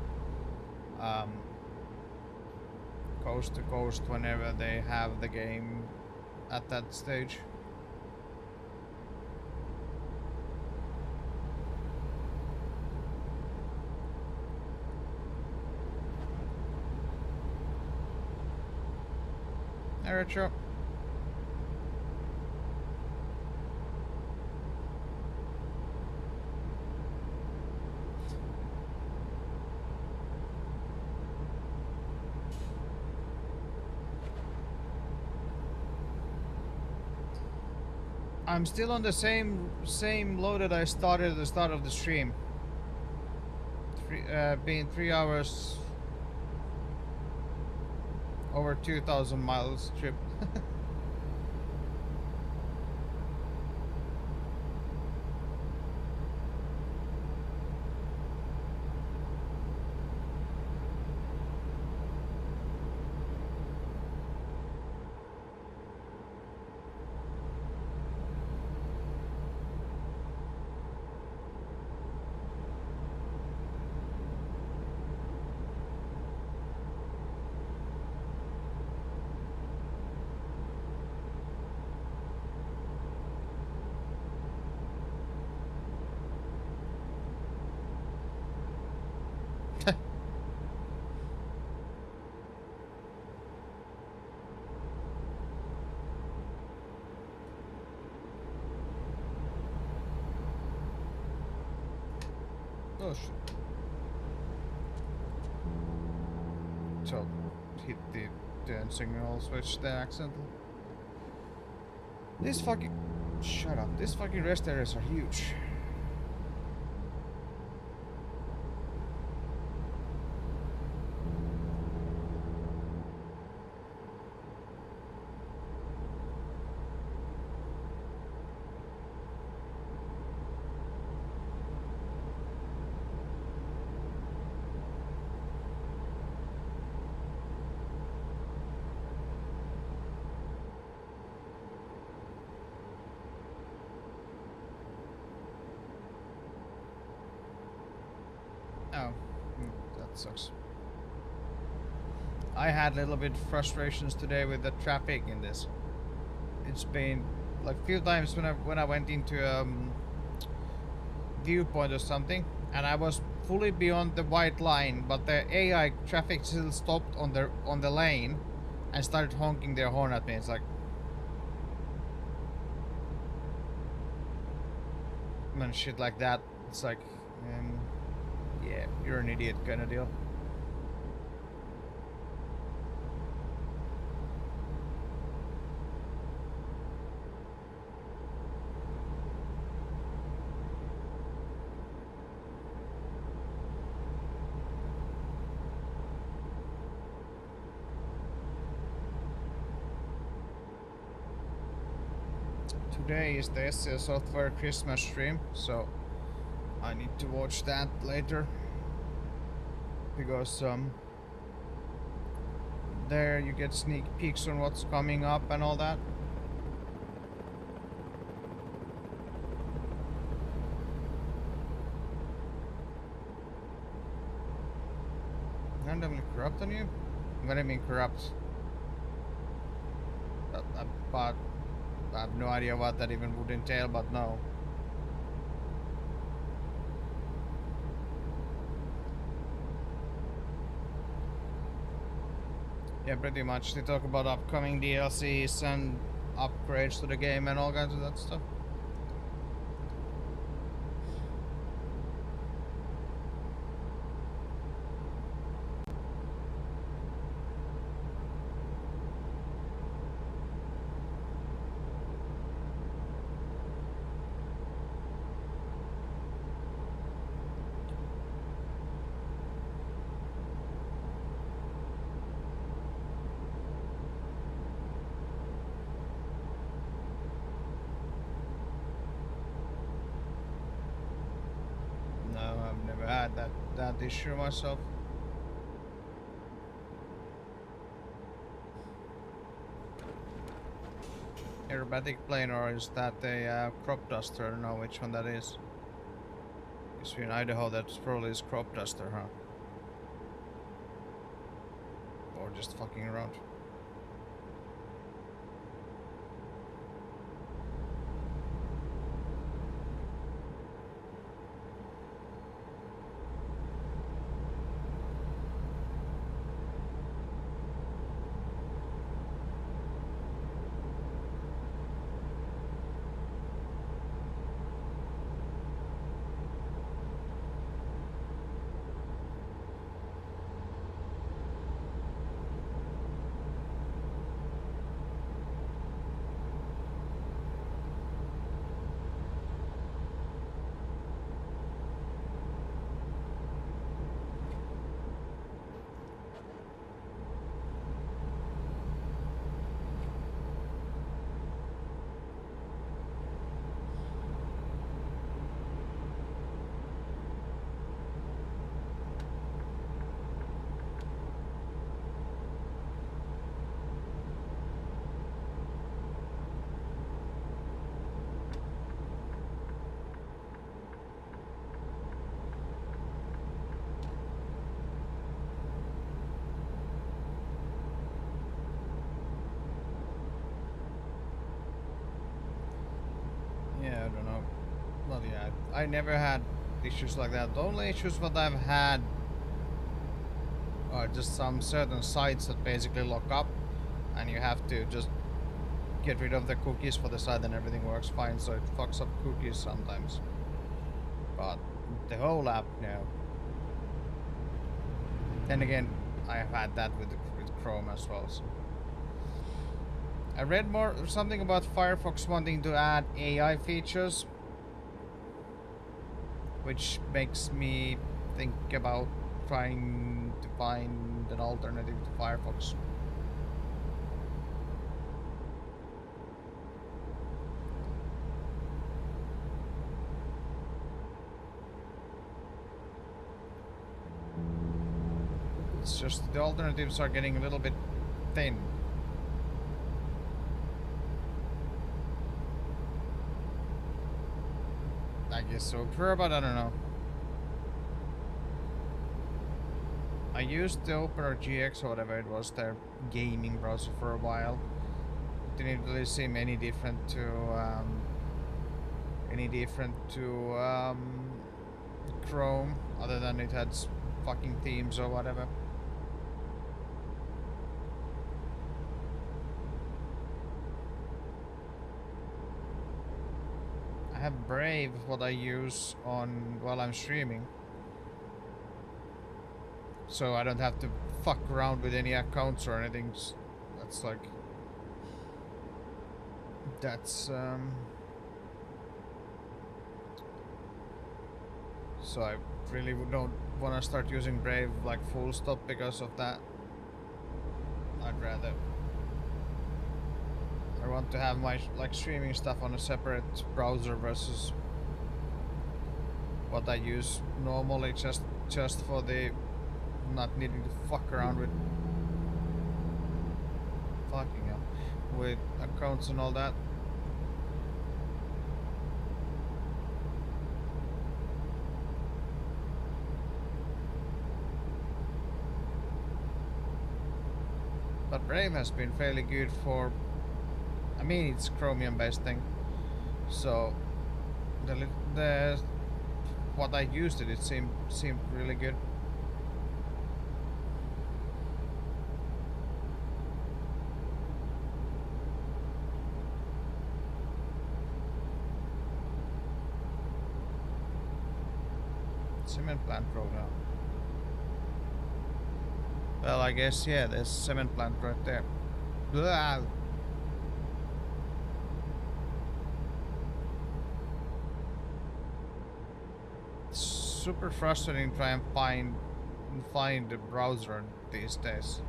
coast to coast whenever they have the game at that stage. Hey, Retro. I'm still on the same load that I started at the start of the stream. Being 3 hours, over 2,000 miles trip. Oh shit. So, hit the turn signal switch there accidentally. This fucking... Shut up. These fucking rest areas are huge. Oh, that sucks. I had a little bit frustrations today with the traffic in this. It's been like a few times when I went into viewpoint or something, and I was fully beyond the white line, but the AI traffic still stopped on the lane and started honking their horn at me. It's like, man, shit like that. It's like, yeah, you're an idiot kind of deal. Today is the SCL Software Christmas stream, so I need to watch that later, because there you get sneak peeks on what's coming up and all that. Randomly corrupt on you? What do I mean corrupt? That But I have no idea what that even would entail, but no. Yeah, pretty much. They talk about upcoming DLCs and upgrades to the game and all kinds of that stuff. No, I've never had that issue myself. Aerobatic plane, or is that a crop duster? I don't know which one that is. Because in Idaho, that probably is crop duster, huh? Or just fucking around. Yeah, I don't know. Well, yeah, I never had issues like that. The only issues that I've had are just some certain sites that basically lock up, and you have to just get rid of the cookies for the site and everything works fine, so it fucks up cookies sometimes. But the whole app, no. Then again, I have had that with Chrome as well. So. I read something about Firefox wanting to add AI features, which makes me think about trying to find an alternative to Firefox. It's just the alternatives are getting a little bit thin. I guess so, but I don't know. I used the Opera GX or whatever it was, their gaming browser for a while. It didn't really seem any different to Chrome, other than it had fucking themes or whatever. I have Brave, what I use on while I'm streaming, so I don't have to fuck around with any accounts or anything. That's like so I really don't want to start using Brave like full stop because of that. I'd rather I want to have my like streaming stuff on a separate browser versus what I use normally, just for the not needing to fuck around with with accounts and all that. But Brave has been fairly good for I mean, it's Chromium based thing. So the what I used it seemed really good. Cement plant program. Well, I guess yeah, there's cement plant right there. Blah. It's super frustrating to try and find the browser these days.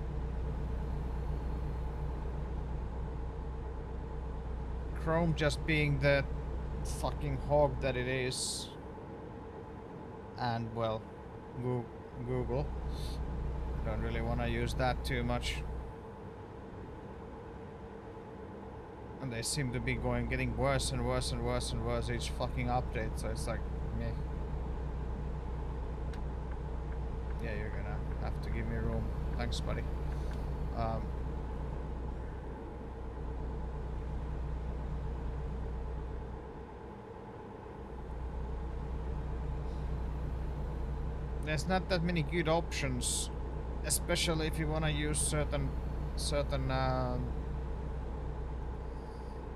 Chrome just being the fucking hog that it is. And well, Google. Don't really want to use that too much. And they seem to be getting worse and worse and worse and worse each fucking update, so it's like, meh. Yeah, you're gonna have to give me room. Thanks, buddy. There's not that many good options, especially if you want to use certain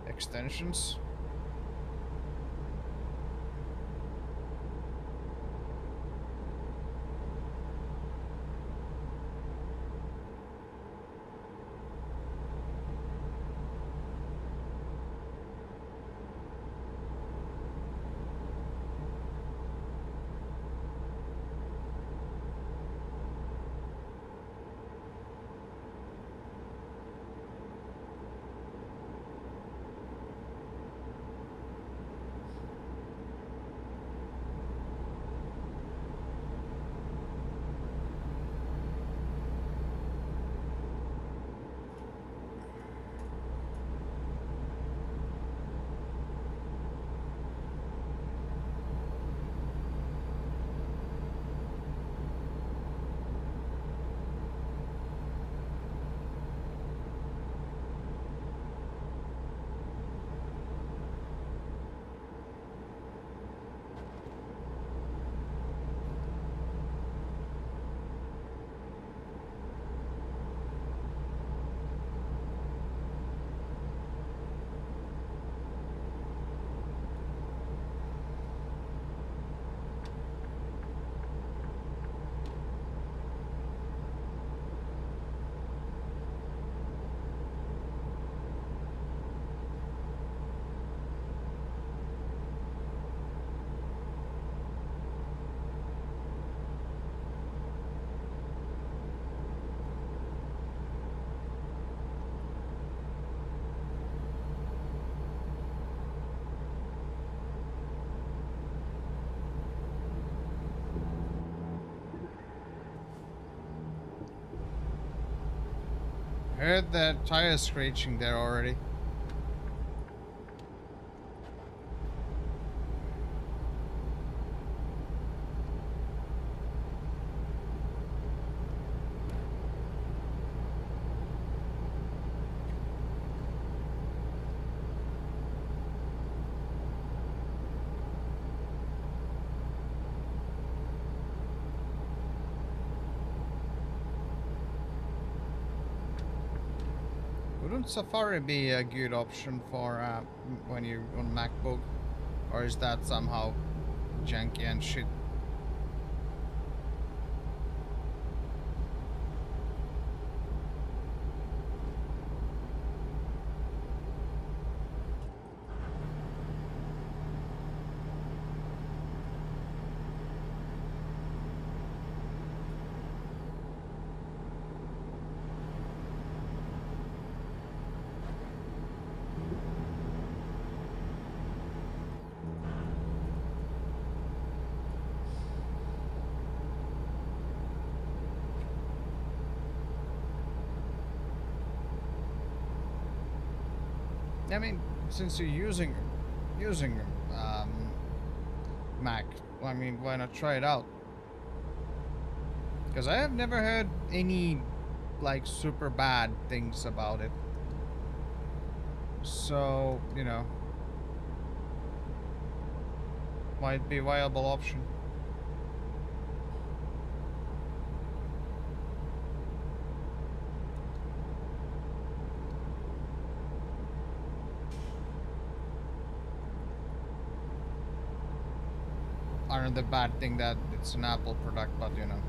extensions. Heard the tire screeching there already. Wouldn't Safari be a good option for when you're on MacBook? Or is that somehow janky and shit? I mean, since you're using Mac, I mean, why not try it out? Because I have never heard any like super bad things about it. So, you know, might be a viable option. Another bad thing that it's an Apple product, but you know.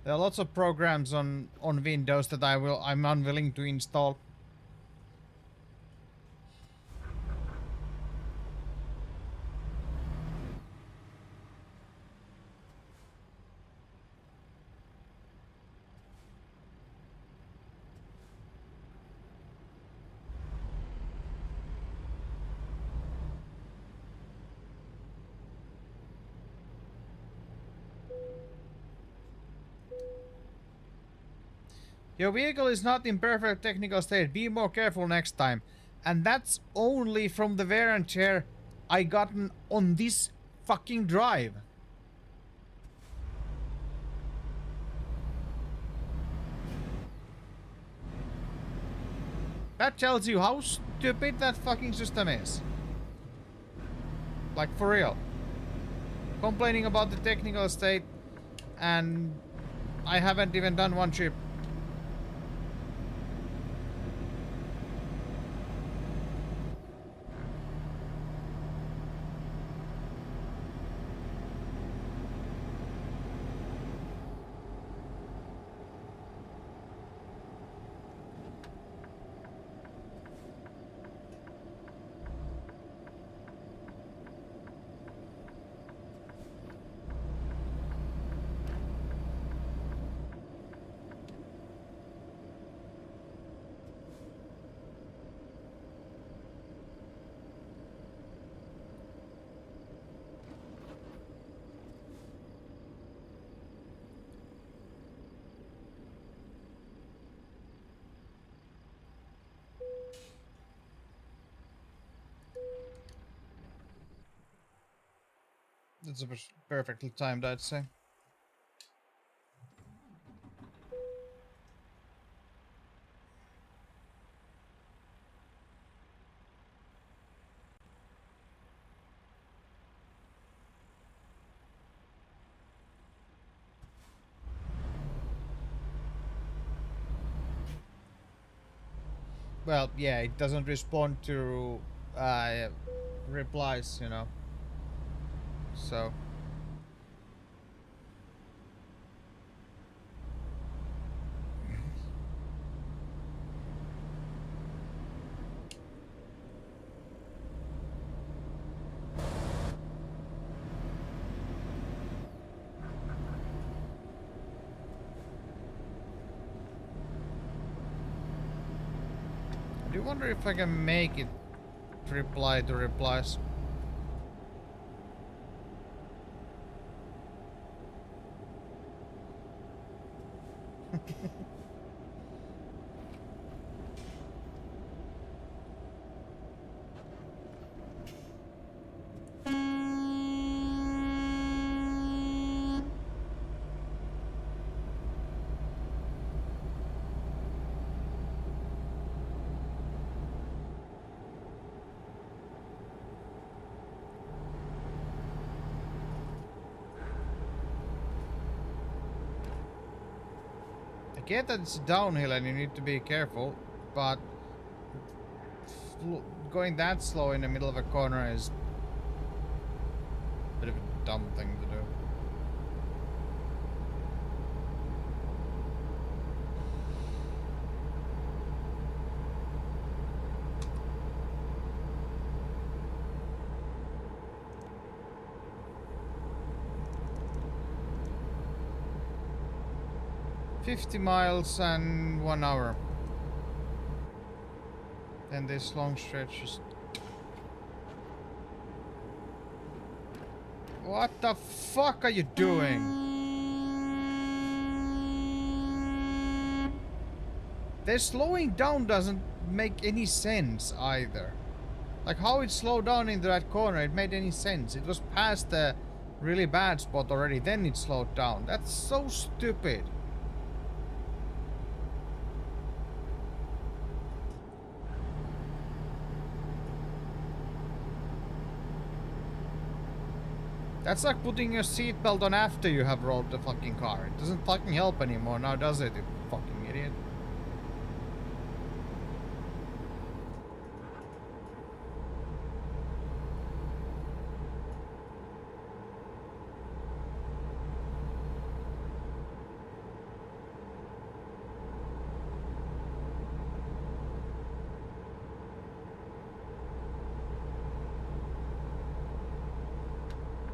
There are lots of programs on Windows that I'm unwilling to install. Your vehicle is not in perfect technical state. Be more careful next time. And that's only from the wear and tear I gotten on this fucking drive. That tells you how stupid that fucking system is. Like, for real. Complaining about the technical state, and I haven't even done one trip. That's perfectly timed, I'd say. Well, yeah, it doesn't respond to replies, you know. So. I do wonder if I can make it reply to replies. I get that it's downhill and you need to be careful, but going that slow in the middle of a corner is a bit of a dumb thing to do. $50 miles and 1 hour. And this long stretch is What the fuck are you doing? The slowing down doesn't make any sense either. Like how it slowed down into that corner, it made any sense. It was past the really bad spot already, then it slowed down. That's so stupid. That's like putting your seatbelt on after you have rolled the fucking car. It doesn't fucking help anymore now, does it, you fucking idiot?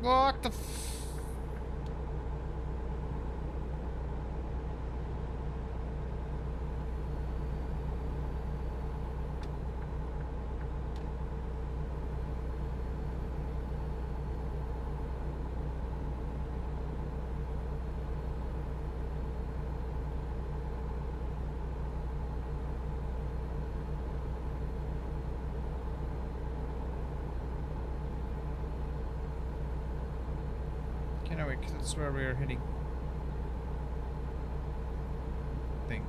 What the f... Anyway, that's where we're heading. I think.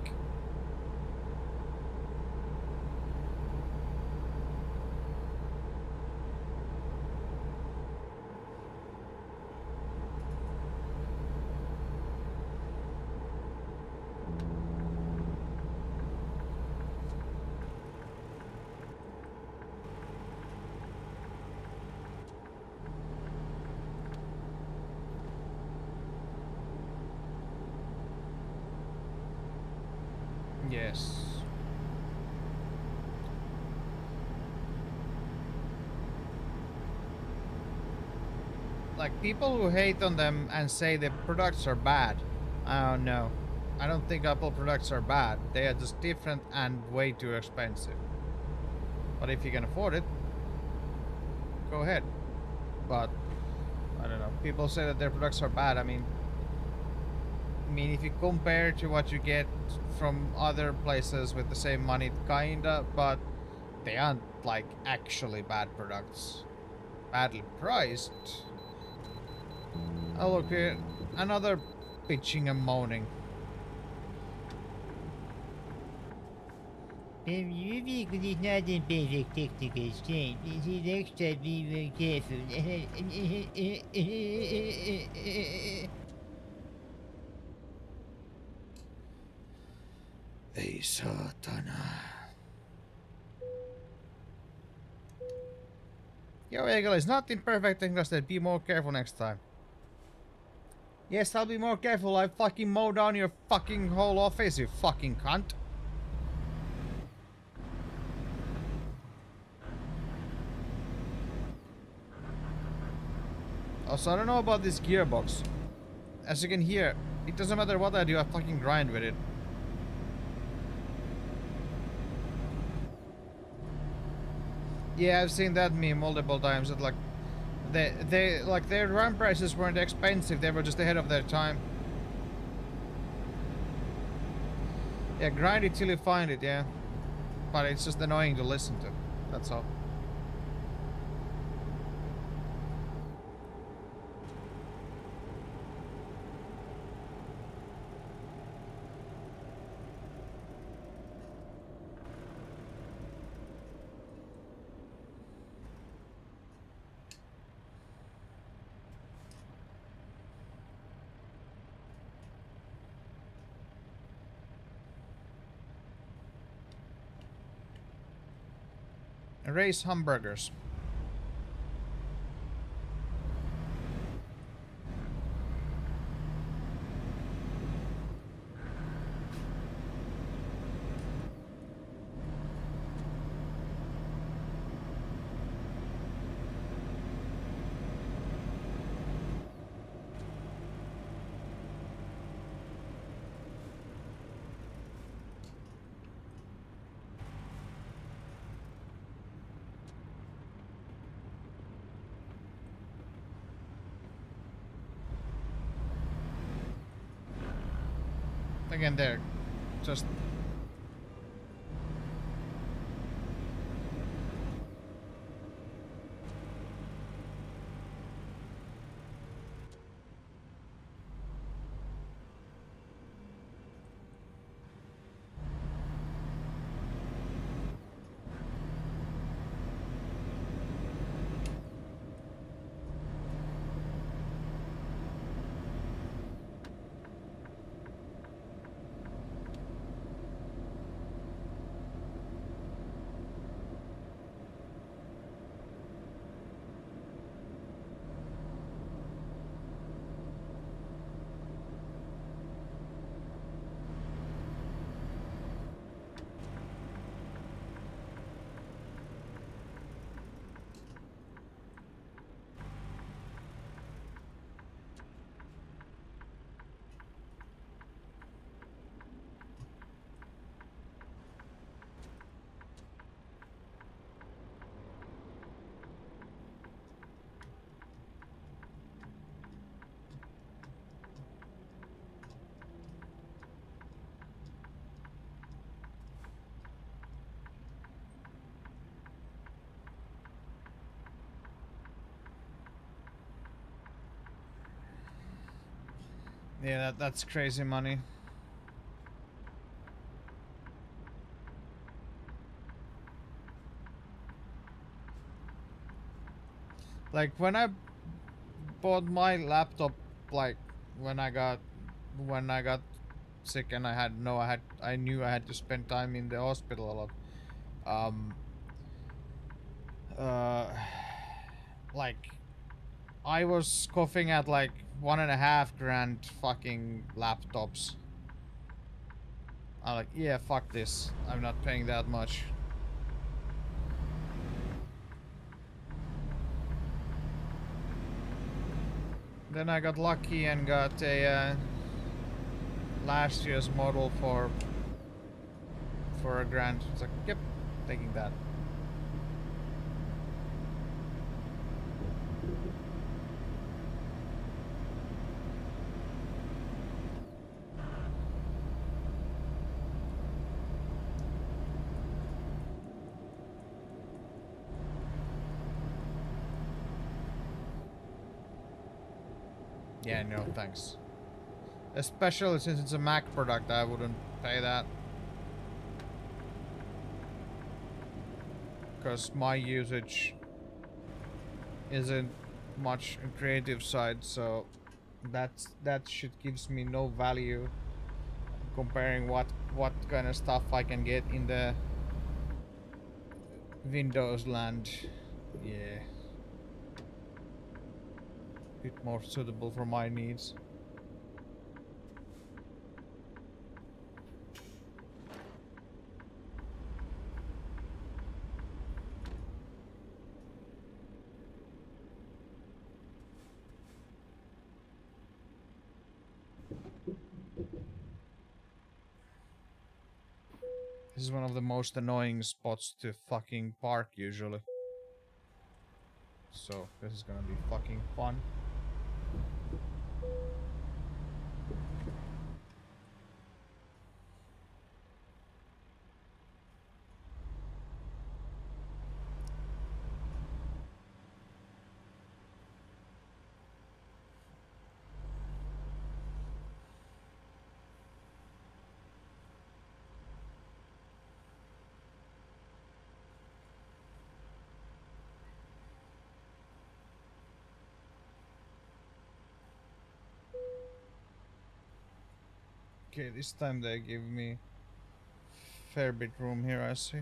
Yes. Like people who hate on them and say the products are bad. I don't know. I don't think Apple products are bad. They are just different and way too expensive. But if you can afford it, go ahead. But I don't know. People say that their products are bad. I mean, if you compare to what you get from other places with the same money, kinda, but they aren't like actually bad products. Badly priced. Oh look here, another bitching and moaning. The vehicle is not in perfect technical state. It is extra be very careful. Ei saatana. Your vehicle is not in perfect technical state. Be more careful next time. Yes, I'll be more careful. I fucking mow down your fucking whole office, you fucking cunt. Also, I don't know about this gearbox. As you can hear, it doesn't matter what I do, I fucking grind with it. Yeah, I've seen that meme multiple times. That like, like their RAM prices weren't expensive. They were just ahead of their time. Yeah, grind it till you find it. Yeah, but it's just annoying to listen to. That's all. Race hamburgers. again, they're just. Yeah, that's crazy money. Like when I bought my laptop, like when I got when I got sick and I knew I had to spend time in the hospital a lot. Um, uh, like I was scoffing at like 1.5 grand fucking laptops. I'm like, yeah, fuck this. I'm not paying that much. Then I got lucky and got a last year's model for a grand. It's like, yep, taking that. Yeah, no, thanks. Especially since it's a Mac product, I wouldn't pay that. Because my usage isn't much in creative side, so that shit gives me no value comparing what kind of stuff I can get in the Windows land. Yeah. Bit more suitable for my needs. This is one of the most annoying spots to fucking park usually. So this is gonna be fucking fun. Okay, this time they give me fair bit room here, I see.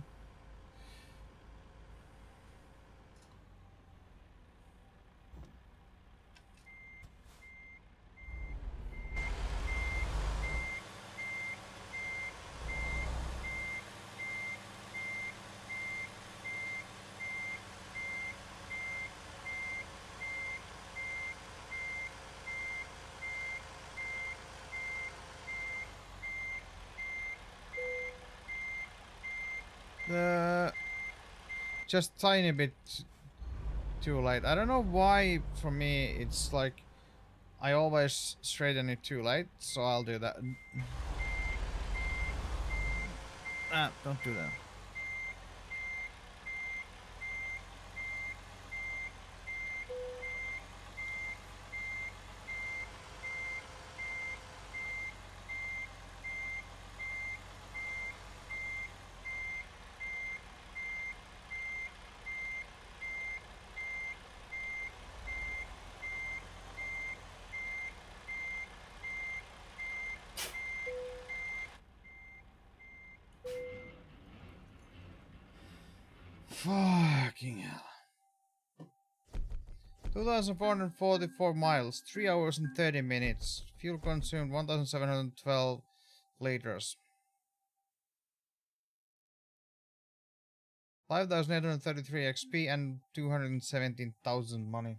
Just tiny bit too late. I don't know why for me it's like I always straighten it too late, so I'll do that. Ah, don't do that. Fucking hell. 2,444 miles, 3 hours and 30 minutes. Fuel consumed 1,712 liters. 5,833 XP and 217,000 money.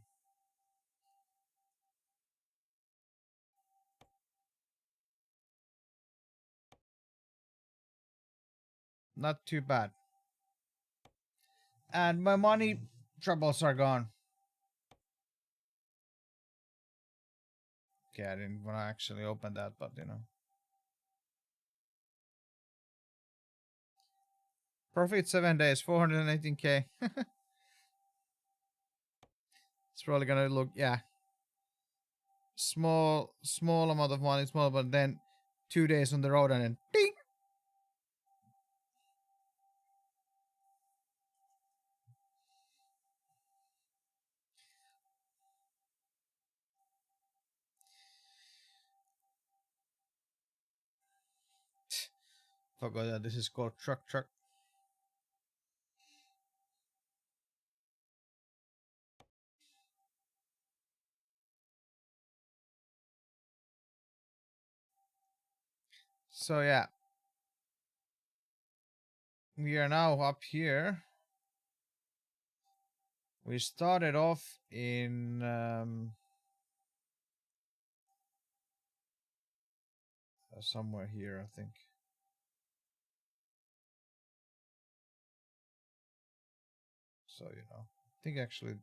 Not too bad. And my money troubles are gone. Okay, I didn't want to actually open that, but you know. Profit 7 days, 418k. It's probably gonna look, yeah. Small amount of money, small, but then 2 days on the road and then ding! Forgot that this is called truck. So yeah. We are now up here. We started off in somewhere here, I think. So, you know, I think actually,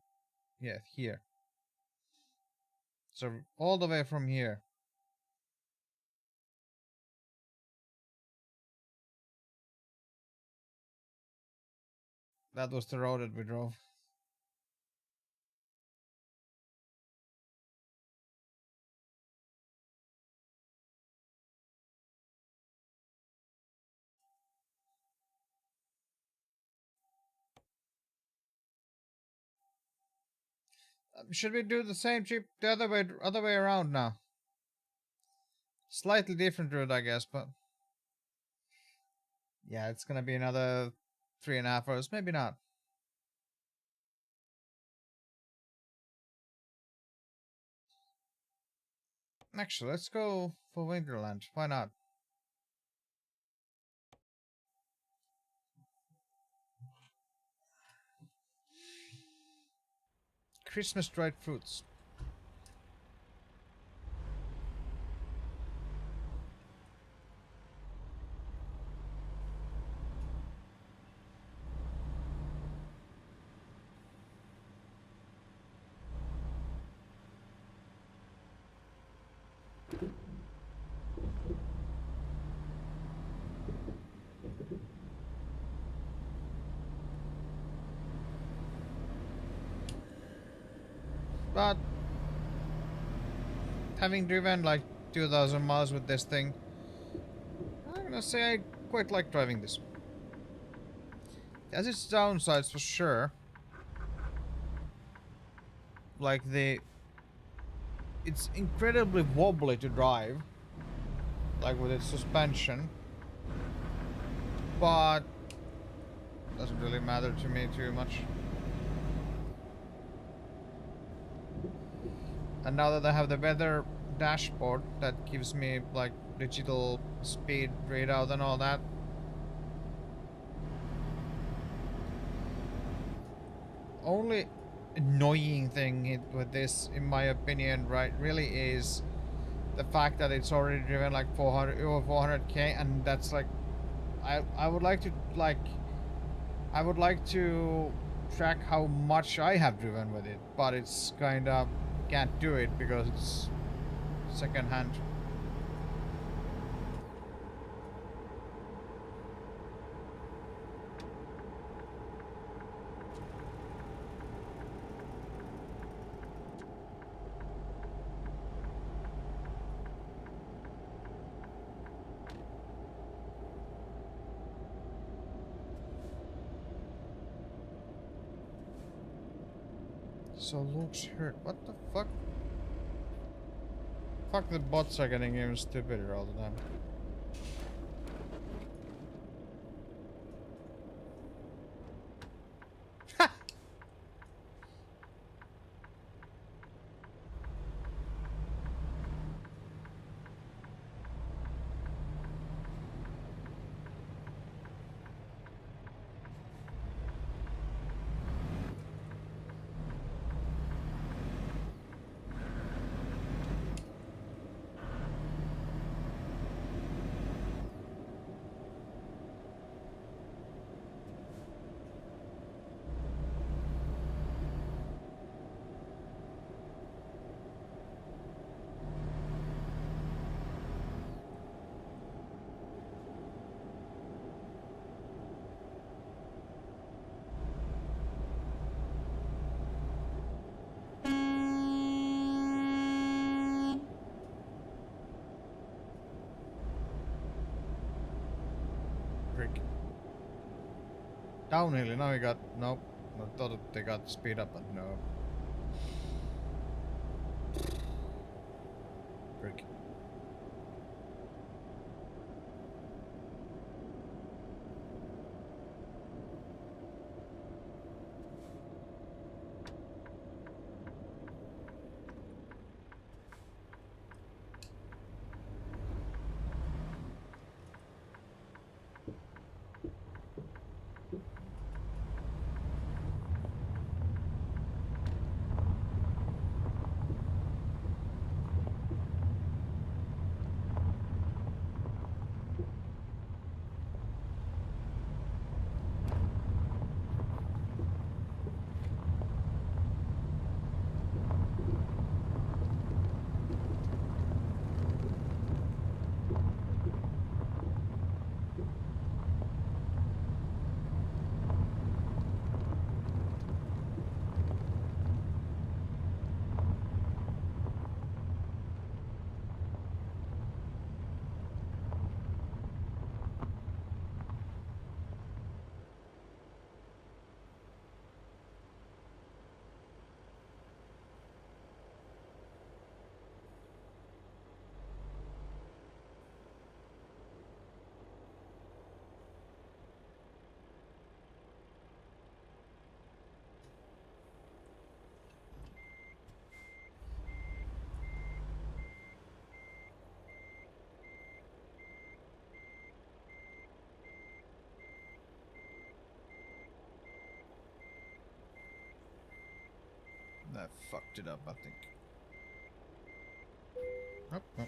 yeah, here. So all the way from here. That was the road that we drove. Should we do the same trip the other way around now? Slightly different route, I guess, but yeah, it's gonna be another 3.5 hours. Maybe not. Actually, let's go for Winterland. Why not? Christmas dried fruits. But having driven like 2,000 miles with this thing, I'm gonna say I quite like driving this. It has its downsides for sure. Like it's incredibly wobbly to drive, like with its suspension, but doesn't really matter to me too much. And now that I have the weather dashboard that gives me like digital speed readout and all that, only annoying thing with this, in my opinion, right, really is the fact that it's already driven like 400 over 400k, and that's like, I would like to track how much I have driven with it, but it's kind of can't do it because it's second hand. So Luke's hurt. What the fuck? Fuck, the bots are getting even stupider all the time. Ha! Frick. Downhill, now we got... Nope. I thought that they got speed up, but no. Frick. That fucked it up, I think. Oh, oh.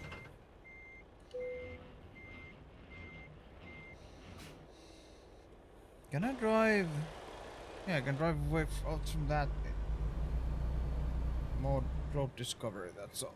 Can I drive? Yeah, I can drive away out from that bit. More road discovery, that's all.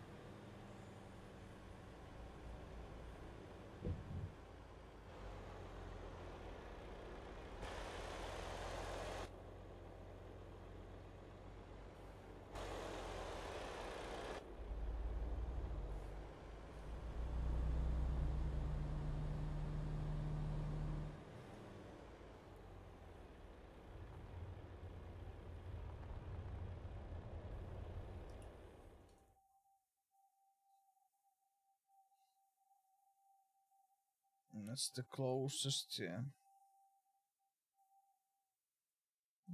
And that's the closest, yeah.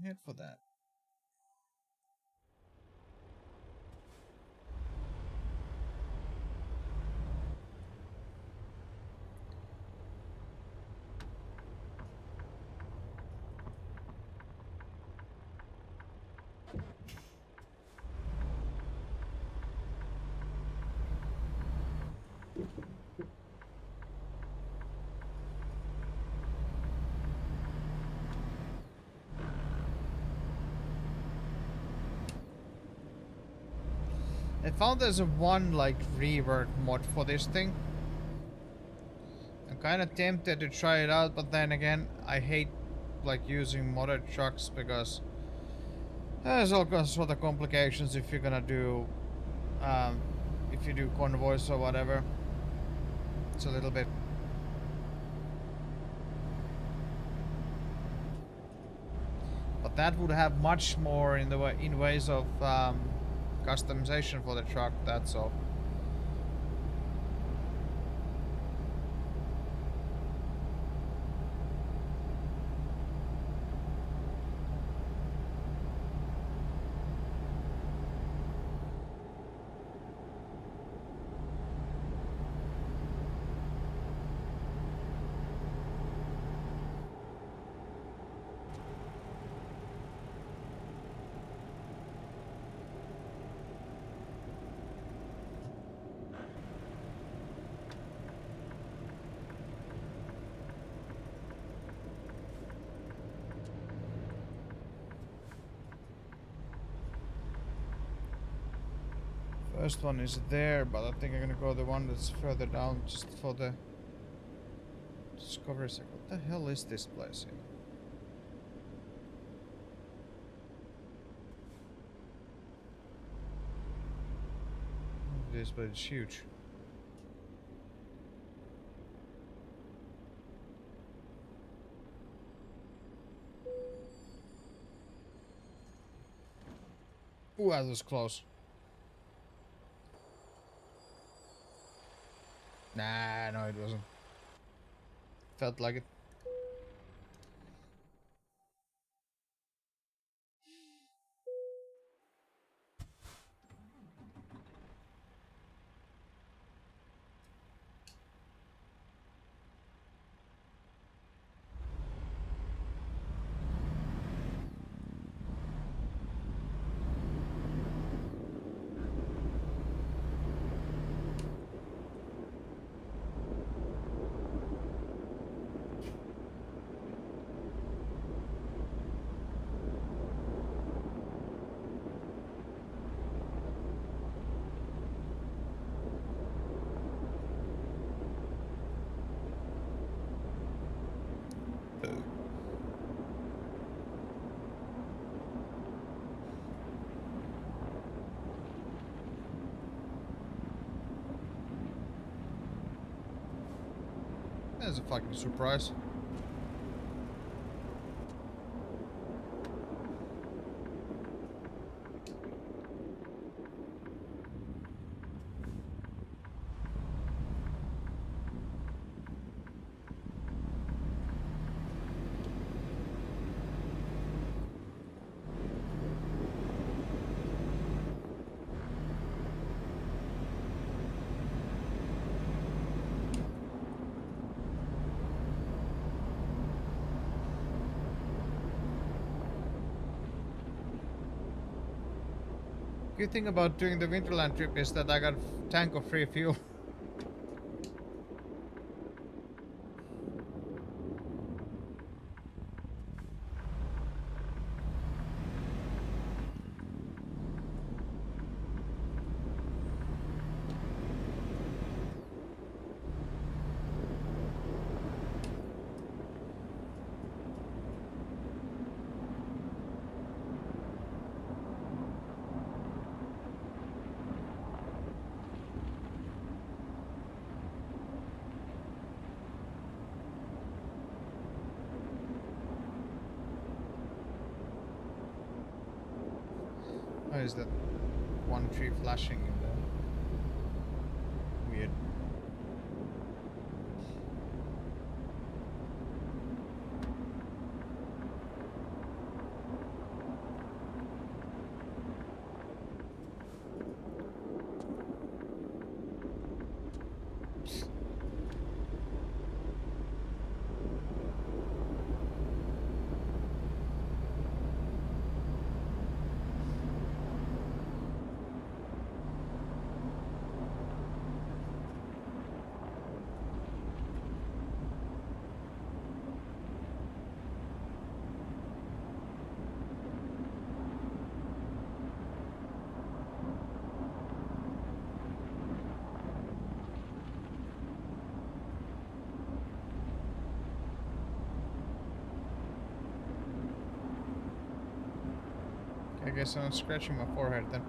Head for that. I found there's a one like rework mod for this thing. I'm kind of tempted to try it out, but then again, I hate like using modded trucks because there's all sort of complications if you're gonna do, if you do convoys or whatever. It's a little bit. But that would have much more in the way in ways of customization for the truck. That's all. First one is there, but I think I'm gonna go the one that's further down just for the discovery sec. What the hell is this place here? It is, but it's huge. Ooh, that was close. Nah, no, it wasn't. Felt like it. That's a fucking surprise. Good thing about doing the Winterland trip is that I got a tank of free fuel. Why is that one tree flashing in there? Weird. I guess I'm scratching my forehead then.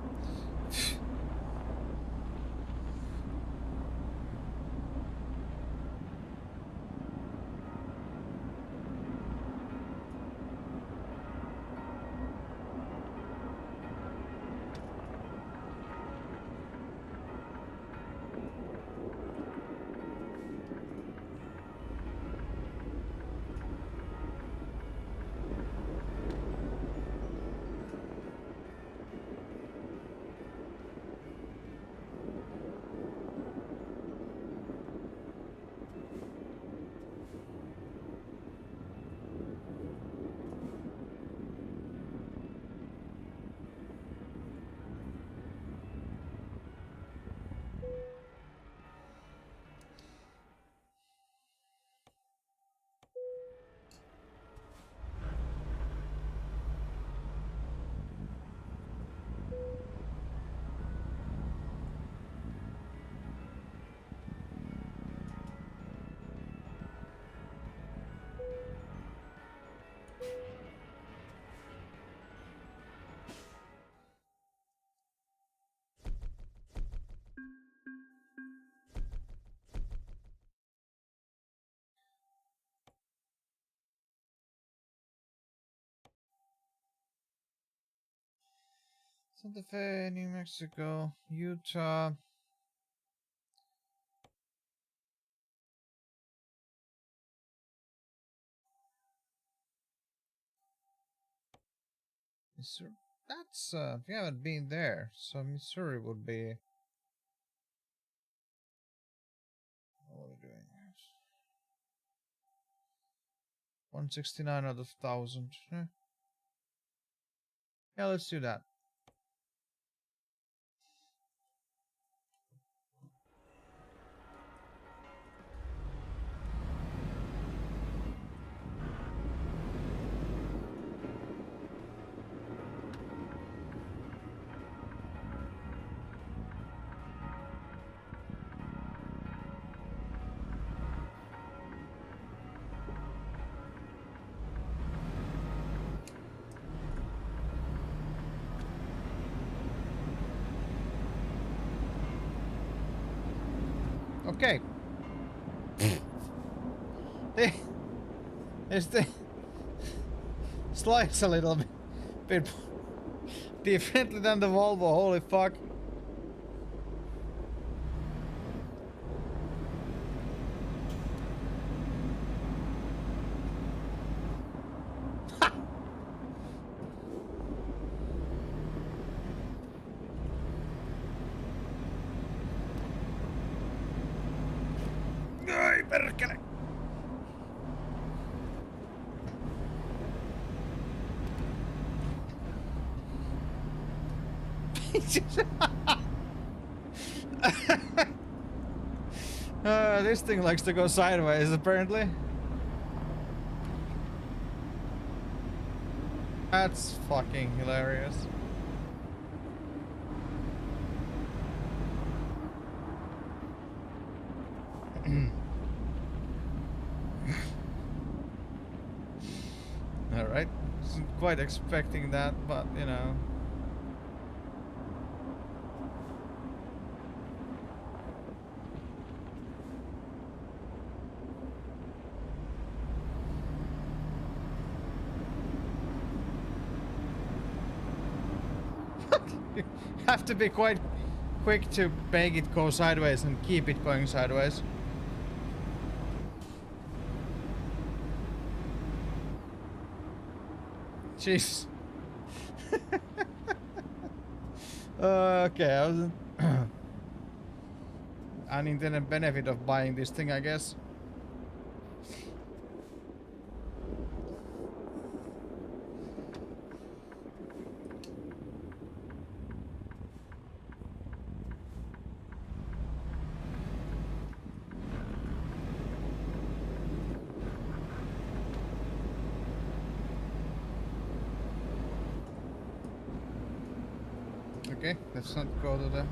Santa Fe, New Mexico, Utah. Missouri. That's we haven't been there, so Missouri would be. What are we doing? 169 out of 1,000. Yeah, let's do that. Okay. The slides a little bit differently than the Volvo. Holy fuck. Ai perkele. This thing likes to go sideways, apparently. That's fucking hilarious. Alright. Wasn't quite expecting that, but you know. You have to be quite quick to make it go sideways and keep it going sideways. Jeez. Okay, I wasn't unintended benefit of buying this thing, I guess. Okay, let's not go to the...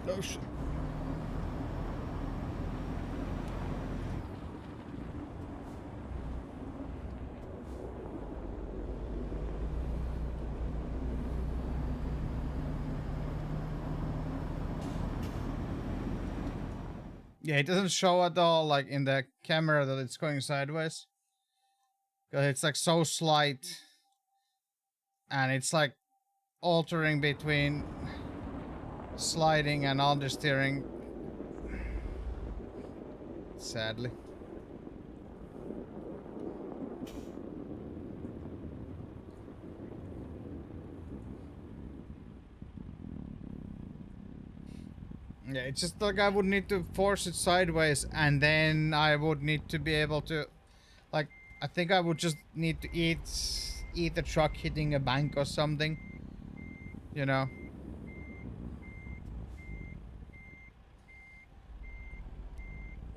Oh shit. Yeah, it doesn't show at all, like, in the camera that it's going sideways. Because it's, like, so slight. And it's, like, altering between sliding and understeering. Sadly. Yeah, it's just like I would need to force it sideways and then I would need to be able to, like, I think I would just need to eat the truck hitting a bank or something, you know.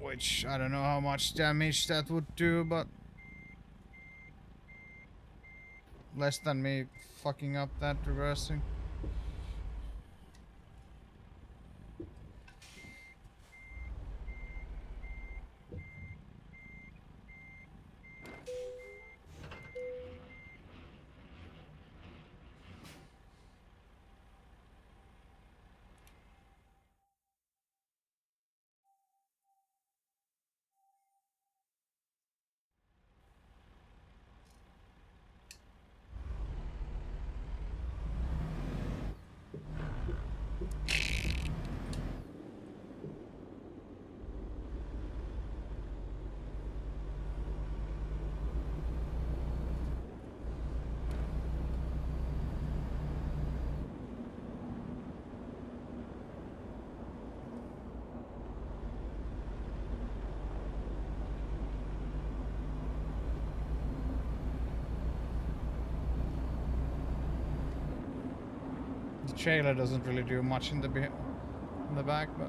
Which I don't know how much damage that would do, but less than me fucking up that reversing. trailer doesn't really do much in the back, but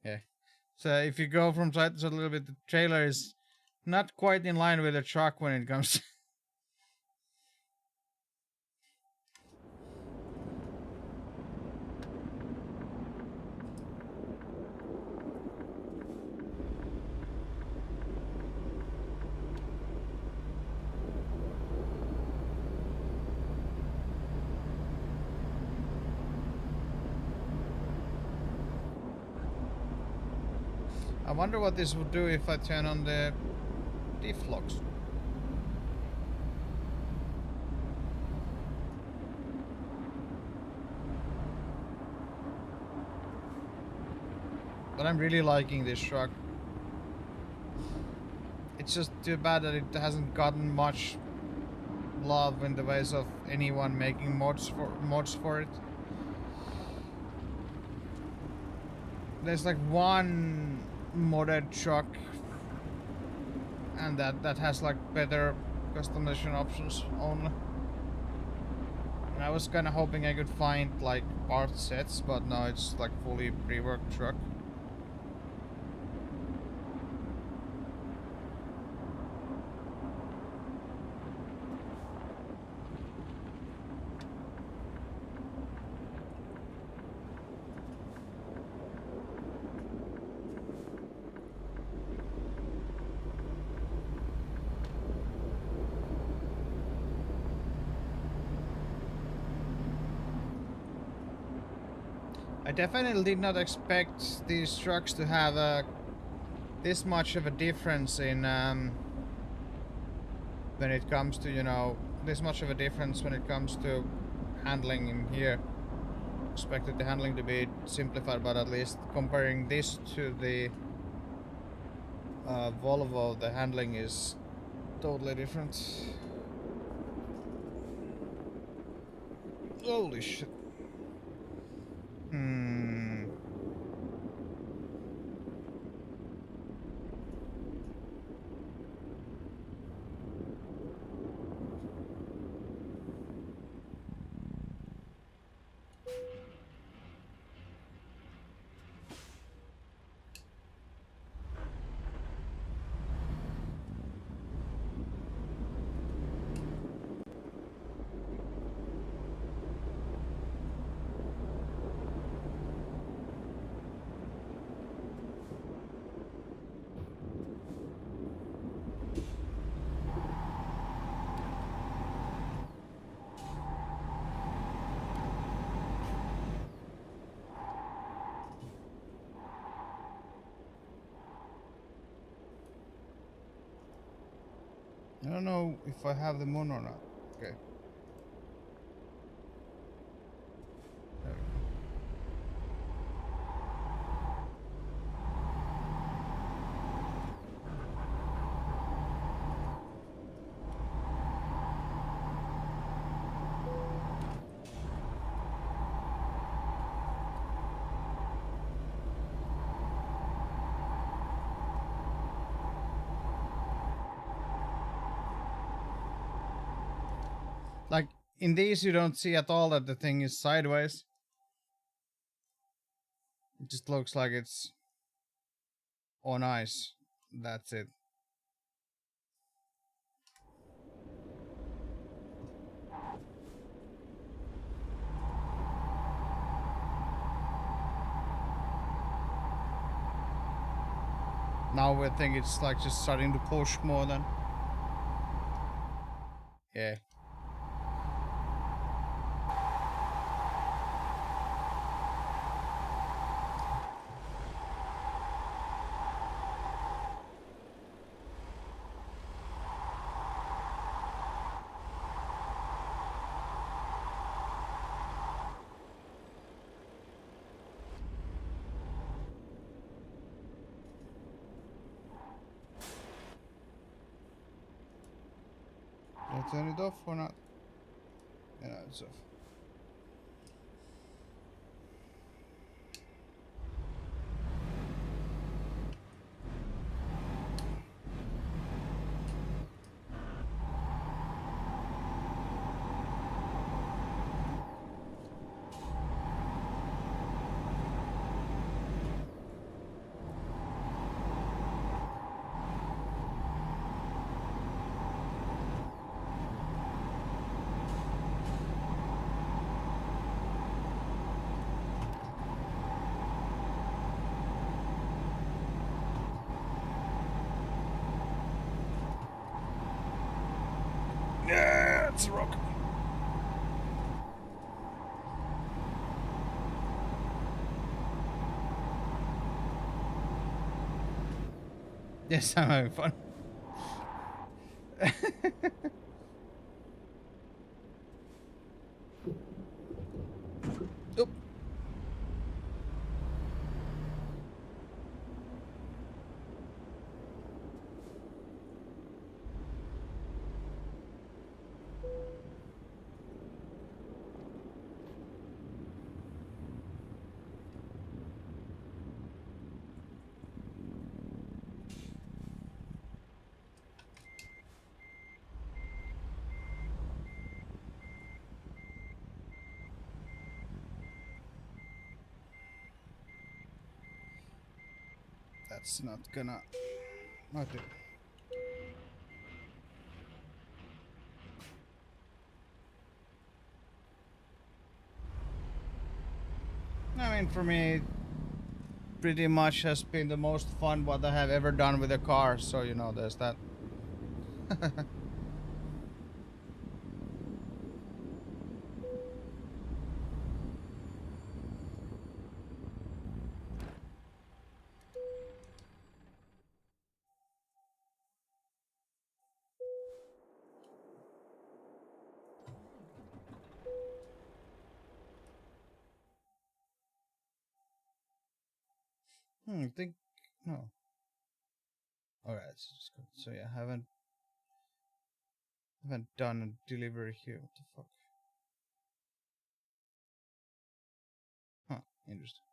yeah. So if you go from side to side a little bit, the trailer is not quite in line with the truck when it comes. I wonder what this would do if I turn on the diff locks. But I'm really liking this truck. It's just too bad that it hasn't gotten much love in the ways of anyone making mods for it. There's like one modded truck, and that has like better customization options only. And I was kind of hoping I could find like part sets, but no, it's like fully pre-worked truck. I definitely did not expect these trucks to have this much of a difference in when it comes to, you know, this much of a difference when it comes to handling in here. Expected the handling to be simplified, but at least comparing this to the Volvo, the handling is totally different. Holy shit. I don't know if I have them on or not. Okay. There we go. Like, in these you don't see at all that the thing is sideways. It just looks like it's on ice. That's it. Now we think it's like just starting to push more than. Yeah. Did I turn it off or not? Yeah, it's off. It's a rock. Yes, I'm having fun. Oop. That's not gonna... Okay. I mean, for me, pretty much has been the most fun what I have ever done with a car, so you know, there's that. I think... No. Alright, so yeah, haven't done a delivery here. What the fuck? Huh, interesting.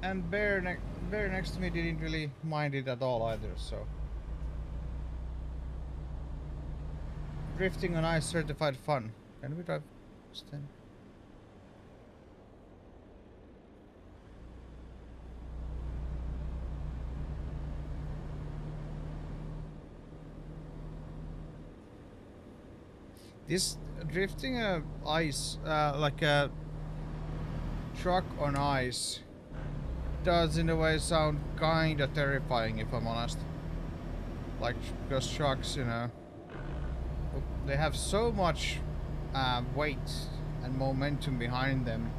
And Bear next to me didn't really mind it at all either, so... Drifting on ice certified fun. Can we drive this thing? This drifting ice, like a truck on ice, does in a way sound kinda terrifying, if I'm honest. Like, because trucks, you know, they have so much weight and momentum behind them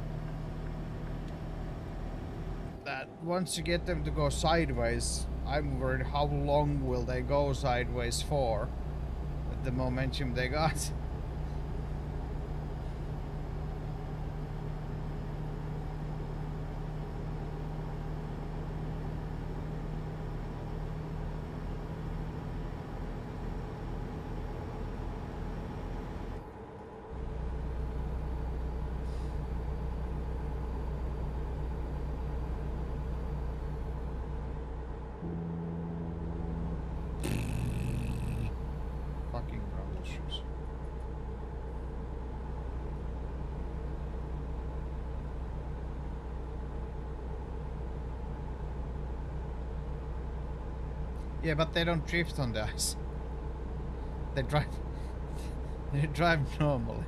that once you get them to go sideways, I'm worried how long will they go sideways for with the momentum they got. Fucking gravel shoes. Yeah, but they don't drift on the ice. They drive. They drive normally.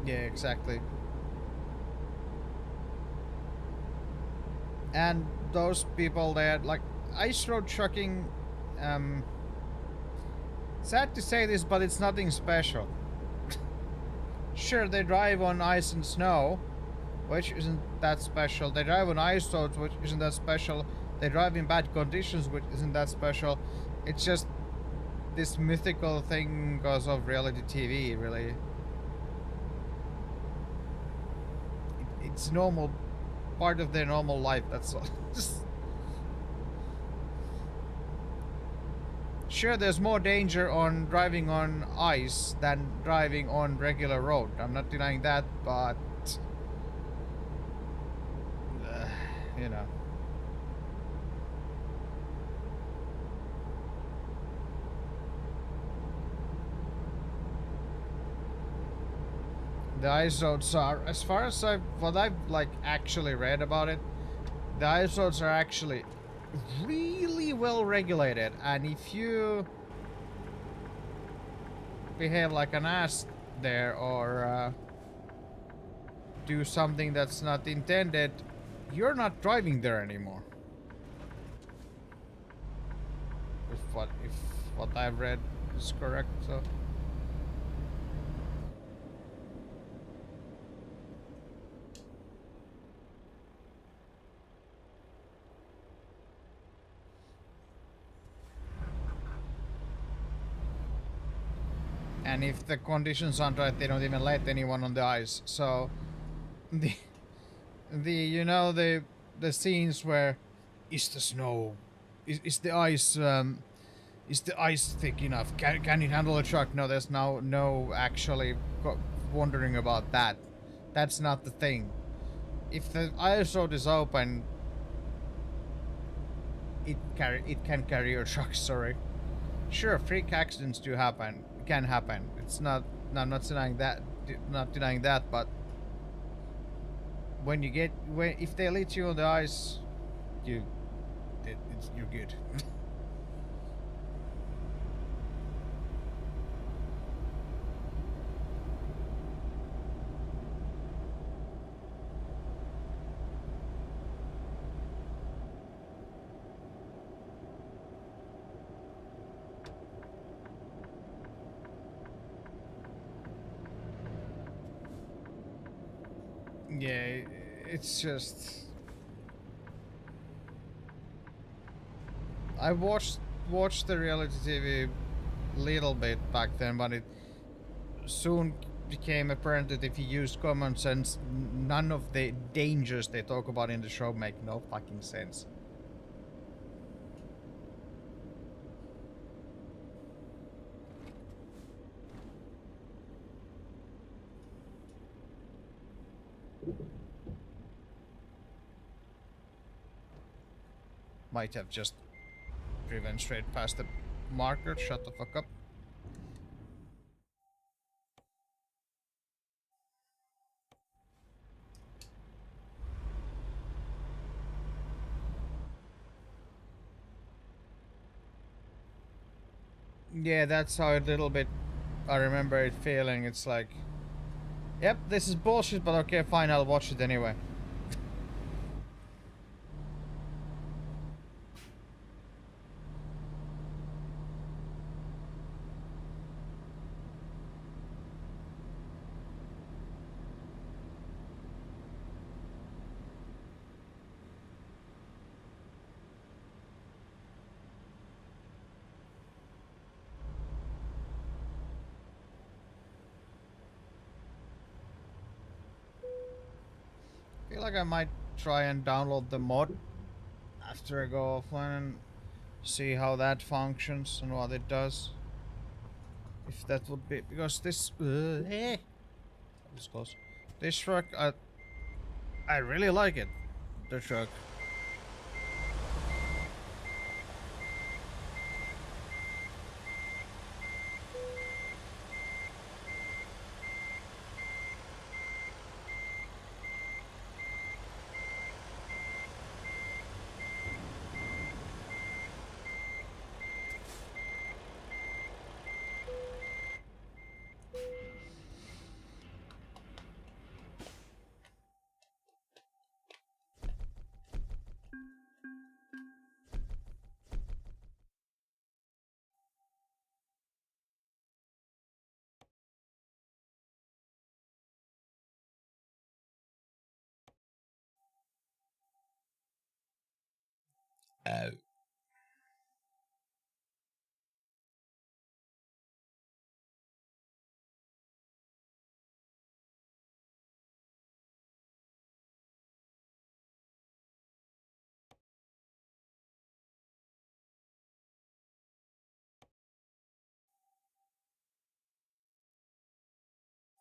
Yeah, exactly. And those people that like ice road trucking, sad to say this, but it's nothing special. Sure, they drive on ice and snow, which isn't that special. They drive on ice roads, which isn't that special. They drive in bad conditions, which isn't that special. It's just this mythical thing because of reality TV, really. It's normal, part of their normal life, that's all. Just Sure, there's more danger on driving on ice than driving on regular road. I'm not denying that, but uh, you know. The ice roads are, as far as what I've like actually read about it, the ice roads are actually really well regulated, and if you behave like an ass there or do something that's not intended, you're not driving there anymore. If what I've read is correct, so. And if the conditions aren't right, they don't even let anyone on the ice. So the you know the scenes where is the snow is the ice is the ice thick enough? Can it handle a truck? No, there's no actually wondering about that. That's not the thing. If the ice road is open, it can carry your truck. Sorry. Sure, freak accidents do happen. Can happen. It's not. I'm not denying that. Not denying that. But when you get if they let you on the ice, you you're good. Yeah, it's just I watched the reality TV little bit back then, but it soon became apparent that if you use common sense, none of the dangers they talk about in the show make no fucking sense. Might have just driven straight past the marker. Shut the fuck up. Yeah, that's how a little bit I remember it feeling. It's like, yep, this is bullshit, but okay, fine, I'll watch it anyway. I feel like I might try and download the mod after I go offline and see how that functions and what it does. If that would be because this was close. This truck, I really like it. The truck. Oh.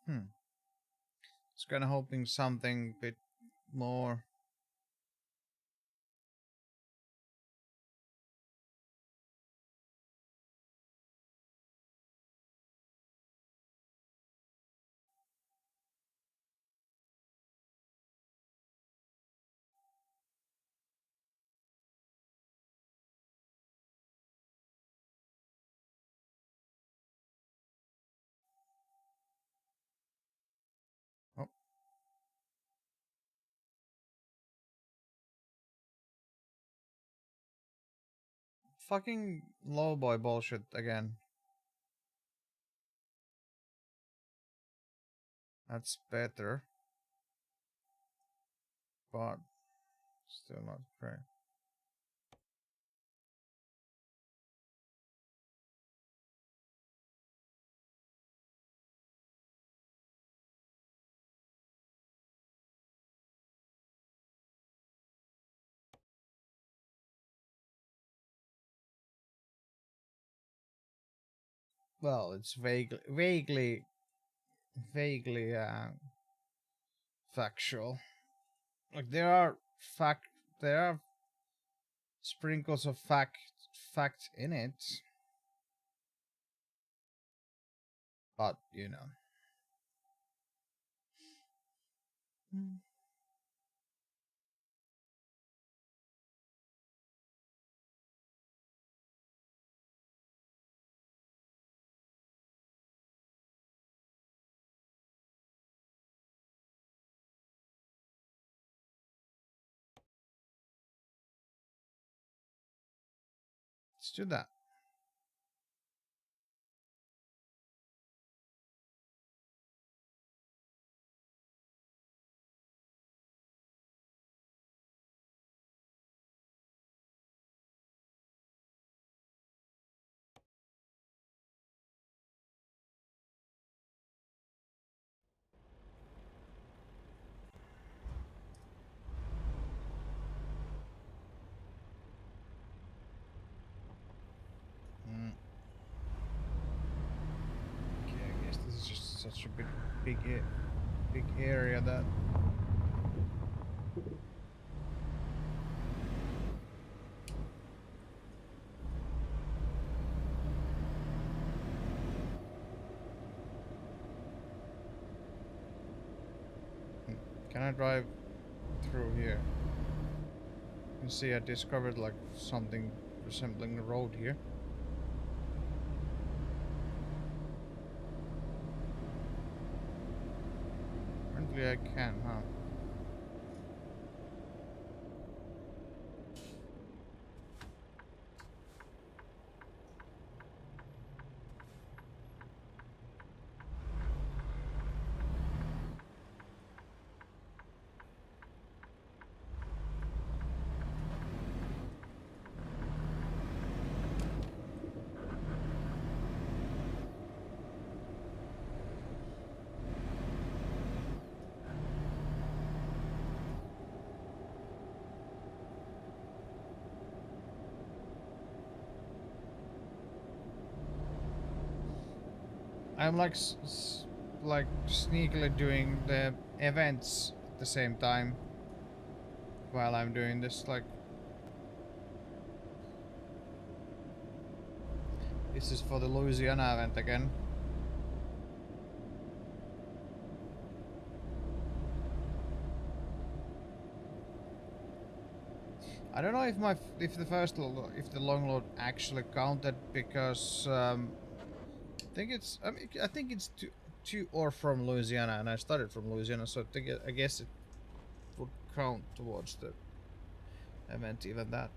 Hmm. It's kind of hoping something bit more. Oh, fucking low boy bullshit again. That's better, but still not great. Well, it's vaguely factual. Like there are sprinkles of fact in it, but you know. Mm. Let's do that. Mm. Okay, I guess this is just such a big area that. Hmm. Can I drive through here? You can see I discovered like something resembling a road here. Apparently I can, huh? I'm like like sneakily doing the events at the same time while I'm doing this. Like this is for the Louisiana event again. I don't know if if the if the long load actually counted because I think it's I think it's to or from Louisiana, and I started from Louisiana, so I guess it would count towards the event, even that.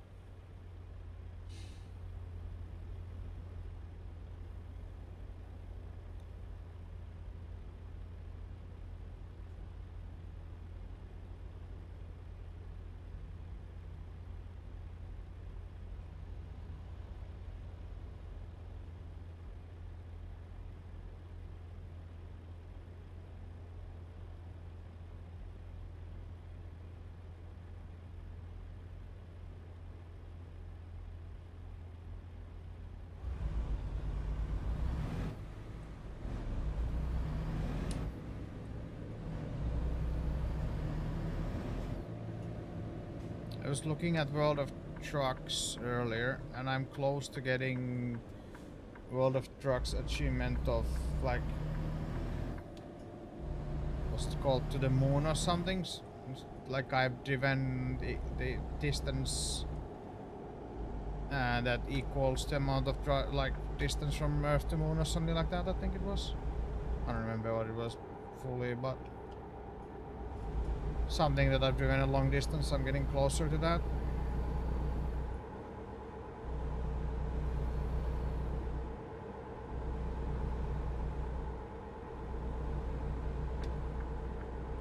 I was looking at World of Trucks earlier, and I'm close to getting World of Trucks achievement of like what's it called, to the moon or something. Like I've driven the distance that equals the amount of like distance from Earth to moon or something like that. I think it was. I don't remember what it was fully, but something that I've driven a long distance. I'm getting closer to that.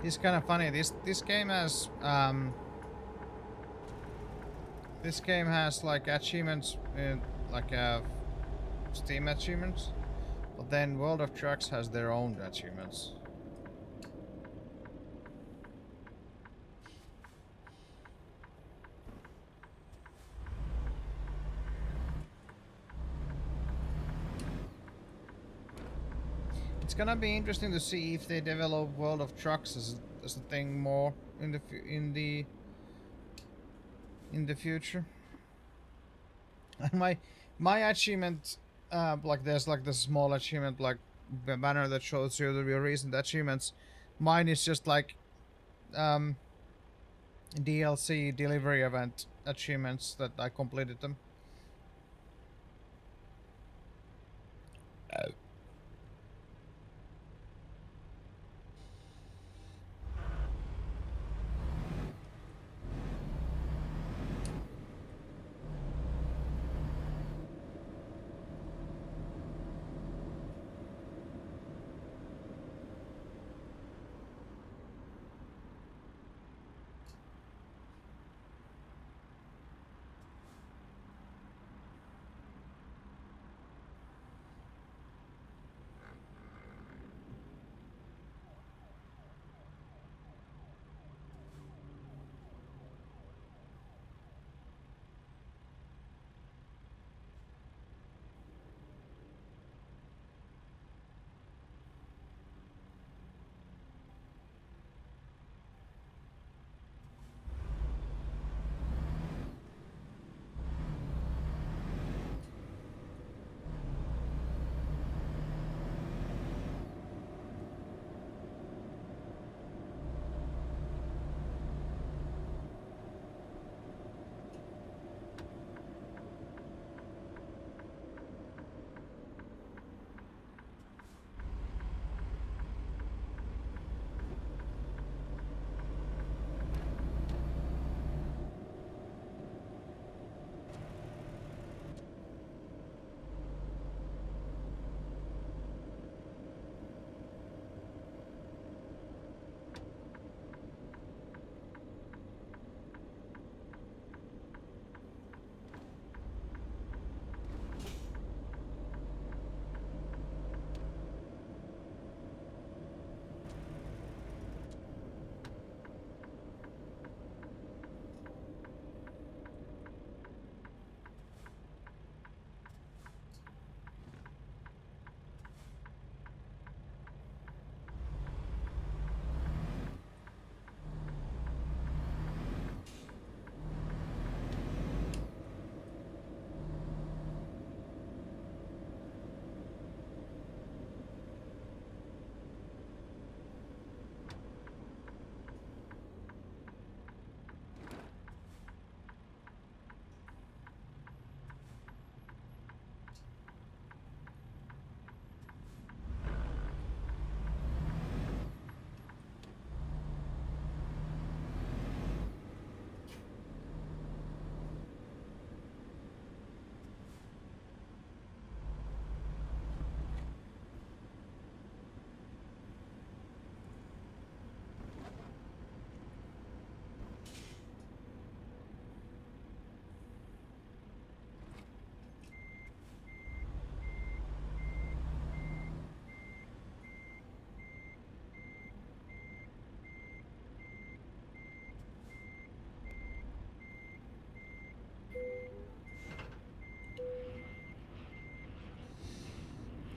It's kind of funny. This game has like achievements, like Steam achievements, but then World of Trucks has their own achievements. It's gonna be interesting to see if they develop World of Trucks as a thing more in the future. my achievement, like there's like the small achievement, like the banner that shows you the recent achievements. Mine is just like DLC delivery event achievements that I completed them.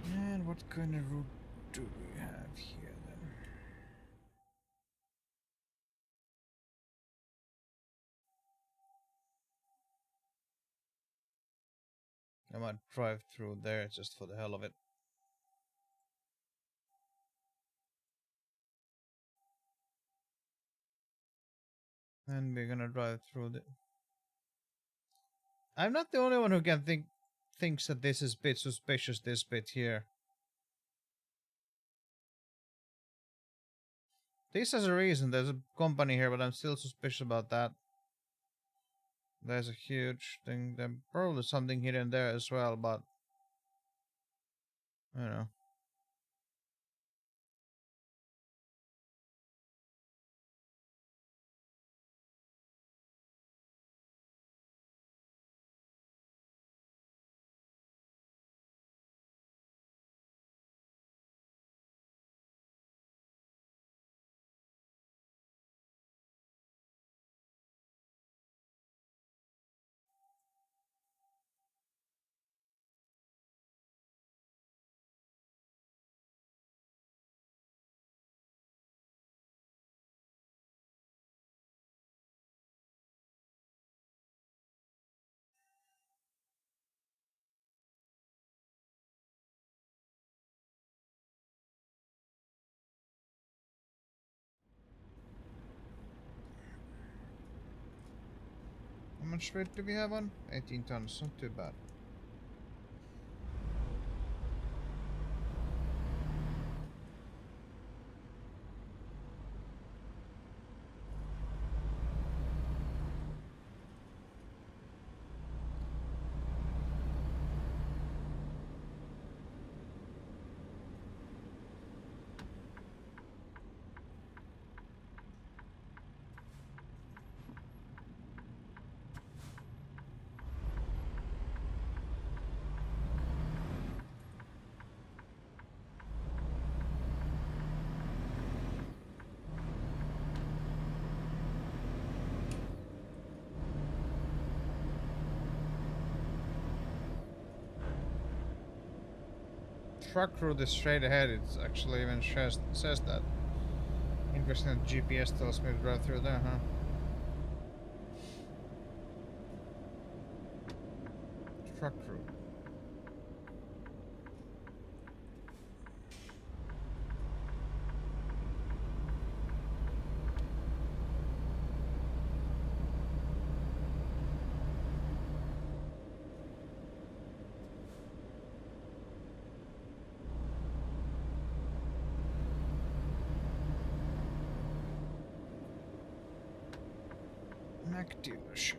And what kind of route do we have here then? I might drive through there just for the hell of it. And we're gonna drive through the... I'm not the only one who can thinks that this is a bit suspicious, this bit here. This has a reason. There's a company here, but I'm still suspicious about that. There's a huge thing. There's probably something hidden there as well, but... I don't know. How much weight do we have on? 18 tons, not too bad. Truck route is straight ahead. It's actually even says that. Interesting that GPS tells me to drive through there, huh? Truck route. Mac dealership.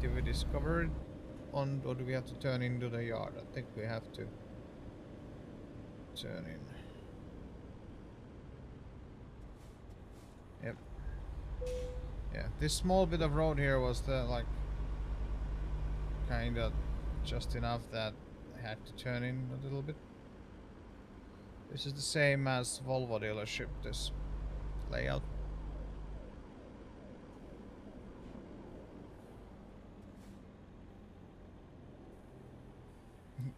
Did we discover it on, or do we have to turn into the yard? I think we have to turn in. Yep. Yeah, this small bit of road here was the like kind of just enough that I had to turn in a little bit. This is the same as Volvo dealership, this layout.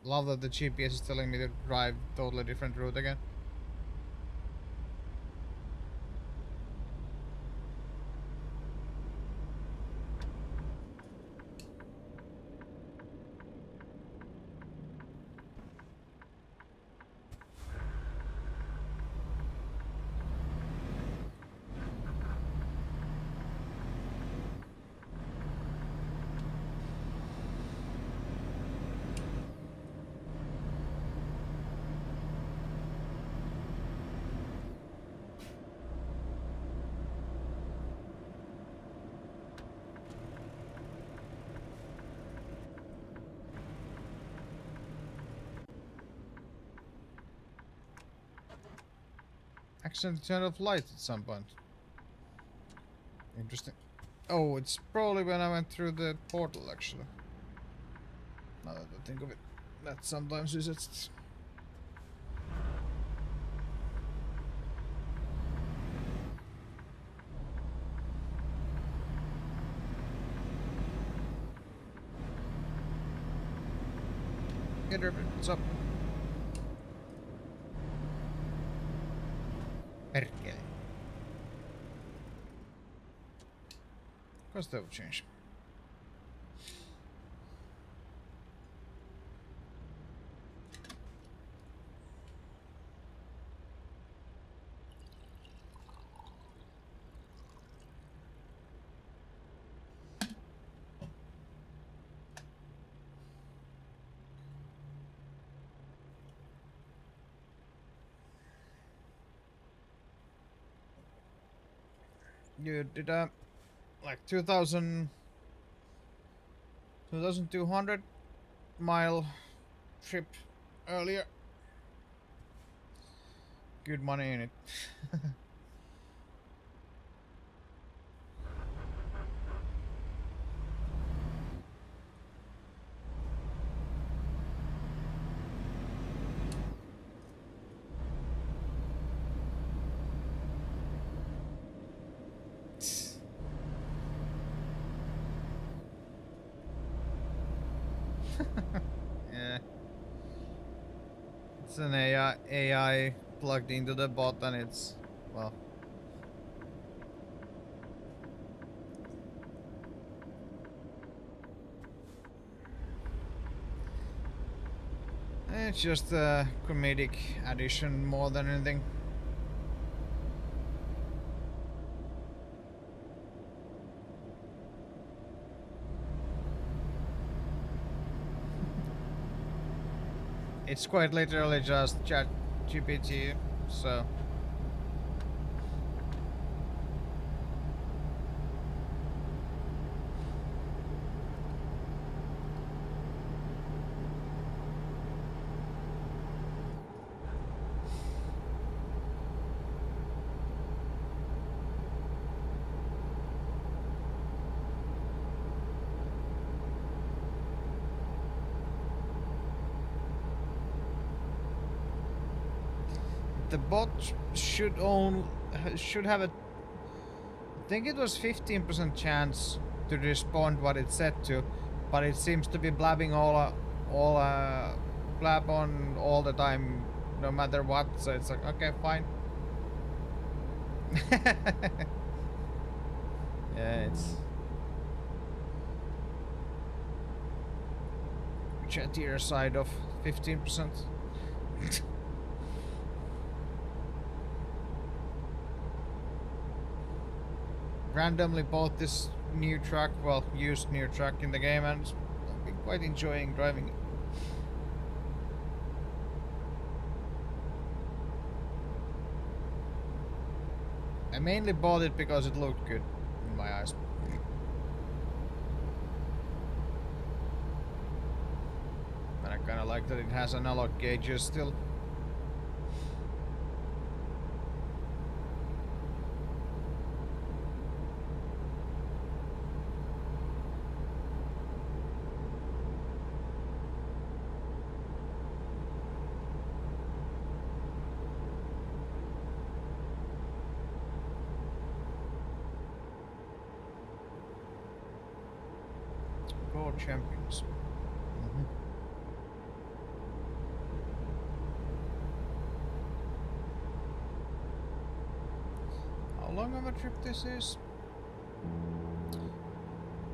Love that the GPS is telling me to drive totally different route again. Accidentally turned off lights at some point. Interesting. Oh, it's probably when I went through the portal, actually. Now that I think of it. That sometimes is it. Hey Derby, what's up? Perkele. Cost of change. You did a like 2,200 mile trip earlier. Good money in it. Yeah. It's an AI plugged into the bot and it's, well, it's just a comedic addition more than anything. It's quite literally just chat GPT, so the bot should have a, I think it was 15% chance to respond what it said to, but it seems to be blabbing blab on all the time, no matter what. So it's like, okay, fine. Yeah, it's chattier side of 15%. Randomly bought this new truck, well, used new truck in the game, and I've been quite enjoying driving it. I mainly bought it because it looked good in my eyes. And I kinda like that it has analog gauges still. Champions. How long of a trip this is?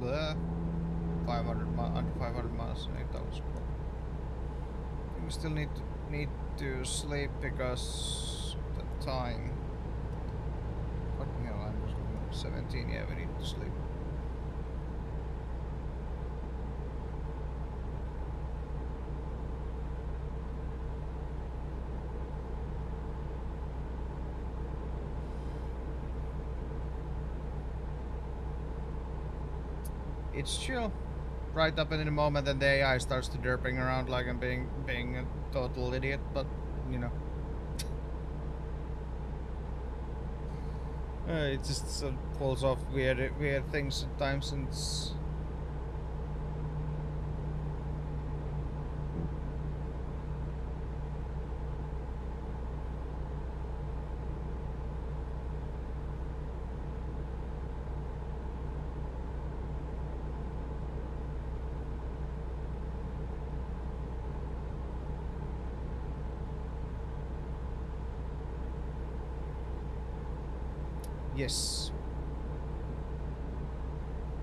500 under 500 miles, 8 hours. We still need to sleep because the time. Fucking hell, I'm 17. Yeah, we need to sleep. It's chill. Right up in the moment and the AI starts to derping around like I'm being a total idiot, but you know. It just pulls off weird things sometimes, and it's Yes.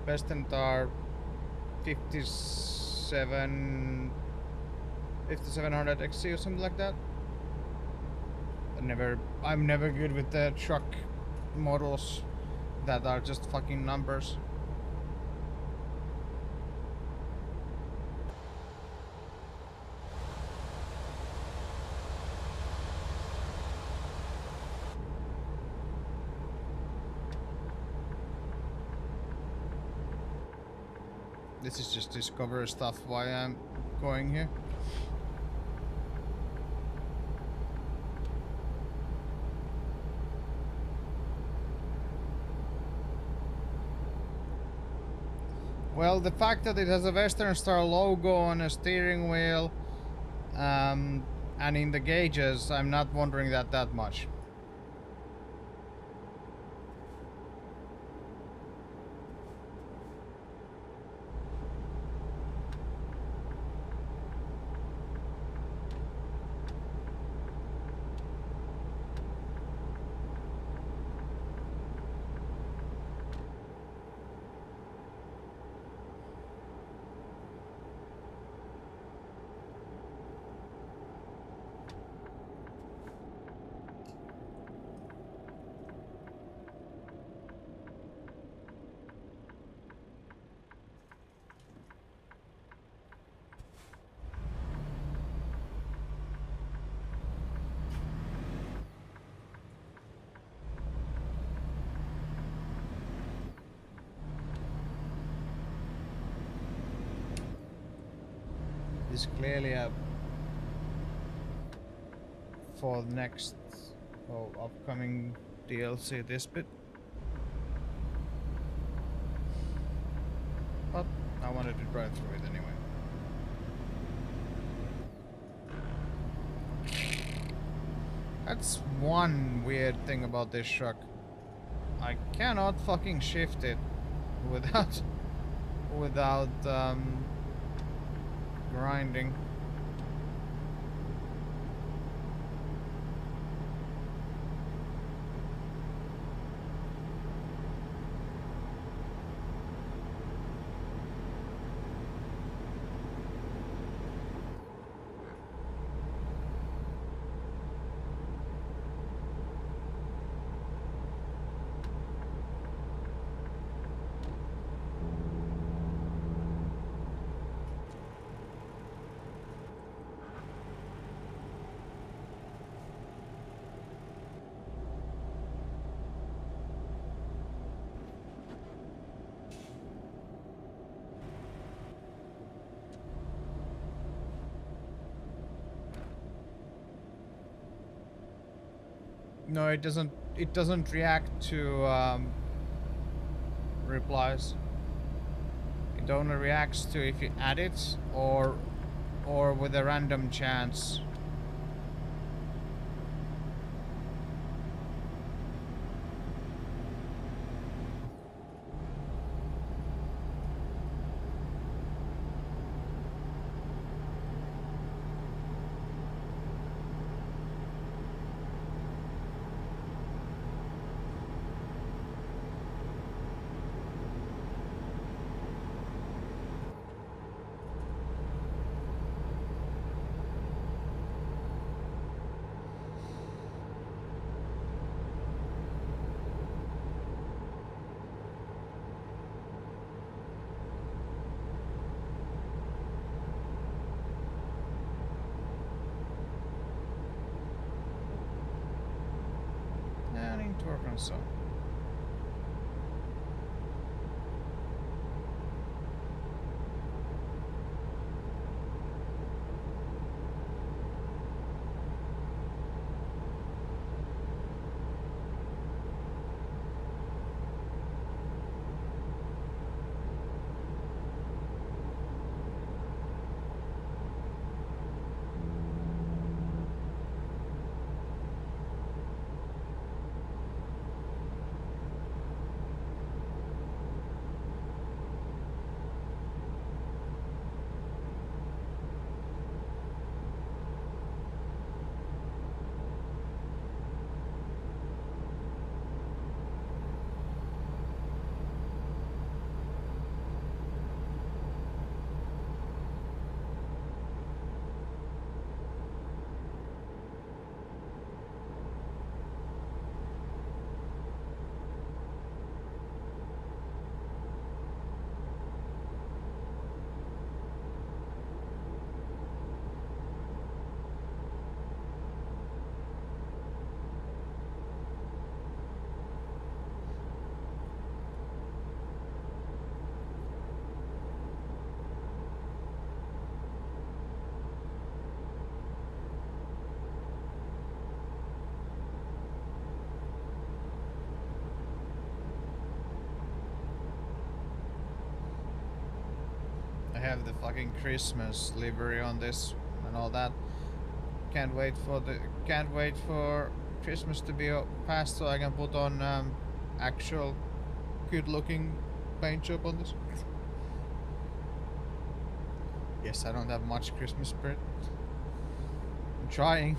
Western Tar 57 5700 XC or something like that. I'm never good with the truck models that are just fucking numbers. This is just discover stuff why I'm going here. Well, the fact that it has a Western Star logo on a steering wheel and in the gauges, I'm not wondering that much. This is clearly a for the next upcoming DLC this bit. But I wanted to drive through it anyway. That's one weird thing about this truck. I cannot fucking shift it without grinding. No, it doesn't. It doesn't react to replies. It only reacts to if you add it or with a random chance. I need to work on some. have the fucking Christmas livery on this and all that. Can't wait for Christmas to be past so I can put on actual good looking paint job on this. Yes, I don't have much Christmas spirit. I'm trying.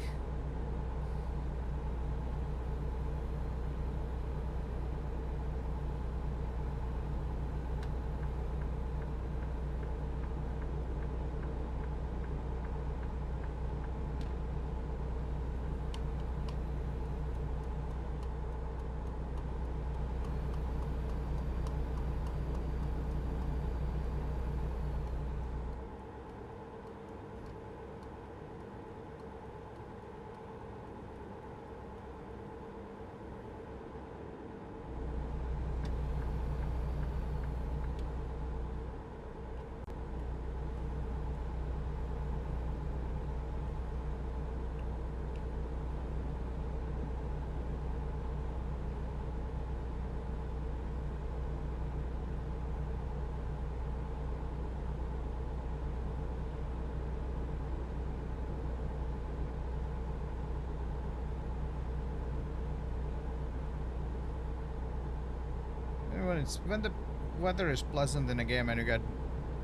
When the weather is pleasant in a game and you get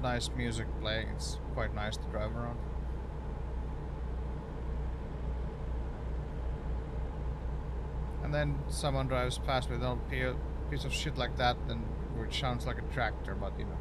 nice music playing, it's quite nice to drive around. And then someone drives past with an old piece of shit like that, and which sounds like a tractor, but you know.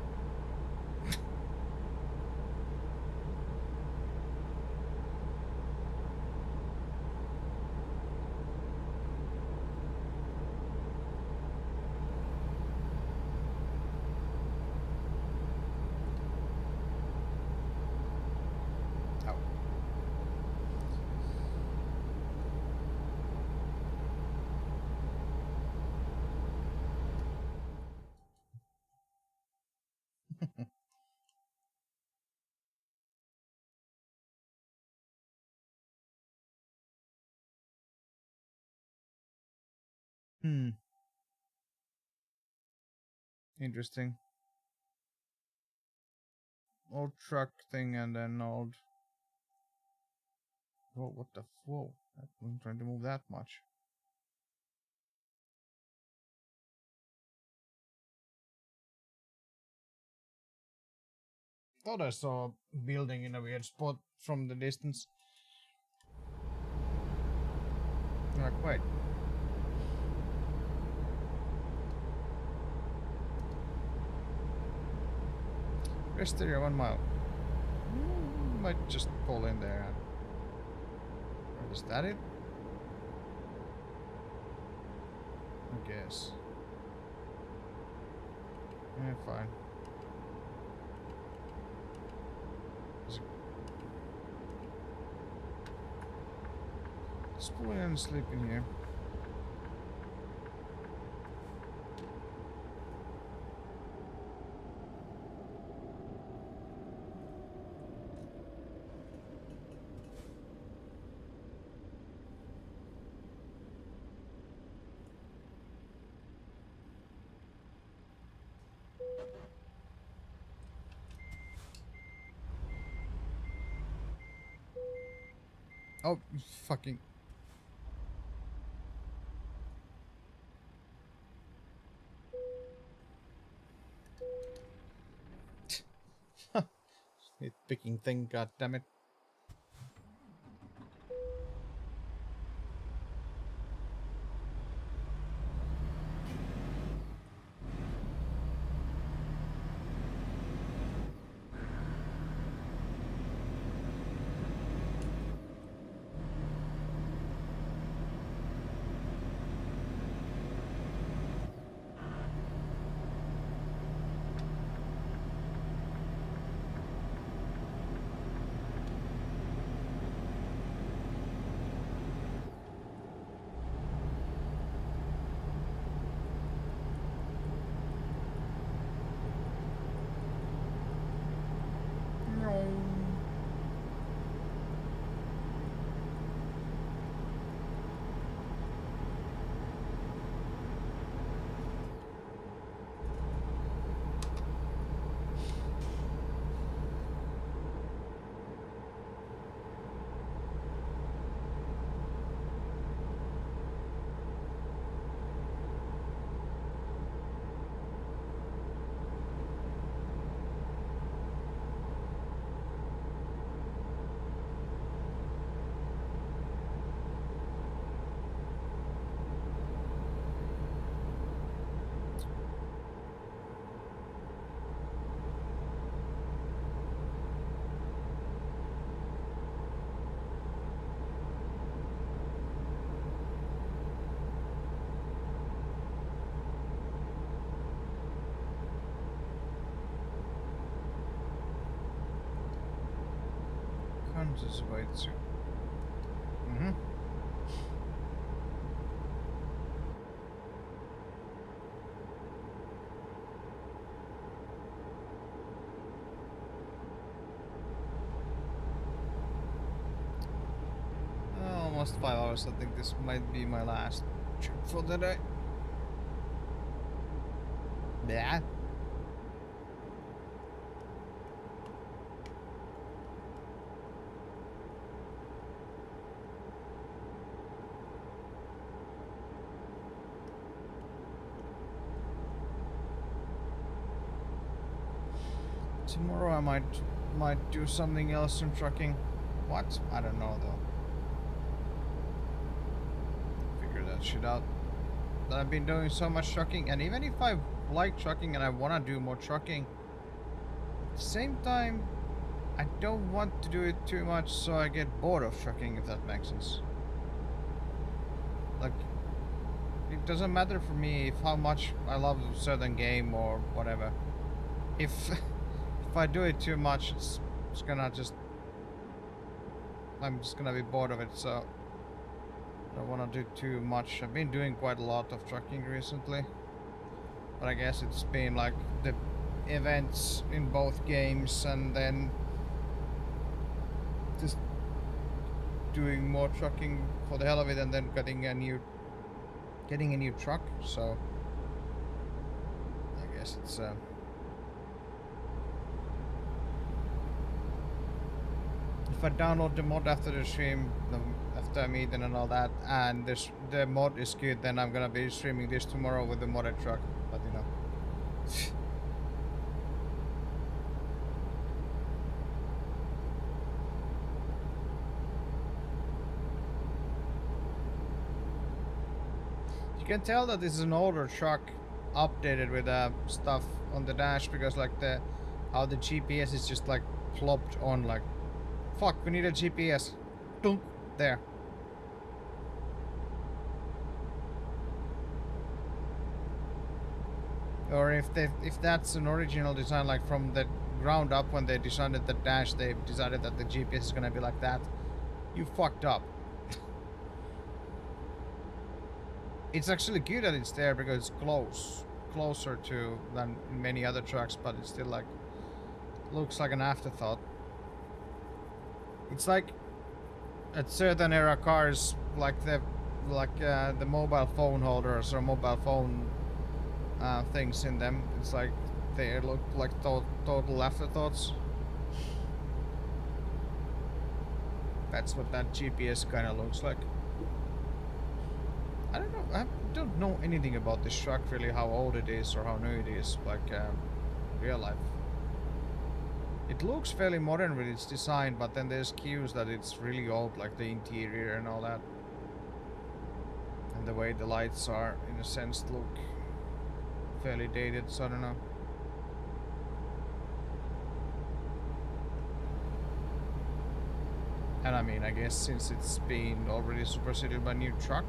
Interesting. Old truck thing and then old... Whoa, what the... Whoa. I'm trying to move that much. Thought I saw a building in a weird spot from the distance. Not quite. Rest area 1 mile. Might just pull in there. Or is that it? I guess. Yeah, fine. Let's pull in and sleep in here. Oh, fucking... Nitpicking thing, goddammit. Just wait to. Mm-hmm. Almost 5 hours. I think this might be my last trip for the day. Yeah. Tomorrow I might do something else in trucking. What? I don't know though. Figure that shit out. But I've been doing so much trucking, and even if I like trucking and I want to do more trucking, at the same time, I don't want to do it too much so I get bored of trucking, if that makes sense. Like, it doesn't matter for me if how much I love a certain game or whatever. If if I do it too much, it's gonna just, I'm just gonna be bored of it, so I don't want to do too much. I've been doing quite a lot of trucking recently, but I guess it's been like the events in both games and then just doing more trucking for the hell of it, and then getting a new truck. So I guess it's if I download the mod after the stream, after I meet and all that, and the mod is good, then I'm gonna be streaming this tomorrow with the modded truck. But you know. You can tell that this is an older truck updated with stuff on the dash, because like how the GPS is just like plopped on, like, fuck, we need a GPS. Dunk, there. Or if that's an original design, like from the ground up when they designed the dash, they decided that the GPS is gonna be like that. You fucked up. It's actually good that it's there because it's closer to than many other trucks, but it's still like looks like an afterthought. It's like at certain era cars, like the mobile phone holders or mobile phone things in them. It's like they look like total afterthoughts. That's what that GPS kind of looks like. I don't know. I don't know anything about this truck really, how old it is or how new it is, like real life. It looks fairly modern with its design, but then there's cues that it's really old, like the interior and all that. And the way the lights are, in a sense, look fairly dated, so I don't know. And I mean, I guess since it's been already superseded by a new truck,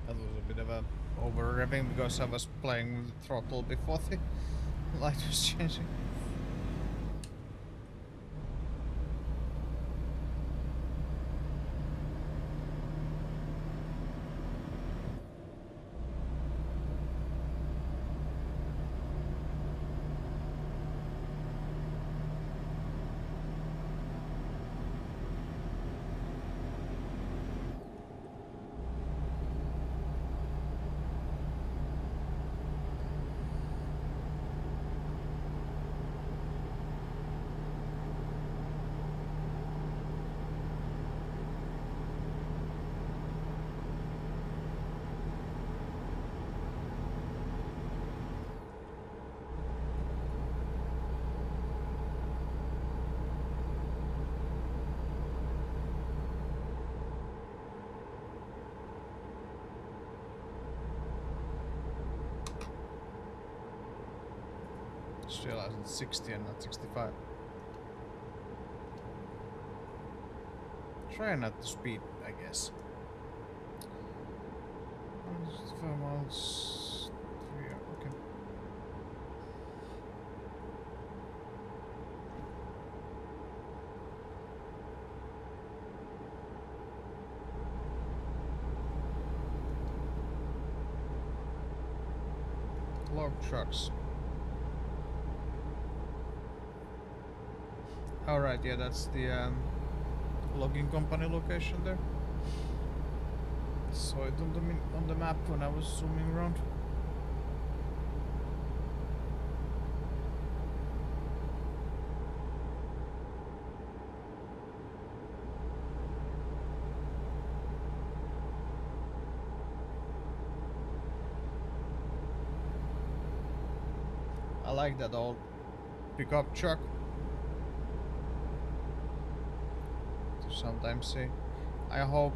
that was a bit of a over revving because I was playing with the throttle before the light was changing. Just realized it's 60 and not 65. Try not to speed, I guess. 5 miles. 3, okay. Log trucks. Alright, yeah, that's the logging company location there. Saw it on the map when I was zooming around. I like that old pickup truck. To sometimes see. I hope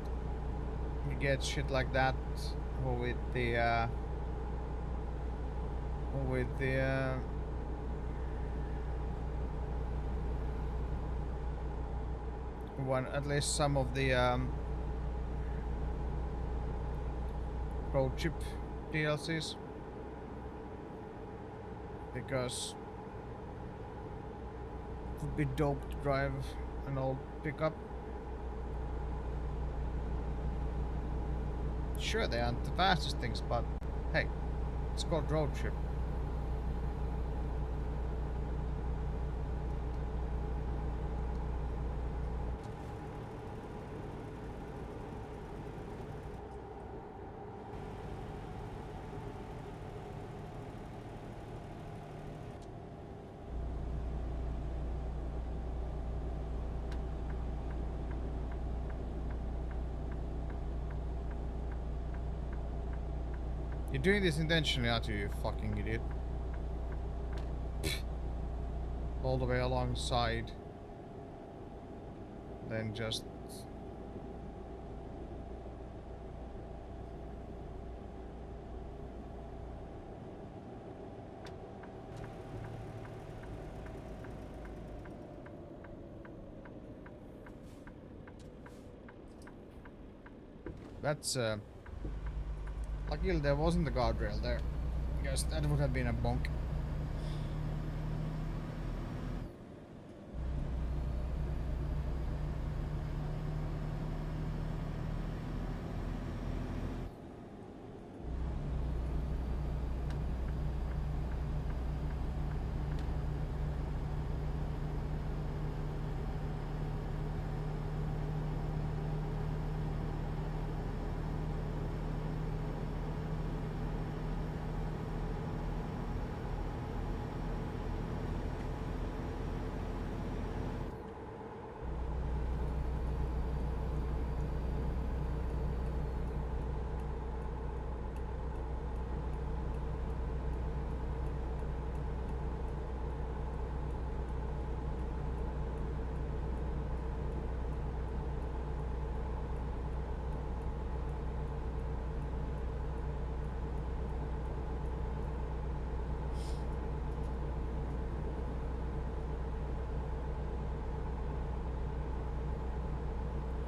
we get shit like that with the one, at least some of the road trip DLCs, because it would be dope to drive an old pickup. Sure, they aren't the fastest things, but hey, it's called road trip. You're doing this intentionally, aren't you, you fucking idiot? All the way alongside. Then just... That's luckily there wasn't the guardrail there, because that would have been a bonk.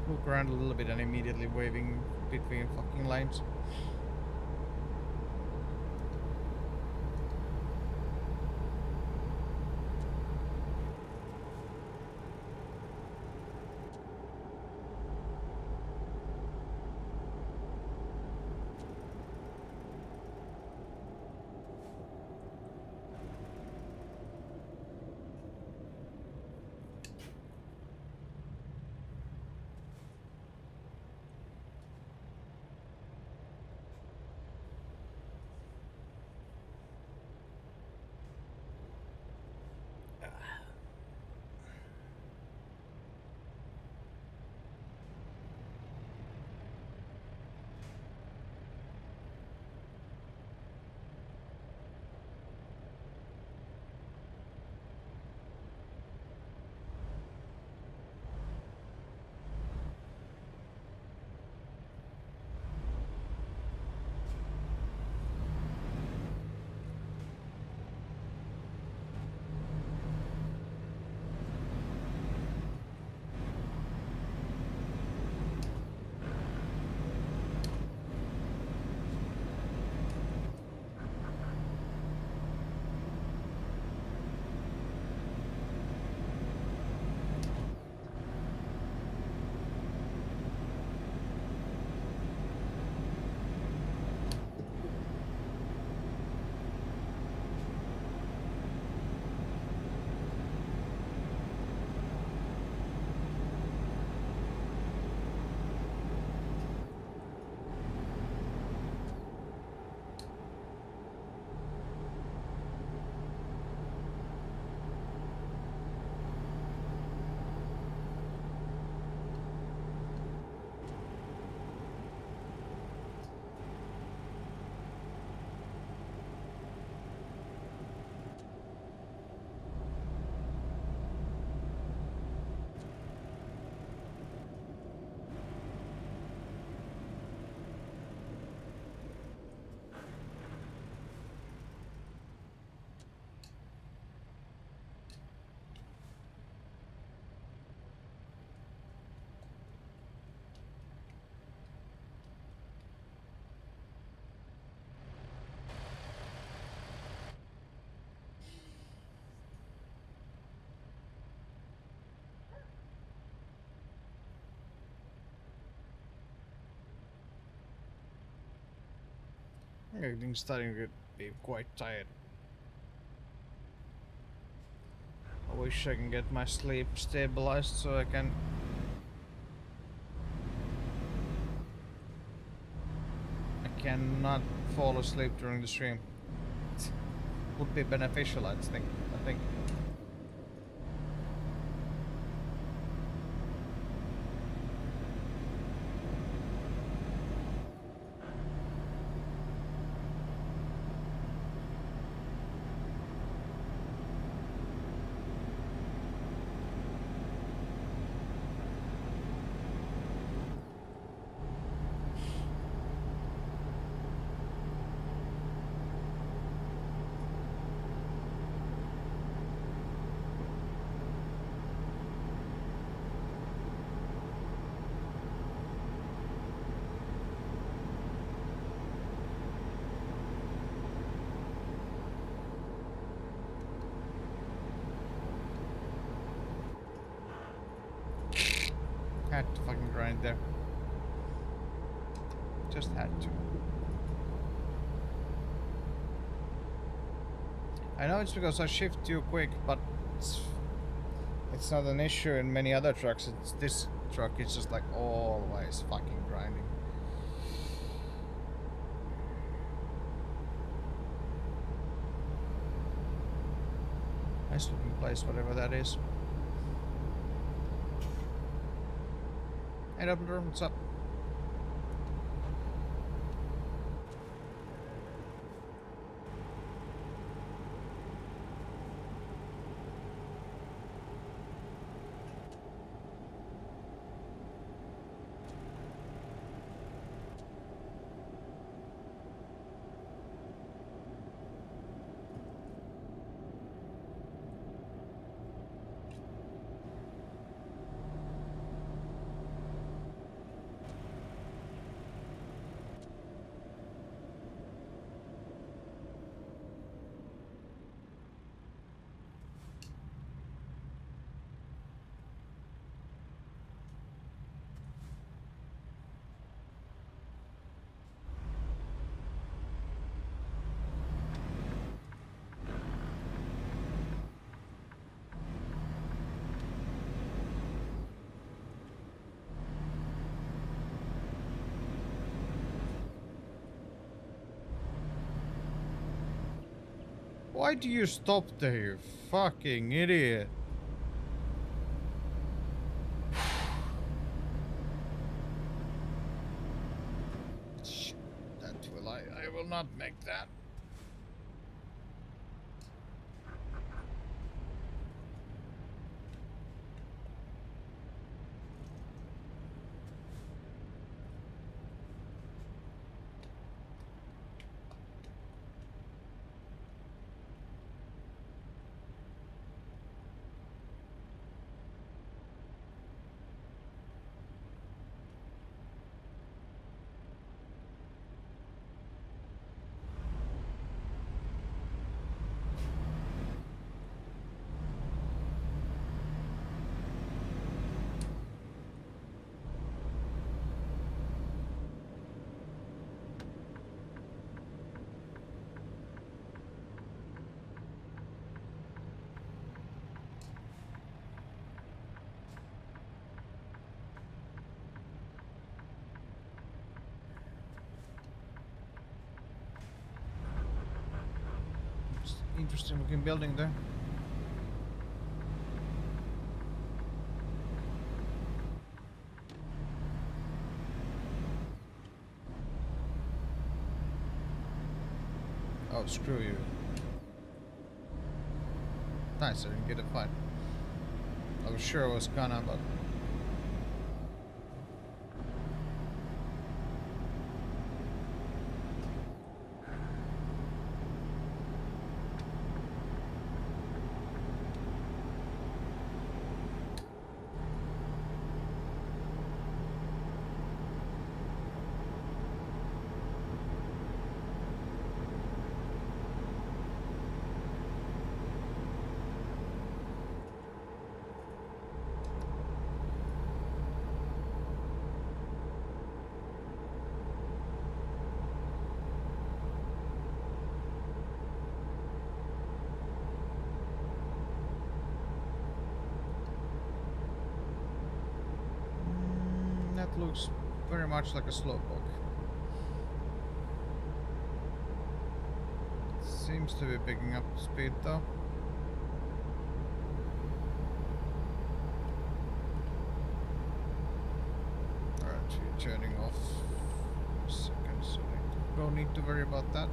Look around a little bit and immediately waving between fucking lanes. I think starting to be quite tired. I wish I can get my sleep stabilized so I cannot fall asleep during the stream. Would be beneficial, I think. Had to fucking grind there. Just had to. I know it's because I shift too quick, but it's not an issue in many other trucks. It's this truck, it's just like always fucking grinding. Nice looking place, whatever that is. Hey Dumbledore, what's up? Why do you stop there, you fucking idiot? That will I will not make that. Interesting looking building there. Oh, screw you. Nice, I didn't get a fight. I was sure I was gonna, but... It looks very much like a slowpoke. Seems to be picking up speed though. Alright, you're turning off for a second, so I don't need to worry about that.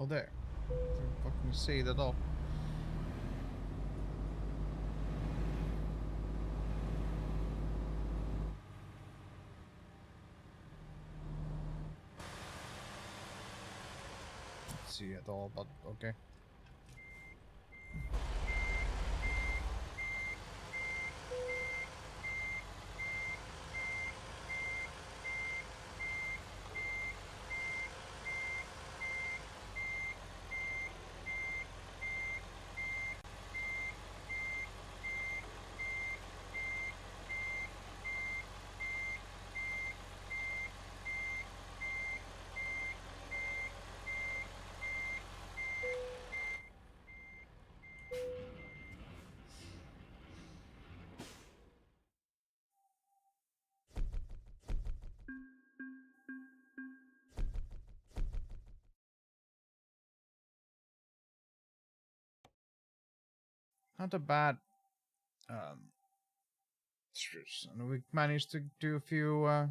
Oh, there. Can't fucking see it at all. Can't see at all, but okay. Not a bad and we managed to do a few I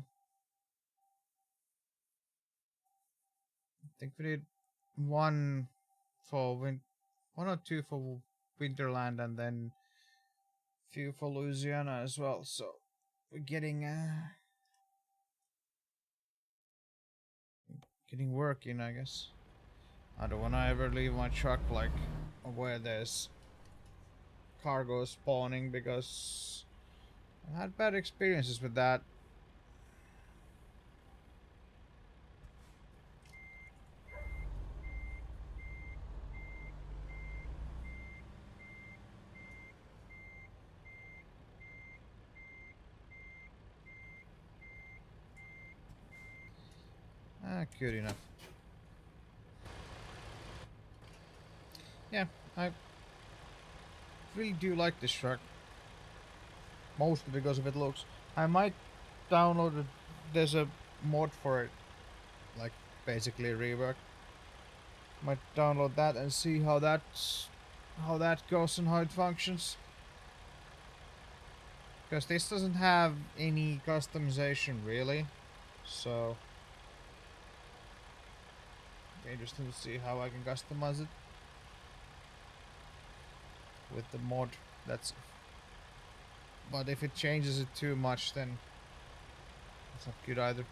think we did one for one or two for Winterland and then few for Louisiana as well, so we're getting work in, I guess. I don't wanna ever leave my truck like where there's cargo spawning because I had bad experiences with that. Good enough. Yeah, I really do like this truck. Mostly because of its looks. I might download it. There's a mod for it, like basically a rework. Might download that and see how that goes and how it functions. Because this doesn't have any customization really, so interesting to see how I can customize it with the mod. That's. But if it changes it too much, then it's not good either.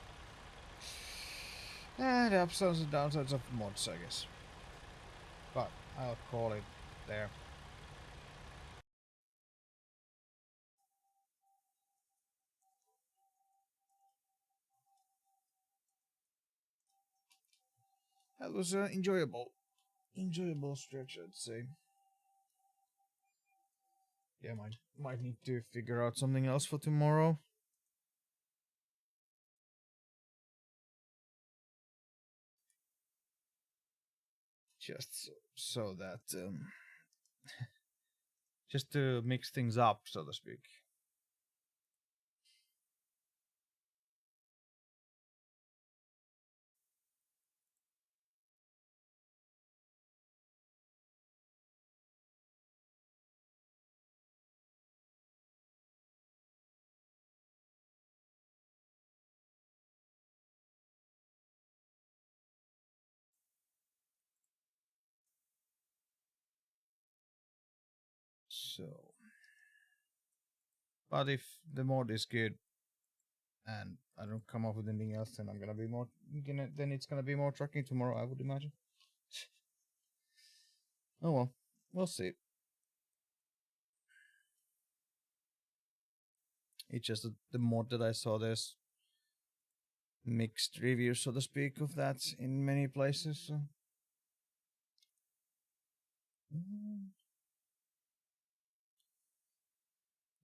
The upsides and downsides of mods, I guess. But I'll call it there. That was an enjoyable stretch, I'd say. Yeah, might need to figure out something else for tomorrow. Just so that just to mix things up, so to speak. So, but if the mod is good and I don't come up with anything else, then I'm gonna be more. Then it's gonna be more trucking tomorrow, I would imagine. Oh well, we'll see. It's just the mod that I saw. There's mixed reviews, so to speak, of that in many places. So.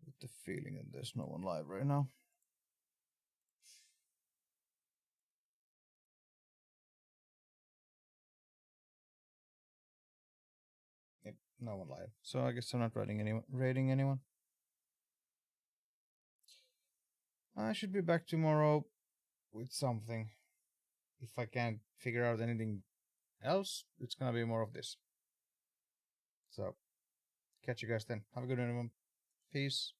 With the feeling that there's no one live right now. Yep, no one live. So I guess I'm not rating anyone. I should be back tomorrow with something. If I can't figure out anything else, it's gonna be more of this. So, catch you guys then. Have a good one, everyone. Peace.